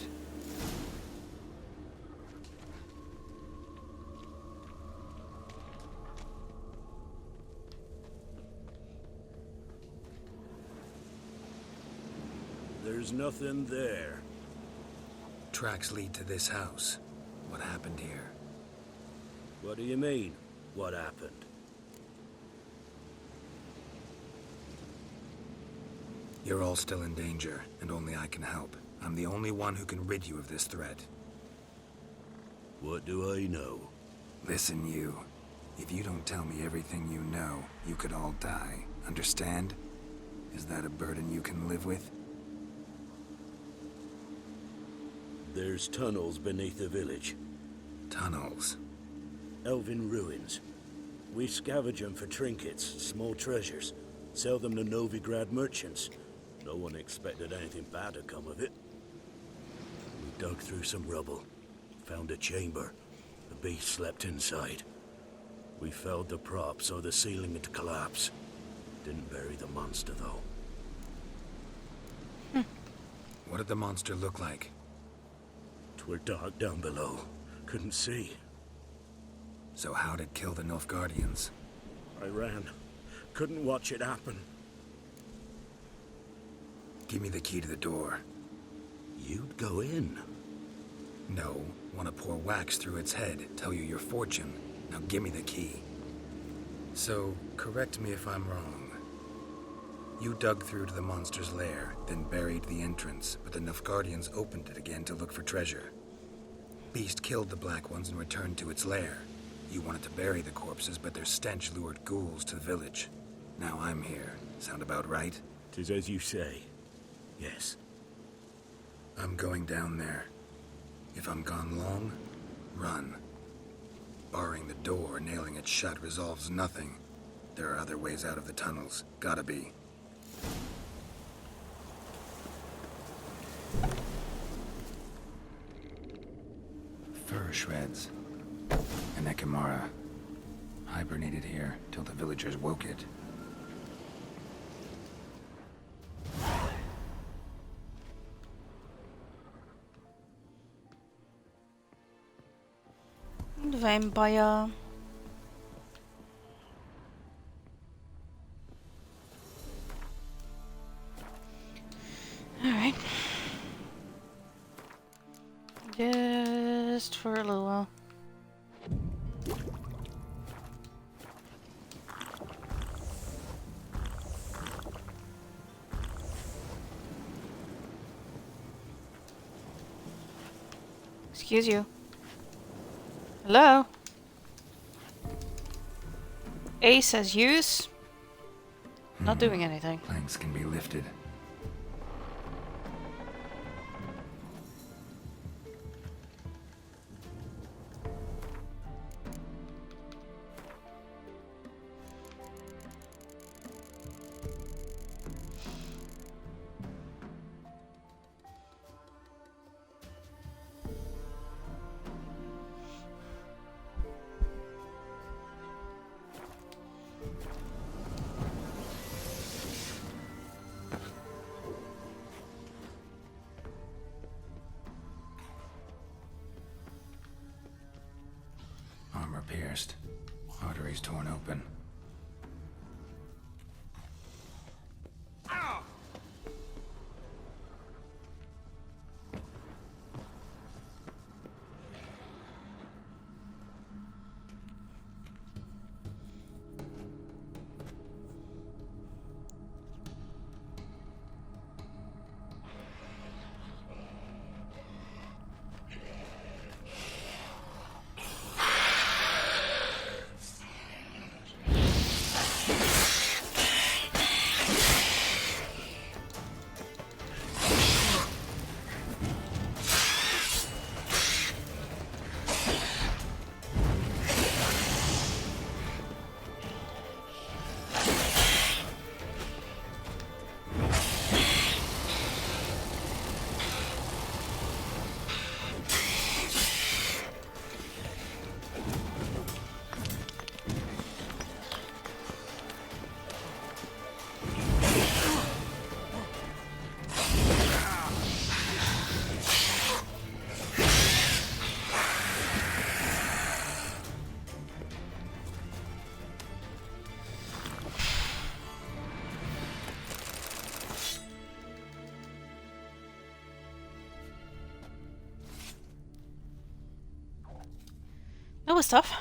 There's nothing there. Tracks lead to this house. What happened here? What do you mean, what happened? You're all still in danger, and only I can help. I'm the only one who can rid you of this threat. What do I know? Listen, you. If you don't tell me everything you know, you could all die. Understand? Is that a burden you can live with? There's tunnels beneath the village. Tunnels? Elven ruins. We scavenge them for trinkets, small treasures. Sell them to Novigrad merchants. No one expected anything bad to come of it. We dug through some rubble. Found a chamber. The beast slept inside. We felled the prop so the ceiling had collapsed. Didn't bury the monster, though. What did the monster look like? 'Twere dark down below. Couldn't see. So how'd it kill the Nilfgaardians? I ran. Couldn't watch it happen. Give me the key to the door. You'd go in? No. Want to pour wax through its head, tell you your fortune. Now give me the key. So, correct me if I'm wrong. You dug through to the monster's lair, then buried the entrance, but the Nilfgaardians opened it again to look for treasure. Beast killed the Black Ones and returned to its lair. You wanted to bury the corpses, but their stench lured ghouls to the village. Now I'm here. Sound about right? 'Tis as you say. Yes. I'm going down there. If I'm gone long, run. Barring the door, nailing it shut resolves nothing. There are other ways out of the tunnels. Gotta be. Fur shreds. An Ekimara. Hibernated here till the villagers woke it. Vampire. Alright. Just for a little while. Excuse you. Hello? A says use. Not doing anything. Planks can be lifted. Armor pierced. Arteries torn open. That was tough.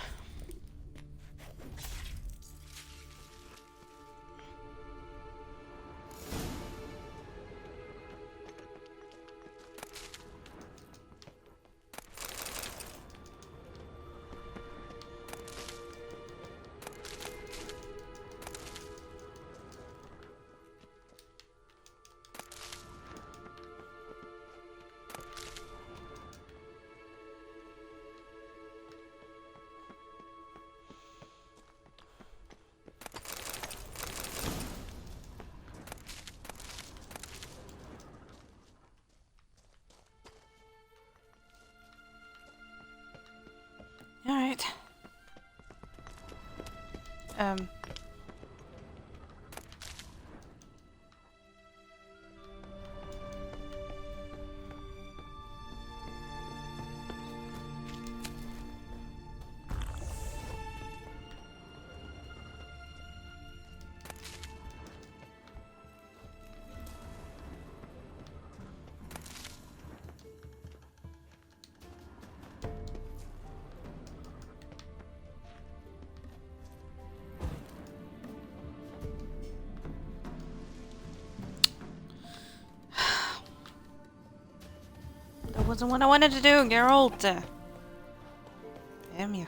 That wasn't what I wanted to do, Geralt. Damn you.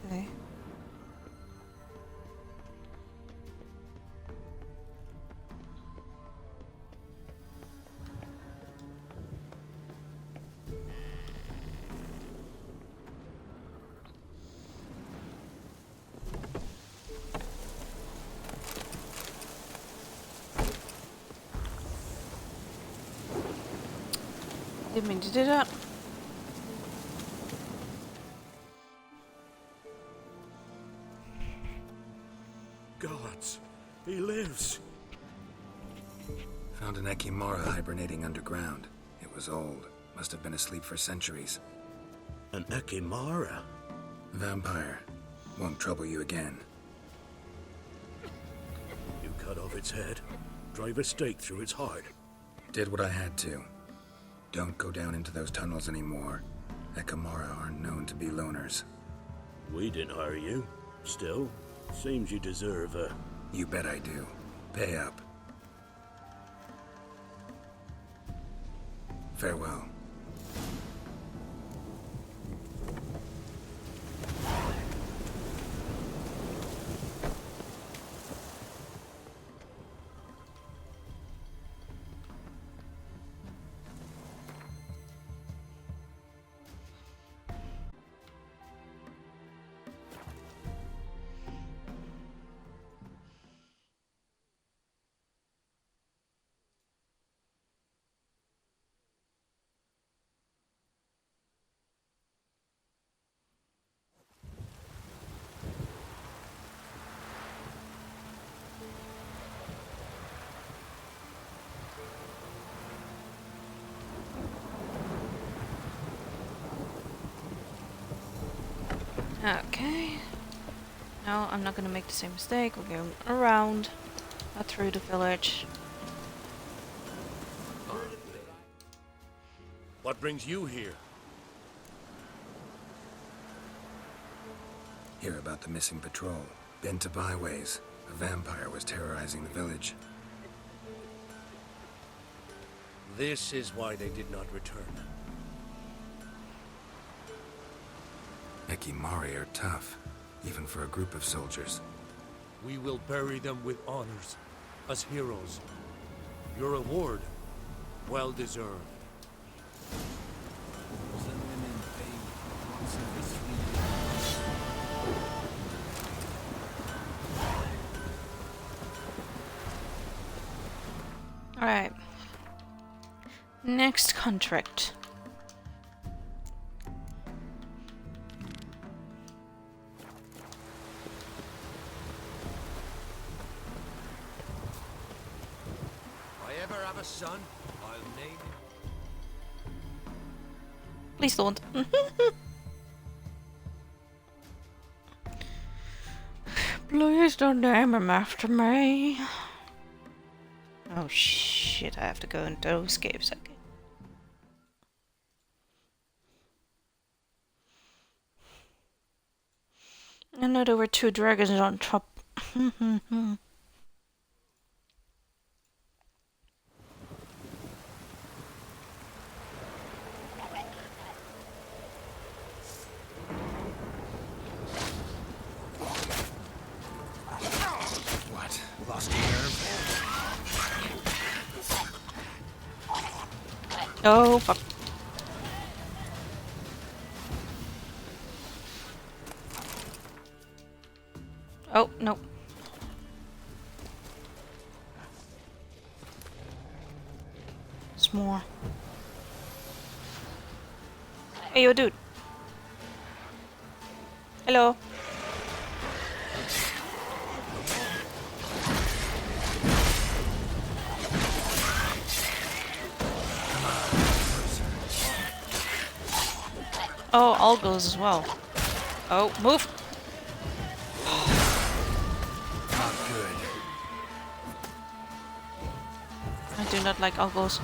Okay. Didn't mean to do that. Gods, he lives. Found an Ekimara hibernating underground. It was old. Must have been asleep for centuries. An Ekimara? Vampire. Won't trouble you again. You cut off its head, drive a stake through its heart. Did what I had to. Don't go down into those tunnels anymore. Ekimara aren't known to be loners. We didn't hire you. Still, seems you deserve a... You bet I do. Pay up. Farewell. Okay. No, I'm not gonna make the same mistake. We're going around, not through the village. What brings you here? Hear about the missing patrol. Been to byways. A vampire was terrorizing the village. This is why they did not return. Ekimari are tough, even for a group of soldiers. We will bury them with honors, as heroes. Your reward, well deserved. Alright. Next contract. Son, I'll name him. Please don't. Please don't name him after me. Oh shit, I have to go into those caves again. I know there were 2 dragons on top. Oh, fuck. Oh, no. There's more. Hey, yo, dude. Hello. Oh, all goes as well. Oh, move! Not good. I do not like algos.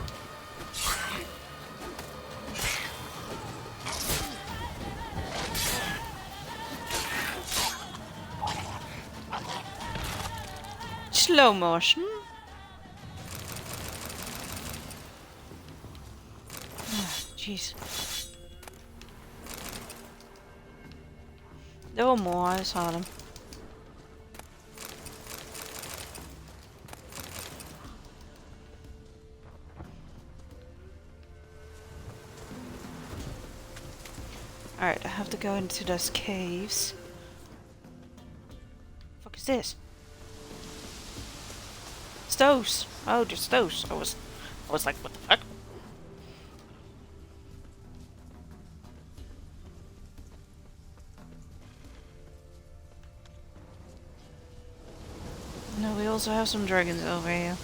Slow motion. Jeez. There were more, I saw them. Alright, I have to go into those caves. The fuck is this? Stoves! Oh, just stoves. I was like, what the fuck? No, we also have some dragons over here.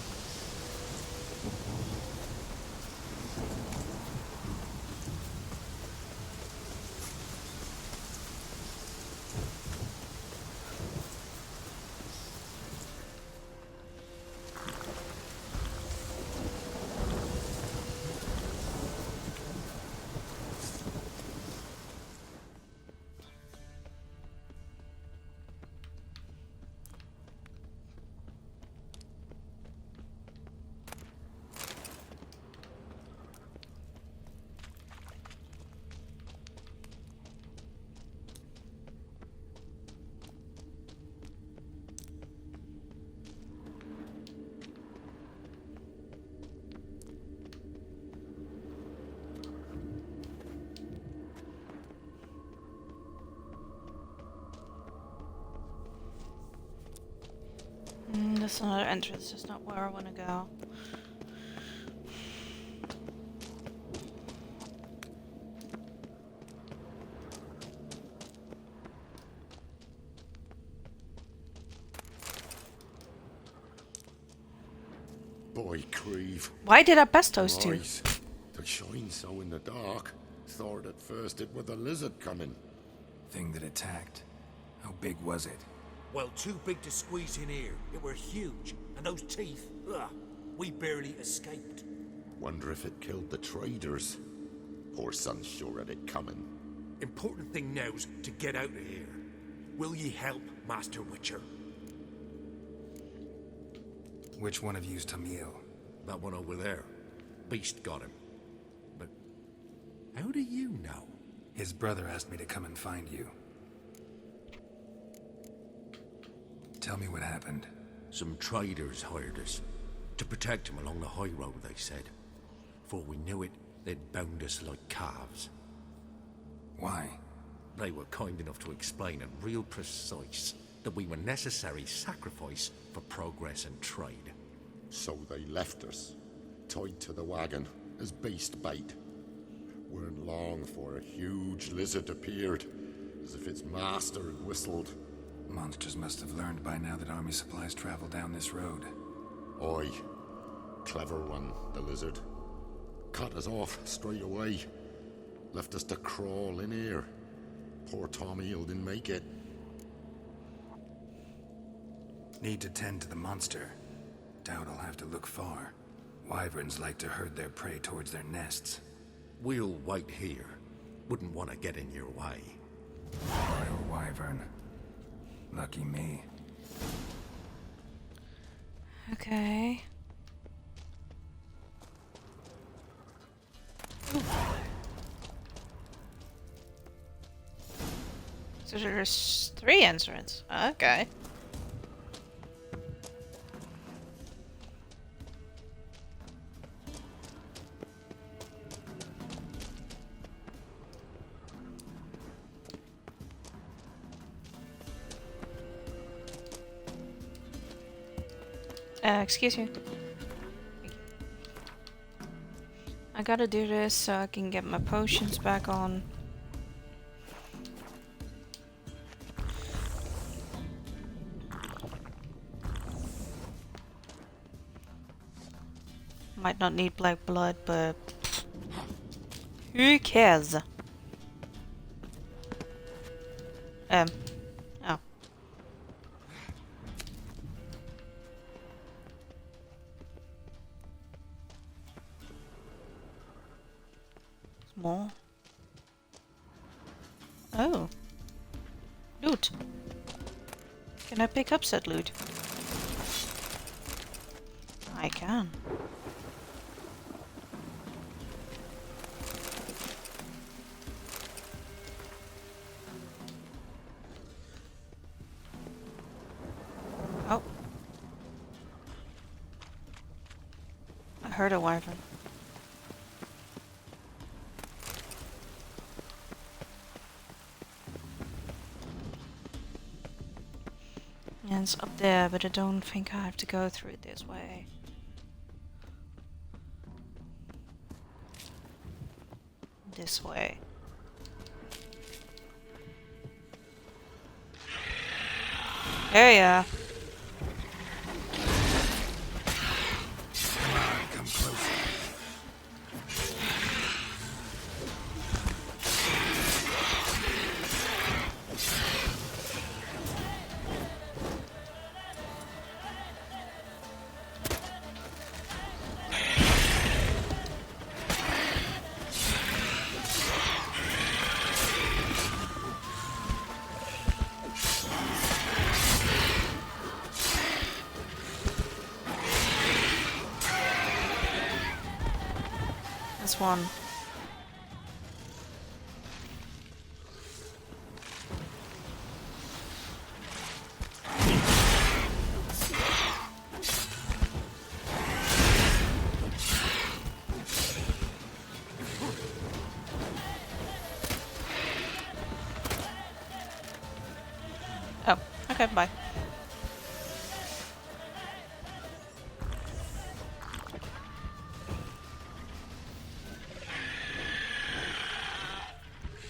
That's another entrance. That's not where I want to go. Boy, Creve. Why did I best those two? Eyes. They shine so in the dark. Thought at first it were the lizard coming. Thing that attacked. How big was it? Well, too big to squeeze in here. It were huge. And those teeth, ugh, we barely escaped. Wonder if it killed the traders. Poor son's sure had it coming. Important thing now's to get out of here. Will ye help, Master Witcher? Which one of you's Tamil? That one over there. Beast got him. But how do you know? His brother asked me to come and find you. Tell me what happened. Some traders hired us. To protect him along the high road, they said. Before we knew it, they'd bound us like calves. Why? They were kind enough to explain in real precise that we were necessary sacrifice for progress and trade. So they left us, tied to the wagon, as beast bait. Weren't long for a huge lizard appeared, as if its master had whistled. Monsters must have learned by now that army supplies travel down this road. Oi. Clever one, the lizard. Cut us off straight away. Left us to crawl in here. Poor Tamil didn't make it. Need to tend to the monster. Doubt I'll have to look far. Wyverns like to herd their prey towards their nests. We'll wait here. Wouldn't want to get in your way. Royal wyvern. Lucky me. Okay. Ooh. So there's 3 entrances. Okay. Excuse me. I gotta do this so I can get my potions back on. Might not need black blood, but who cares? Oh. More. Oh. Loot. Can I pick up said loot? I can. Oh. I heard a wyvern. Yeah, it's up there, but I don't think I have to go through it this way. This way. There you are. Come on, come closer. This one. Oh, okay, bye.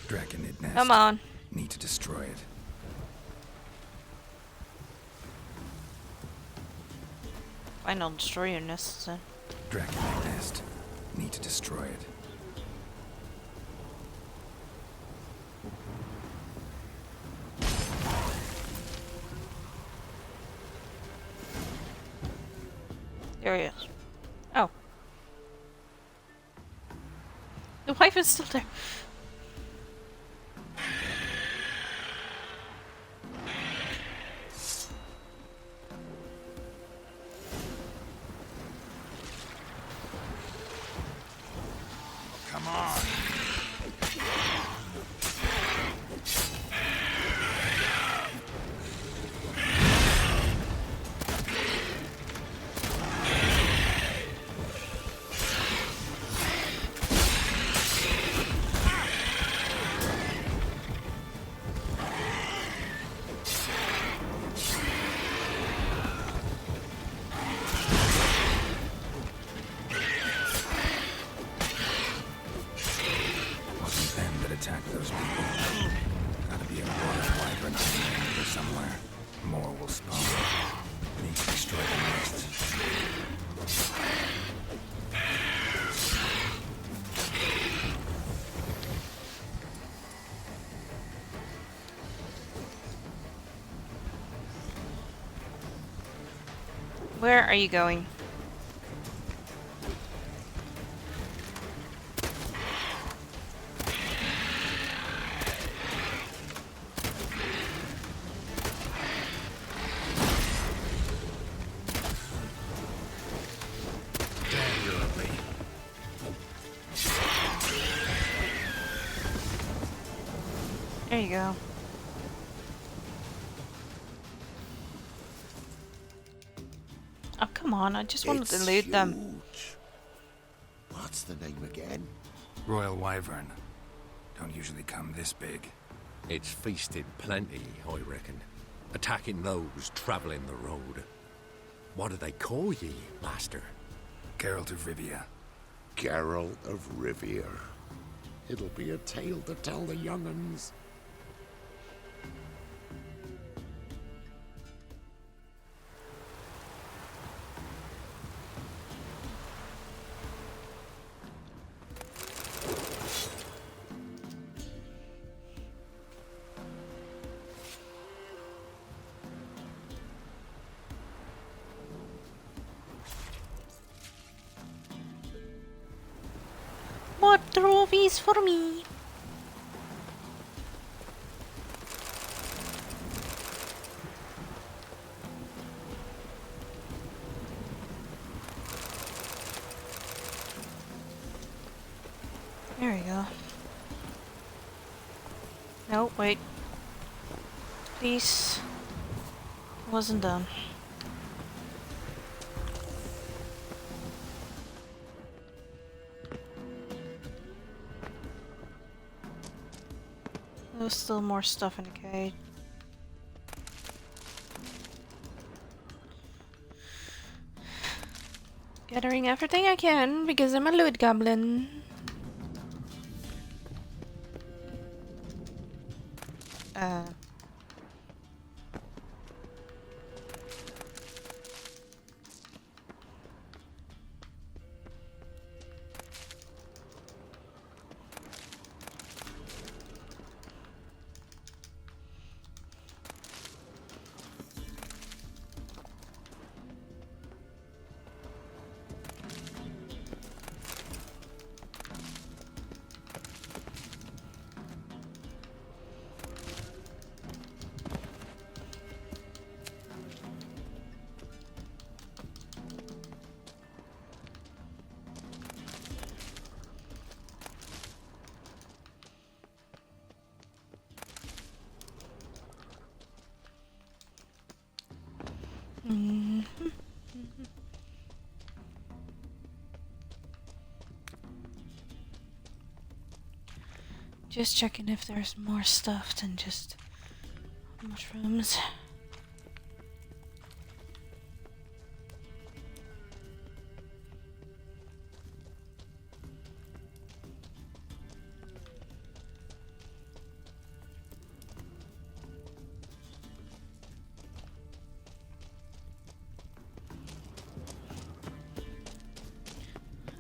Draconid nest. Come on. Need to destroy it. Why not destroy your nests then? Draconid nest. Need to destroy it. There he is. Oh. The wife is still there. Come on. Attack those people. Gotta be a royal wyvern island here somewhere. More will spawn. Need to destroy the nest. Where are you going? There you go. Oh, come on. I just wanted to loot them. What's the name again? Royal wyvern. Don't usually come this big. It's feasted plenty, I reckon. Attacking those travelling the road. What do they call ye, master? Geralt of Rivia. Geralt of Rivia. It'll be a tale to tell the young'uns. more trophies for me. There we go. No, wait. Please. Wasn't done. There's still more stuff in the cage. Gathering everything I can because I'm a loot goblin. Just checking if there's more stuff than just mushrooms.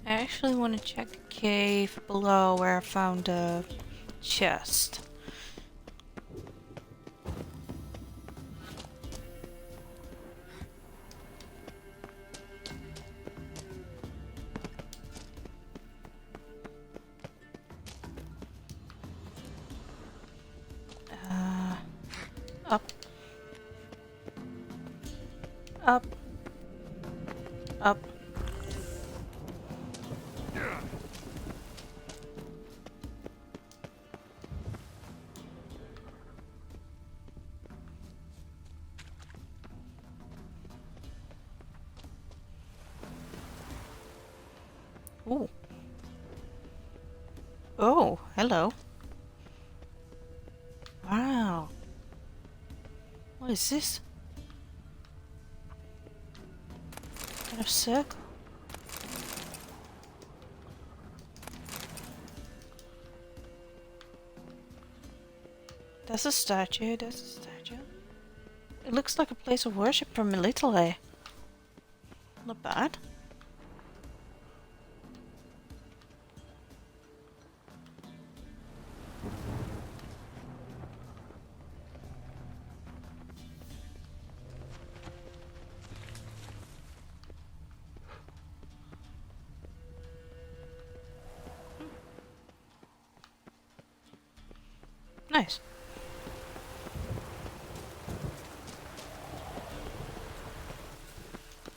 I actually want to check the cave below where I found the chest. Up. Up. Up. Ooh. Oh, hello. Wow. What is this? Kind of circle? That's a statue, that's a statue. It looks like a place of worship from Italy. Not bad. Nice.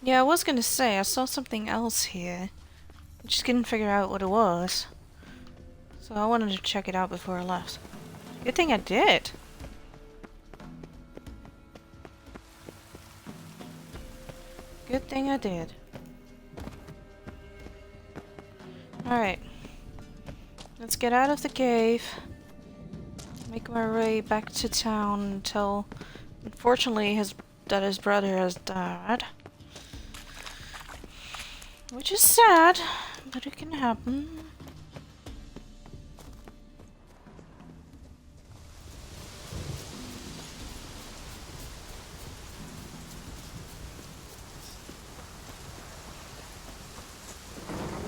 Yeah, I was gonna say, I saw something else here. I just couldn't figure out what it was. So I wanted to check it out before I left. Good thing I did. Good thing I did. Alright. Let's get out of the cave. Make my way back to town until, unfortunately, his brother has died. Which is sad, but it can happen.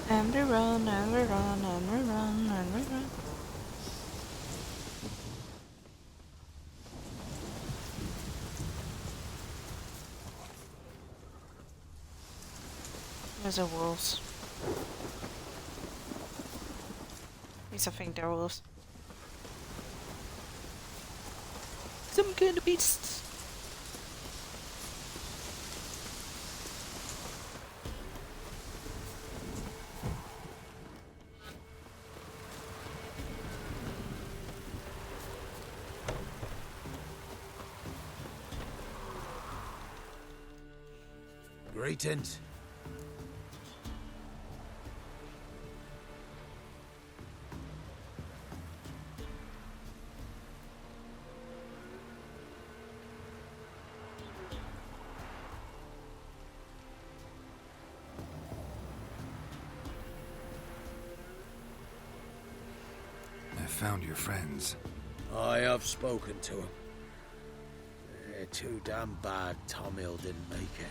And we run, and we run, and we run, and we run. There's a wolves. Yes, I think there was some kind of beasts. Greetings. I found your friends. I have spoken to them. They're too damn bad Tom Hill didn't make it.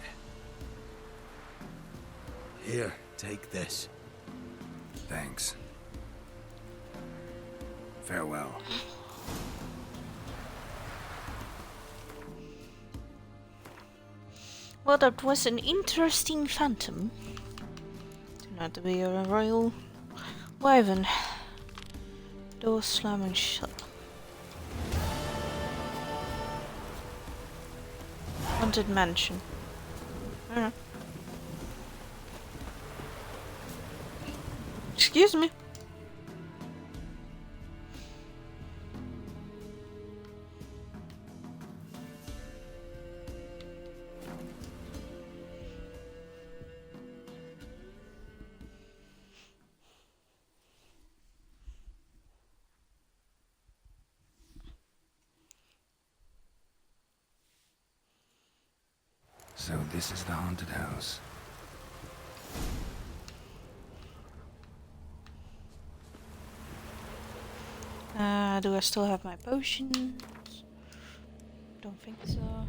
Here, take this. Thanks. Farewell. Well, that was an interesting phantom. Turned out to be a royal wyvern. Door slamming shut. Haunted mansion. Alright. Excuse me. So this is the haunted house. Do I still have my potions? Don't think so.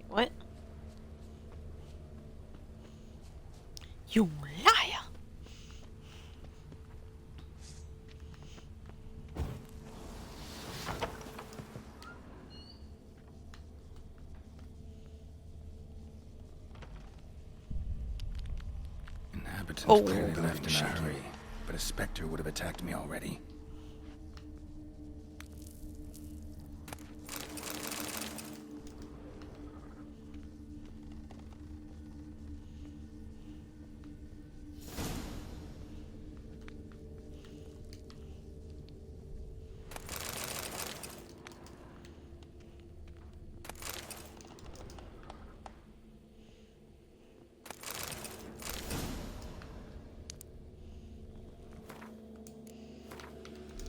What? You liar! Inhabitants Oh. clearly left in a hurry, but a specter would have attacked me already.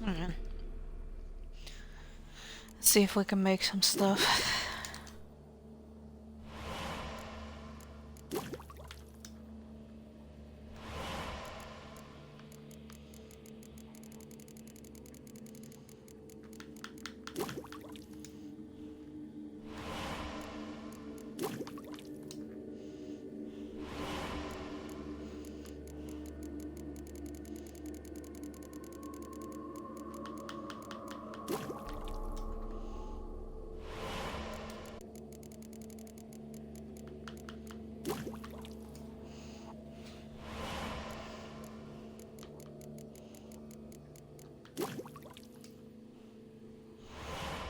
Alright. Let's see if we can make some stuff.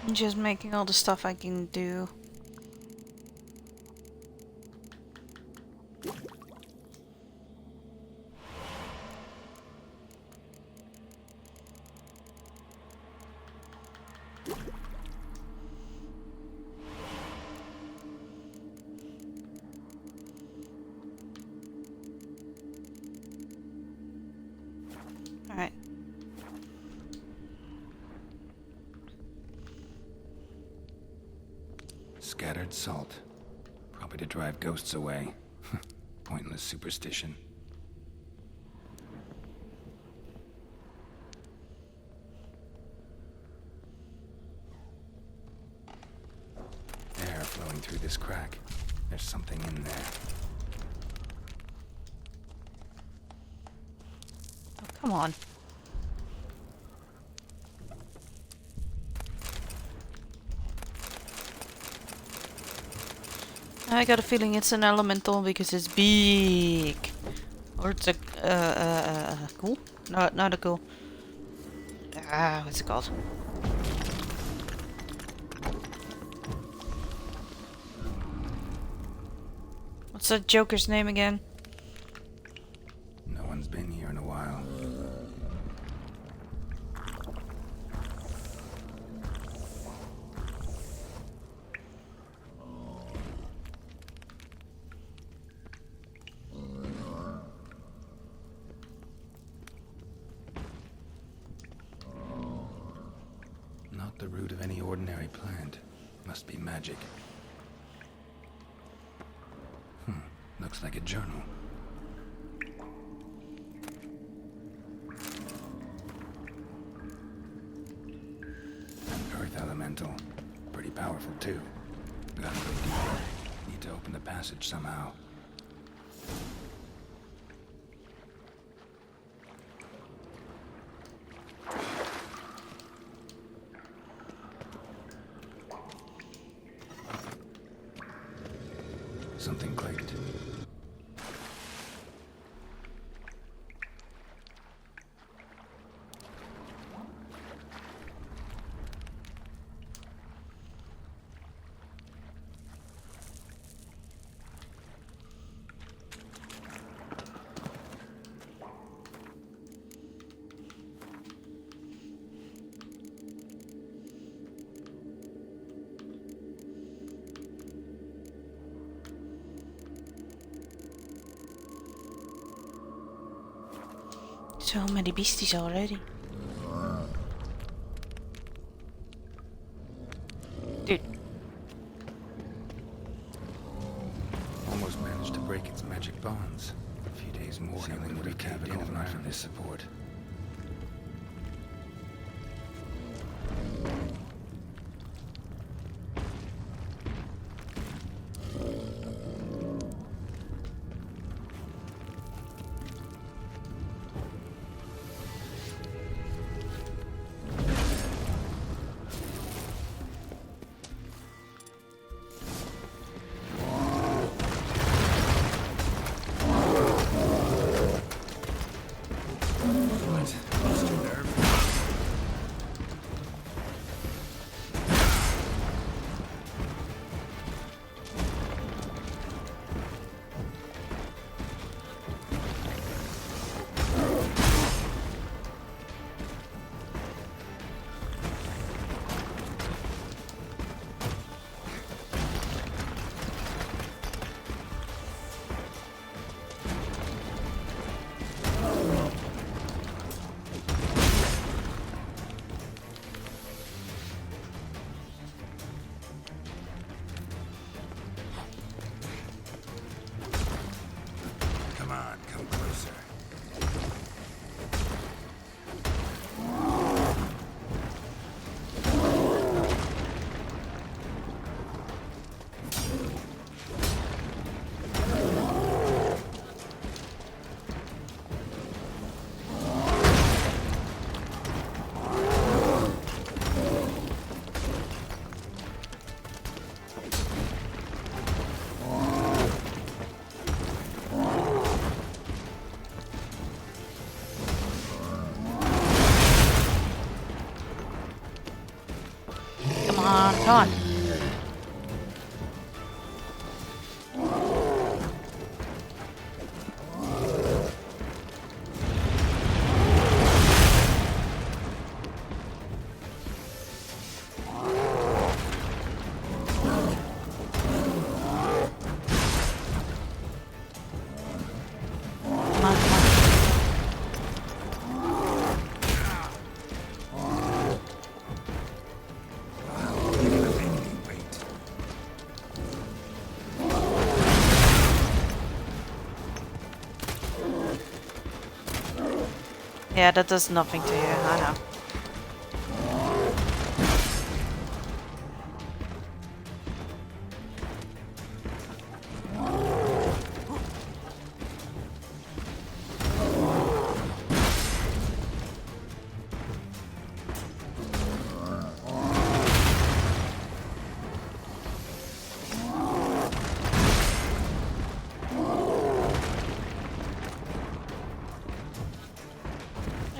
I'm just making all the stuff I can do. Alright. Scattered salt. Probably to drive ghosts away. Pointless superstition. through this crack. There's something in there. Oh, come on. I got a feeling it's an elemental because it's big. Or it's a ghoul? No, not a ghoul. What's it called? What's that Joker's name again? No one's been here in a while. Not the root of any ordinary plant. Must be magic. Looks like a journal. An earth elemental. Pretty powerful too. Gotta go deeper. Need to open the passage somehow. Something clicked. So many beasties already. Dude. Almost managed to break its magic bonds. A few days more and it would have caved in enough for this support. Come on. Yeah, that does nothing to you, I know.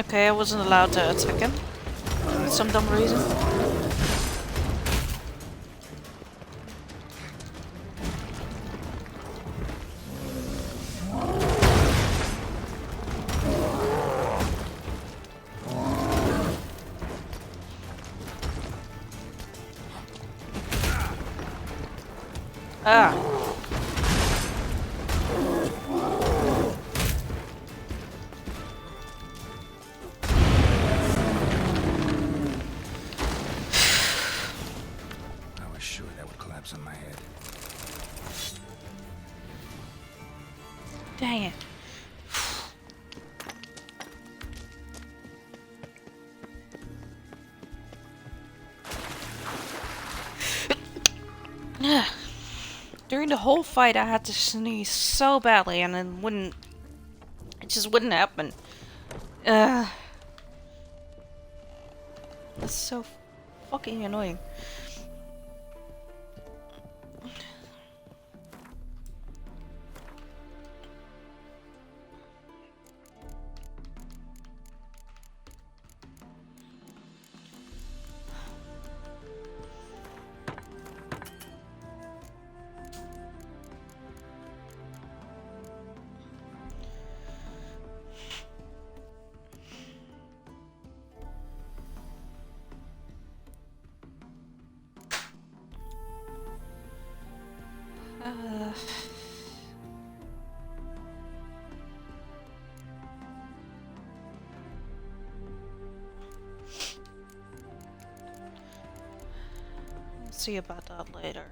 Okay, I wasn't allowed to attack him. For some dumb reason. Ah. I was sure that would collapse on my head. Dang it. During the whole fight, I had to sneeze so badly, and it just wouldn't happen. That's so fucking annoying. We'll see about that later.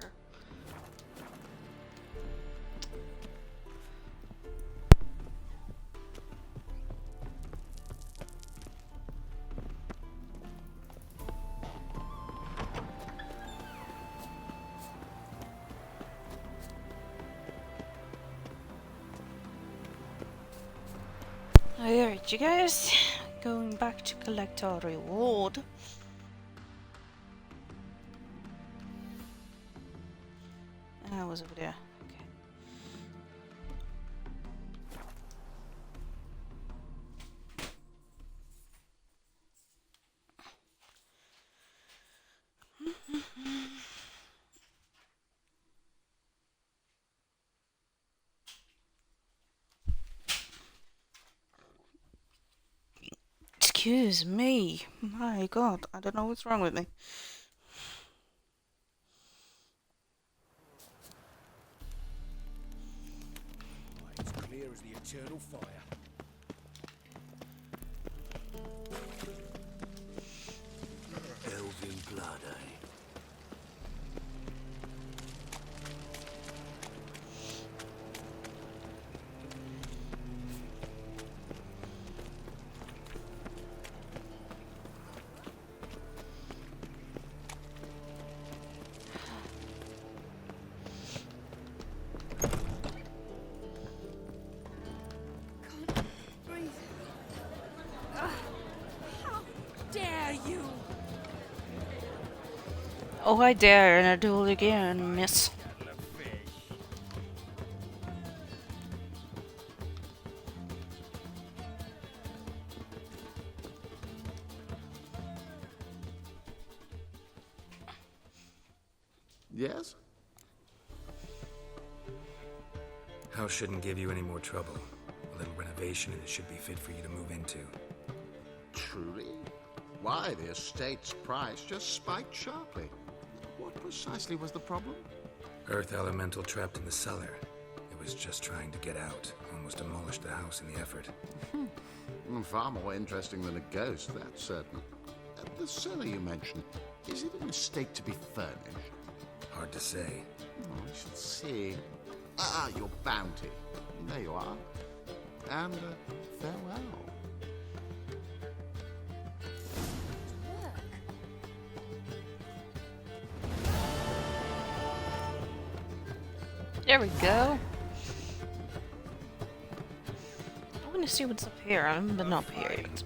Alright, you guys, going back to collect our reward. I was over there. Okay. Excuse me. My God, I don't know what's wrong with me. It's clear as the eternal fire. Elven blood, eh? Oh, I dare, and I do it again, miss. Yes? House shouldn't give you any more trouble. A little renovation and it should be fit for you to move into. Truly? Why, the estate's price just spiked sharply. What precisely was the problem? Earth elemental trapped in the cellar. It was just trying to get out. Almost demolished the house in the effort. Far more interesting than a ghost, that's certain. The cellar you mentioned, is it in a state to be furnished? Hard to say. I shall see. Ah, your bounty. There you are. And farewell. There we go. I want to see what's up here. I haven't been up here yet.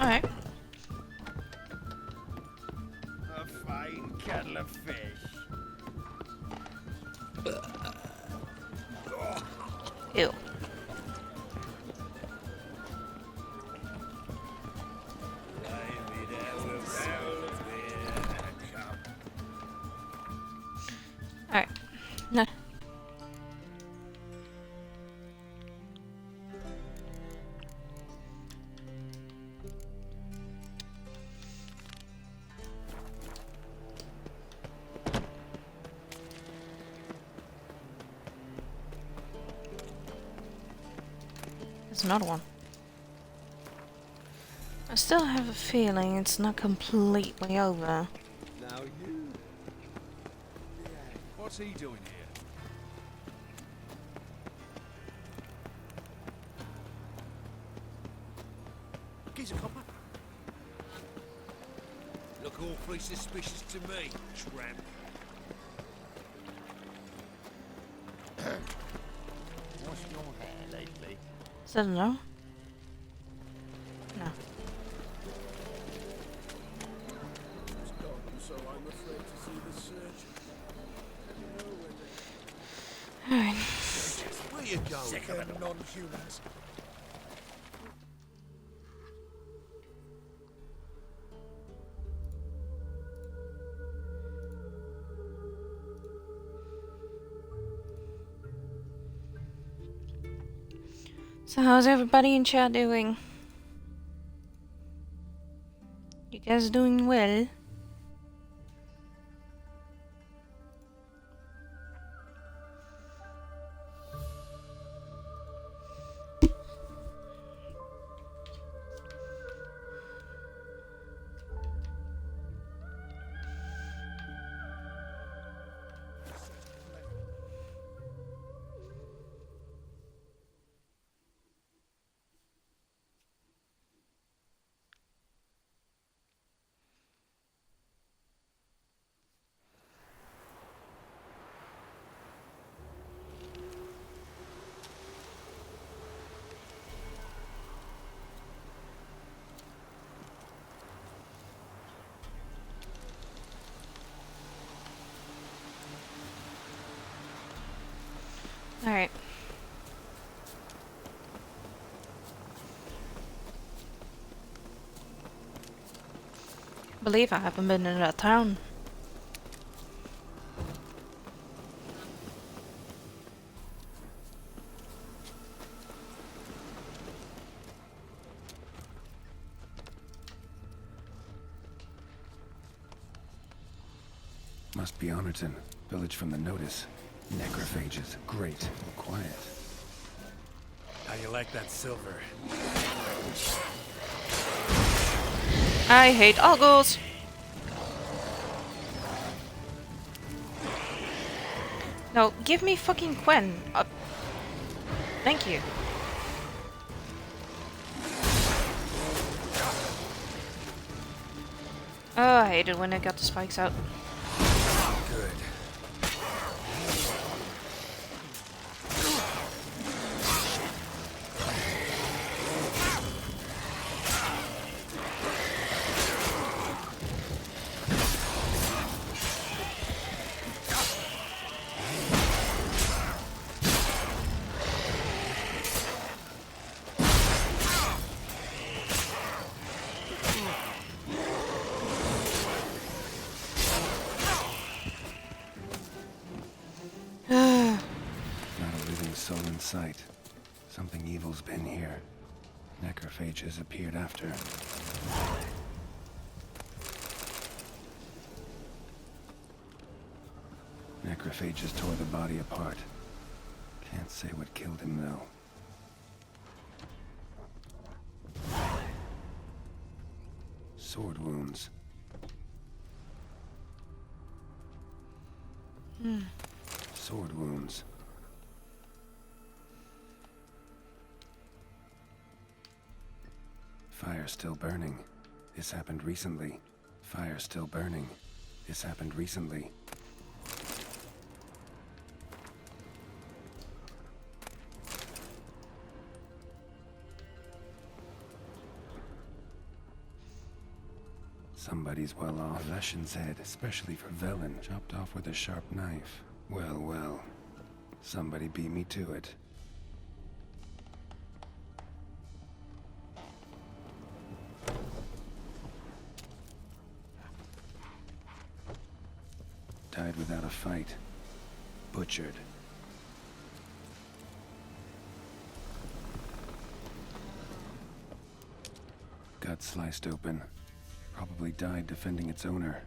Alright. A fine kettle of fish. Ew. Alright. No. There's another one. I still have a feeling it's not completely over. Now you. What's he doing here? He's a copper. Look awfully suspicious to me, tramp. What's your hair lately? Is that a no? No. It's gone, so I'm afraid to see the surgeon. Alright. Where you going? Sick of them non-humans. So how's everybody in chat doing? You guys doing well? Alright. Believe I haven't been in that town. Must be Honorton, village from the notice. Necrophages, great, quiet. How you like that silver? I hate ogres! No, give me fucking Quen. Thank you. Oh, I hate it when I got the spikes out. Good. Soul in sight. Something evil's been here. Necrophages appeared after. Necrophages tore the body apart. Can't say what killed him, though. Sword wounds. Sword wounds. Fire still burning. This happened recently. Fire still burning. This happened recently. Somebody's well off. Leshen's head, especially for Velen, chopped off with a sharp knife. Well, well. Somebody beat me to it. Died without a fight. Butchered. Gut sliced open. Probably died defending its owner.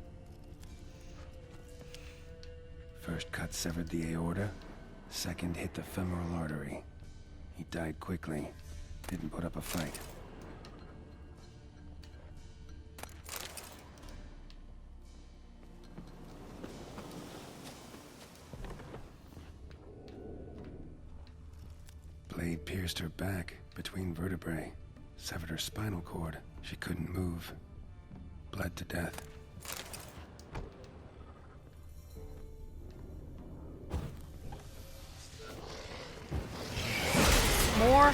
First cut severed the aorta. Second hit the femoral artery. He died quickly. Didn't put up a fight. Blade pierced her back between vertebrae. Severed her spinal cord. She couldn't move. Bled to death. More.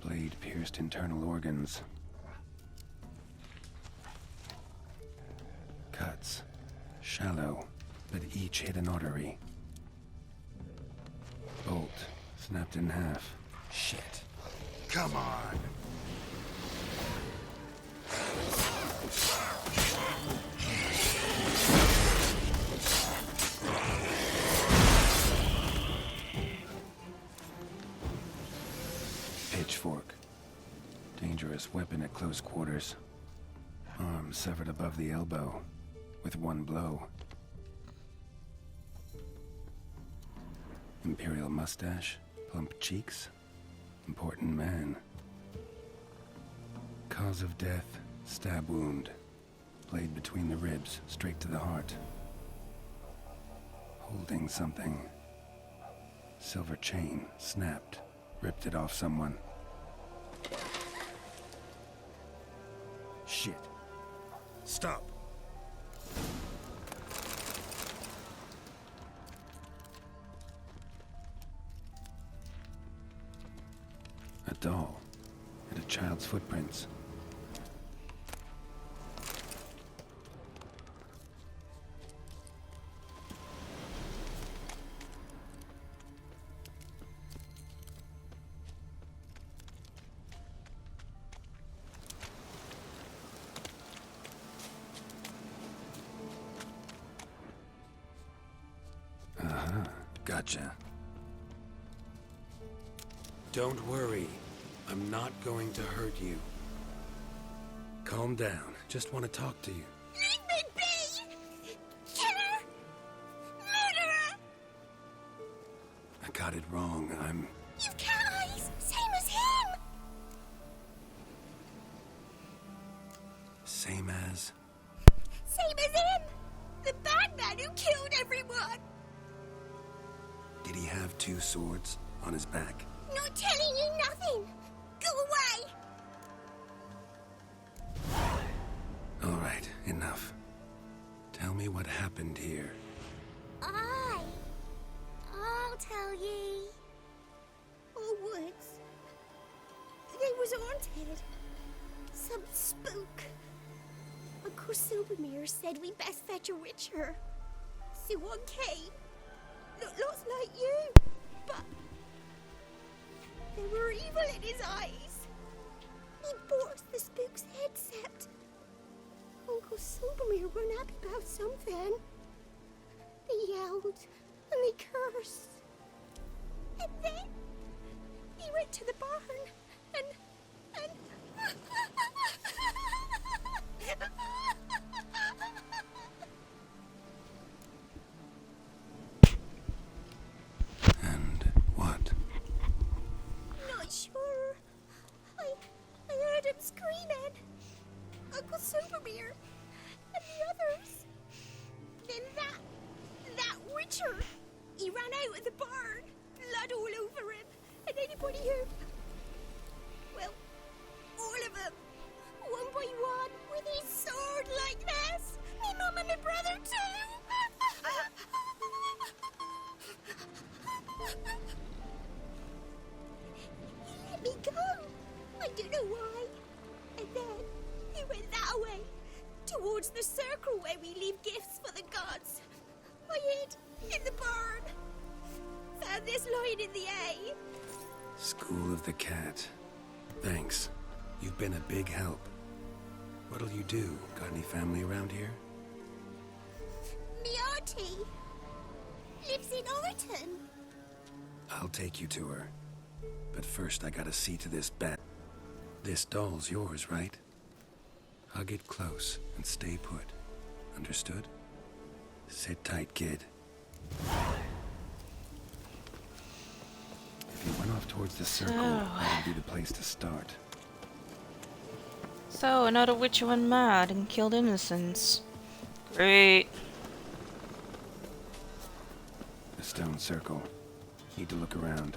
Blade pierced internal organs. Cuts. Shallow, but each hit an artery. Bolt. Snapped in half. Shit. Come on. Pitchfork. Dangerous weapon at close quarters. Arm severed above the elbow, with one blow. Imperial mustache, plump cheeks. Important man. Cause of death, stab wound. Blade between the ribs, straight to the heart. Holding something. Silver chain, snapped. Ripped it off someone. Shit. Stop. A doll. And a child's footprints. Gotcha. Don't worry. I'm not going to hurt you. Calm down. Just want to talk to you. Leave me be! Killer! Murderer! I got it wrong. You've cat eyes! Same as him! Same as... Same as him! The bad man who killed everyone! Did he have two swords on his back? Not telling you nothing! Go away! All right, enough. Tell me what happened here. I'll tell ye. All woods. They was haunted. Some spook. Uncle Silvermere said we best fetch a witcher. So one came. Looked lots like you, but there were evil in his eyes. He bought the spook's headset. Uncle Silvermere weren't happy about something. They yelled and they cursed. And then he went to the barn and What? Not sure. I heard him screaming. Uncle Silvermere and the others. Then that Witcher. He ran out of the barn, blood all over him. And anybody who... Well, all of them. One by one, with his sword like this. Me mum and my brother too. He let me go. I don't know why. And then he went that way, towards the circle where we leave gifts for the gods. I hid in the barn. Found this lying in the hay. School of the Cat. Thanks. You've been a big help. What'll you do? Got any family around here? Me auntie lives in Orton. I'll take you to her. But first I gotta see to this bet. This doll's yours, right? Hug it close and stay put. Understood? Sit tight, kid. If you went off towards the circle, that would be the place to start. So, another witcher went mad and killed innocents. Great. The stone circle. Need to look around.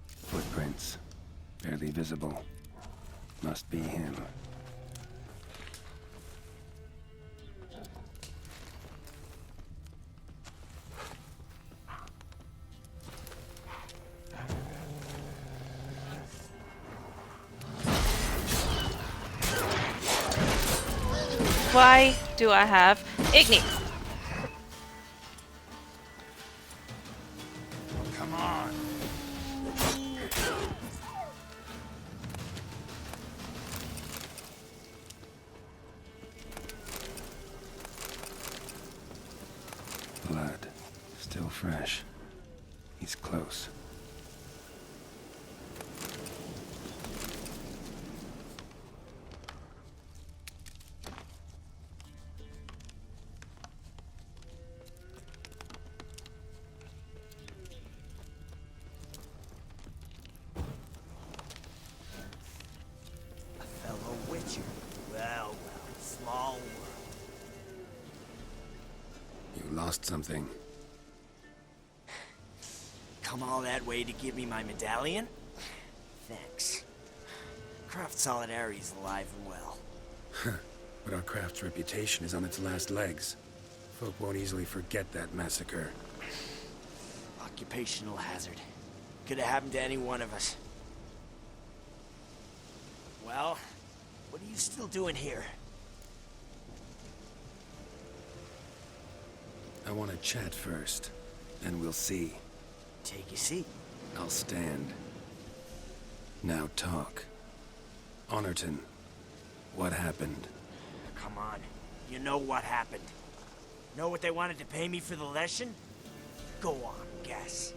Footprints. Barely visible. Must be him. Why do I have Igni? Come on. Blood. Still fresh. He's close. Fellow Witcher. Well, small world. You lost something. Come all that way to give me my medallion? Thanks. Craft Solidarity's alive and well. But our craft's reputation is on its last legs. Folk won't easily forget that massacre. Occupational hazard. Could have happened to any one of us. Well, what are you still doing here? I want to chat first, then we'll see. Take a seat. I'll stand. Now talk. Honorton, what happened? Come on. You know what happened. Know what they wanted to pay me for the lesson? Go on, guess.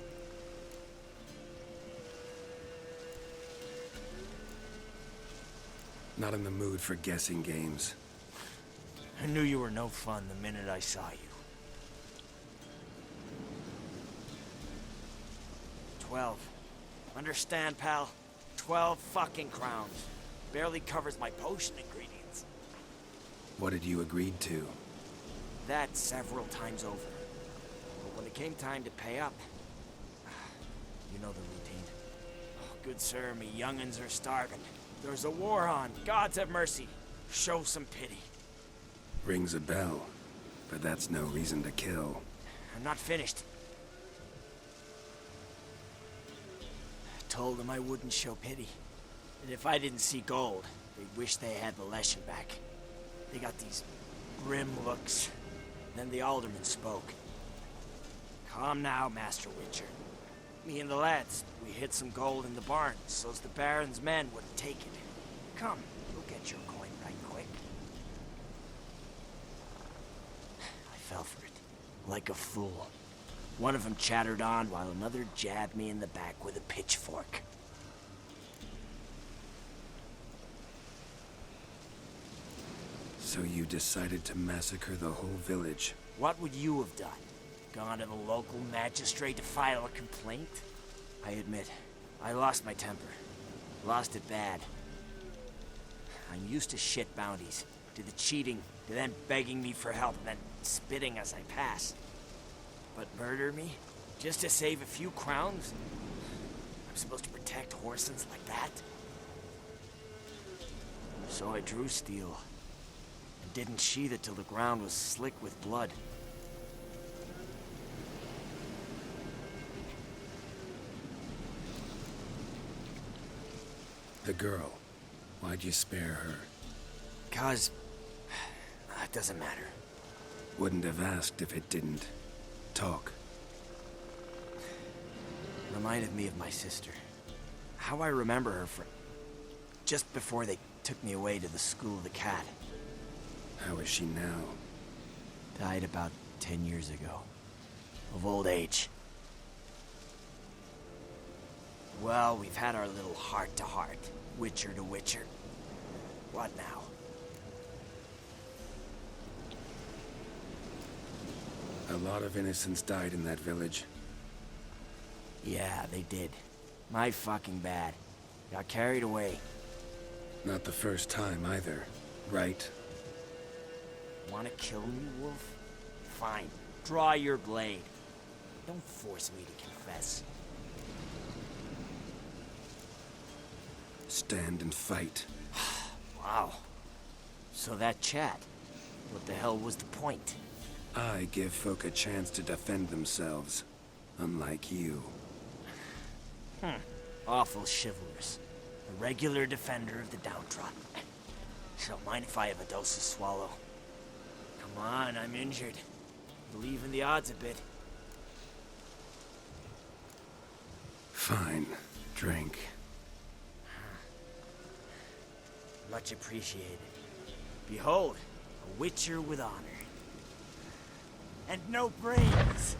Not in the mood for guessing games. I knew you were no fun the minute I saw you. 12. Understand, pal? 12 fucking crowns. Barely covers my potion ingredients. What had you agreed to? That several times over. But when it came time to pay up, you know the routine. Oh, good sir, me young'uns are starving. There's a war on. Gods have mercy. Show some pity. Rings a bell, but that's no reason to kill. I'm not finished. Told them I wouldn't show pity. And if I didn't see gold, they'd wish they had the lesson back. They got these grim looks. Then the alderman spoke. Calm now, Master Witcher. Me and the lads, we hid some gold in the barn, so's the Baron's men wouldn't take it. Come, you'll get your coin right quick. I fell for it, like a fool. One of them chattered on while another jabbed me in the back with a pitchfork. So you decided to massacre the whole village? What would you have done? Gone to the local magistrate to file a complaint? I admit, I lost my temper. Lost it bad. I'm used to shit bounties. to the cheating, to then begging me for help, and then spitting as I pass. But murder me? Just to save a few crowns? I'm supposed to protect Horsens like that? So I drew steel, and didn't sheathe it till the ground was slick with blood. The girl. Why'd you spare her? 'Cause... it doesn't matter. Wouldn't have asked if it didn't. Talk. Reminded me of my sister. How I remember her from... just before they took me away to the School of the Cat. How is she now? Died about 10 years ago. Of old age. Well, we've had our little heart-to-heart. Witcher to Witcher. What now? A lot of innocents died in that village. Yeah, they did. My fucking bad. Got carried away. Not the first time either, right? Wanna kill me, Wolf? Fine. Draw your blade. Don't force me to confess. Stand and fight. Wow. So that chat, what the hell was the point? I give folk a chance to defend themselves, unlike you. Awful chivalrous. A regular defender of the downtrodden. Don't mind if I have a dose to swallow. Come on, I'm injured. Believe in the odds a bit. Fine. Drink. Much appreciated. Behold, a witcher with honor. And no brains!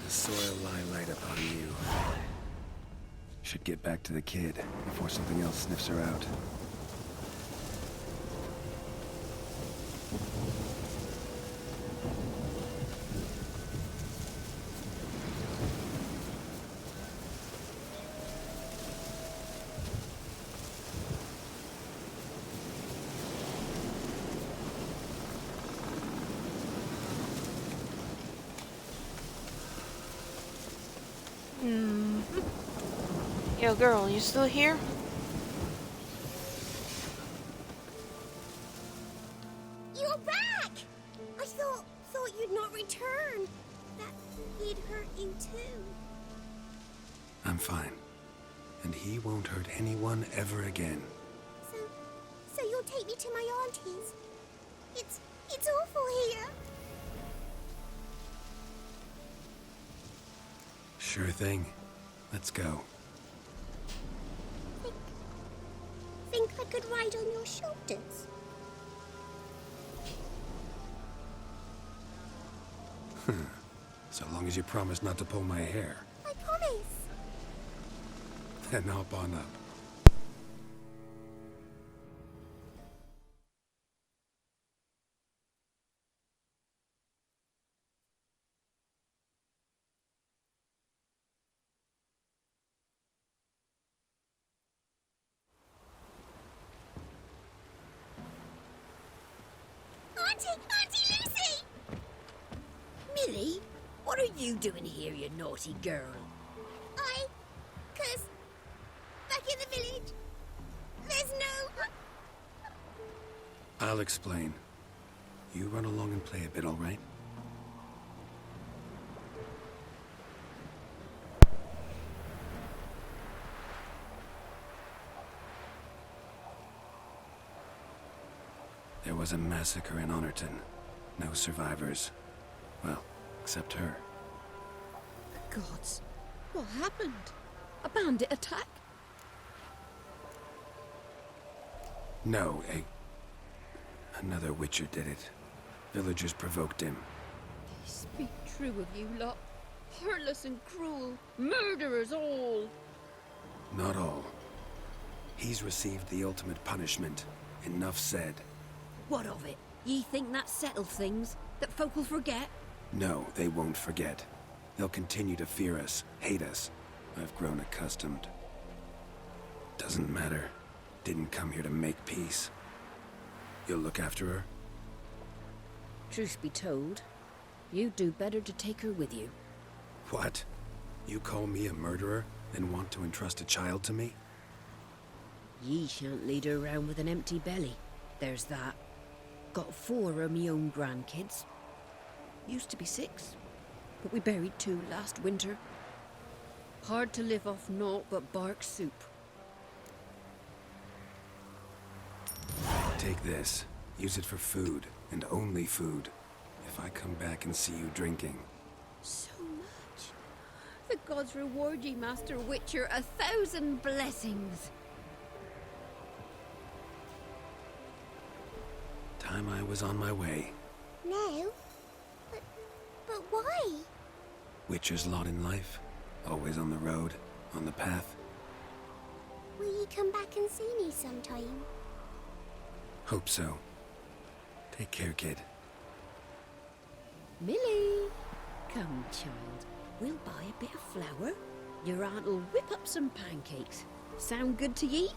Soil lie light upon you. Should get back to the kid before something else sniffs her out. Yo, girl, you still here? You're back! I thought you'd not return. That he'd hurt you too. I'm fine. And he won't hurt anyone ever again. So you'll take me to my auntie's. It's awful here. Sure thing. Let's go. Think I could ride on your shoulders? So long as you promise not to pull my hair. I promise. Then hop on up. Auntie Lucy! Millie, what are you doing here, you naughty girl? Cause back in the village, there's no... I'll explain. You run along and play a bit, all right? There was a massacre in Honorton. No survivors. Well, except her. The gods, what happened? A bandit attack? No, another Witcher did it. Villagers provoked him. Speak true of you lot. Heartless and cruel. Murderers all. Not all. He's received the ultimate punishment. Enough said. What of it? Ye think that settled things? That folk will forget? No, they won't forget. They'll continue to fear us, hate us. I've grown accustomed. Doesn't matter. Didn't come here to make peace. You'll look after her? Truth be told, you'd do better to take her with you. What? You call me a murderer, and want to entrust a child to me? Ye shan't lead her around with an empty belly. There's that. Got 4 of me own grandkids. Used to be 6, but we buried 2 last winter. Hard to live off naught but bark soup. Take this. Use it for food, and only food. If I come back and see you drinking. So much. The gods reward ye, Master Witcher, 1,000 blessings. Time I was on my way. No. But why? Witcher's lot in life. Always on the road, on the path. Will you come back and see me sometime? Hope so. Take care, kid. Millie! Come, child. We'll buy a bit of flour. Your aunt'll whip up some pancakes. Sound good to ye?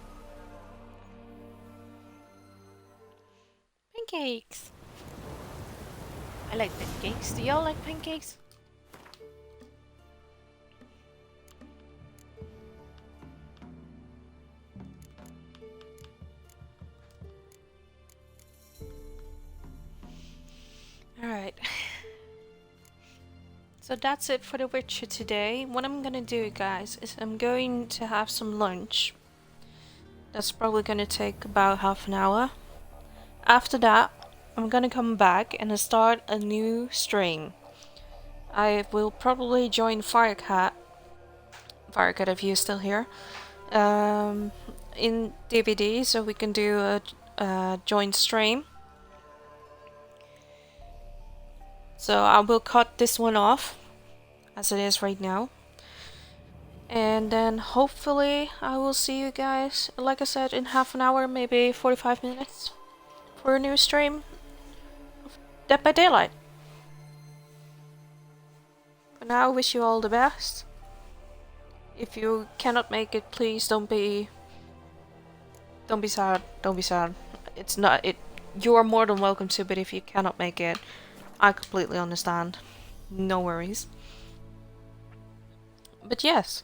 Pancakes. I like pancakes. Do y'all like pancakes? Alright. So that's it for The Witcher today. What I'm gonna do, guys, is I'm going to have some lunch. That's probably gonna take about half an hour. After that, I'm gonna come back and start a new stream. I will probably join Firecat, if you're still here, in DVD, so we can do a joint stream. So I will cut this one off, as it is right now. And then hopefully I will see you guys, like I said, in half an hour, maybe 45 minutes, for a new stream of Dead by Daylight. For now, I wish you all the best. If you cannot make it, please don't be sad. Don't be sad. It's not it. You are more than welcome to, but if you cannot make it, I completely understand. No worries. But yes,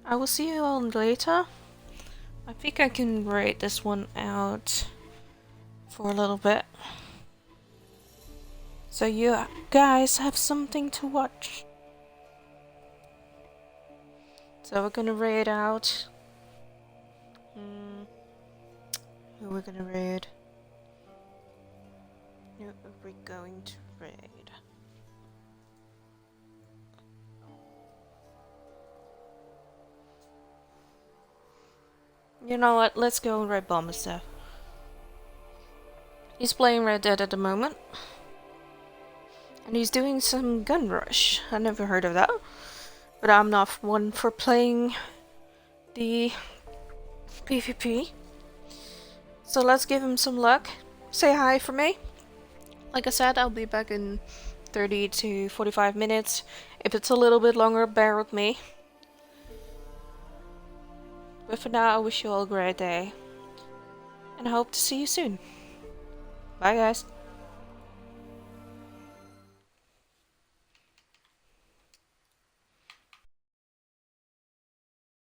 I will see you all later. I think I can rate this one out for a little bit, so you guys have something to watch. So we're gonna raid out. Who we're gonna raid? Who are we going to raid? You know what? Let's go Red Bomberstaff. He's playing Red Dead at the moment, and he's doing some gun rush. I never heard of that, but I'm not one for playing the PvP. So let's give him some luck. Say hi for me. Like I said, I'll be back in 30 to 45 minutes. If it's a little bit longer, bear with me. But for now, I wish you all a great day. And I hope to see you soon. Bye guys.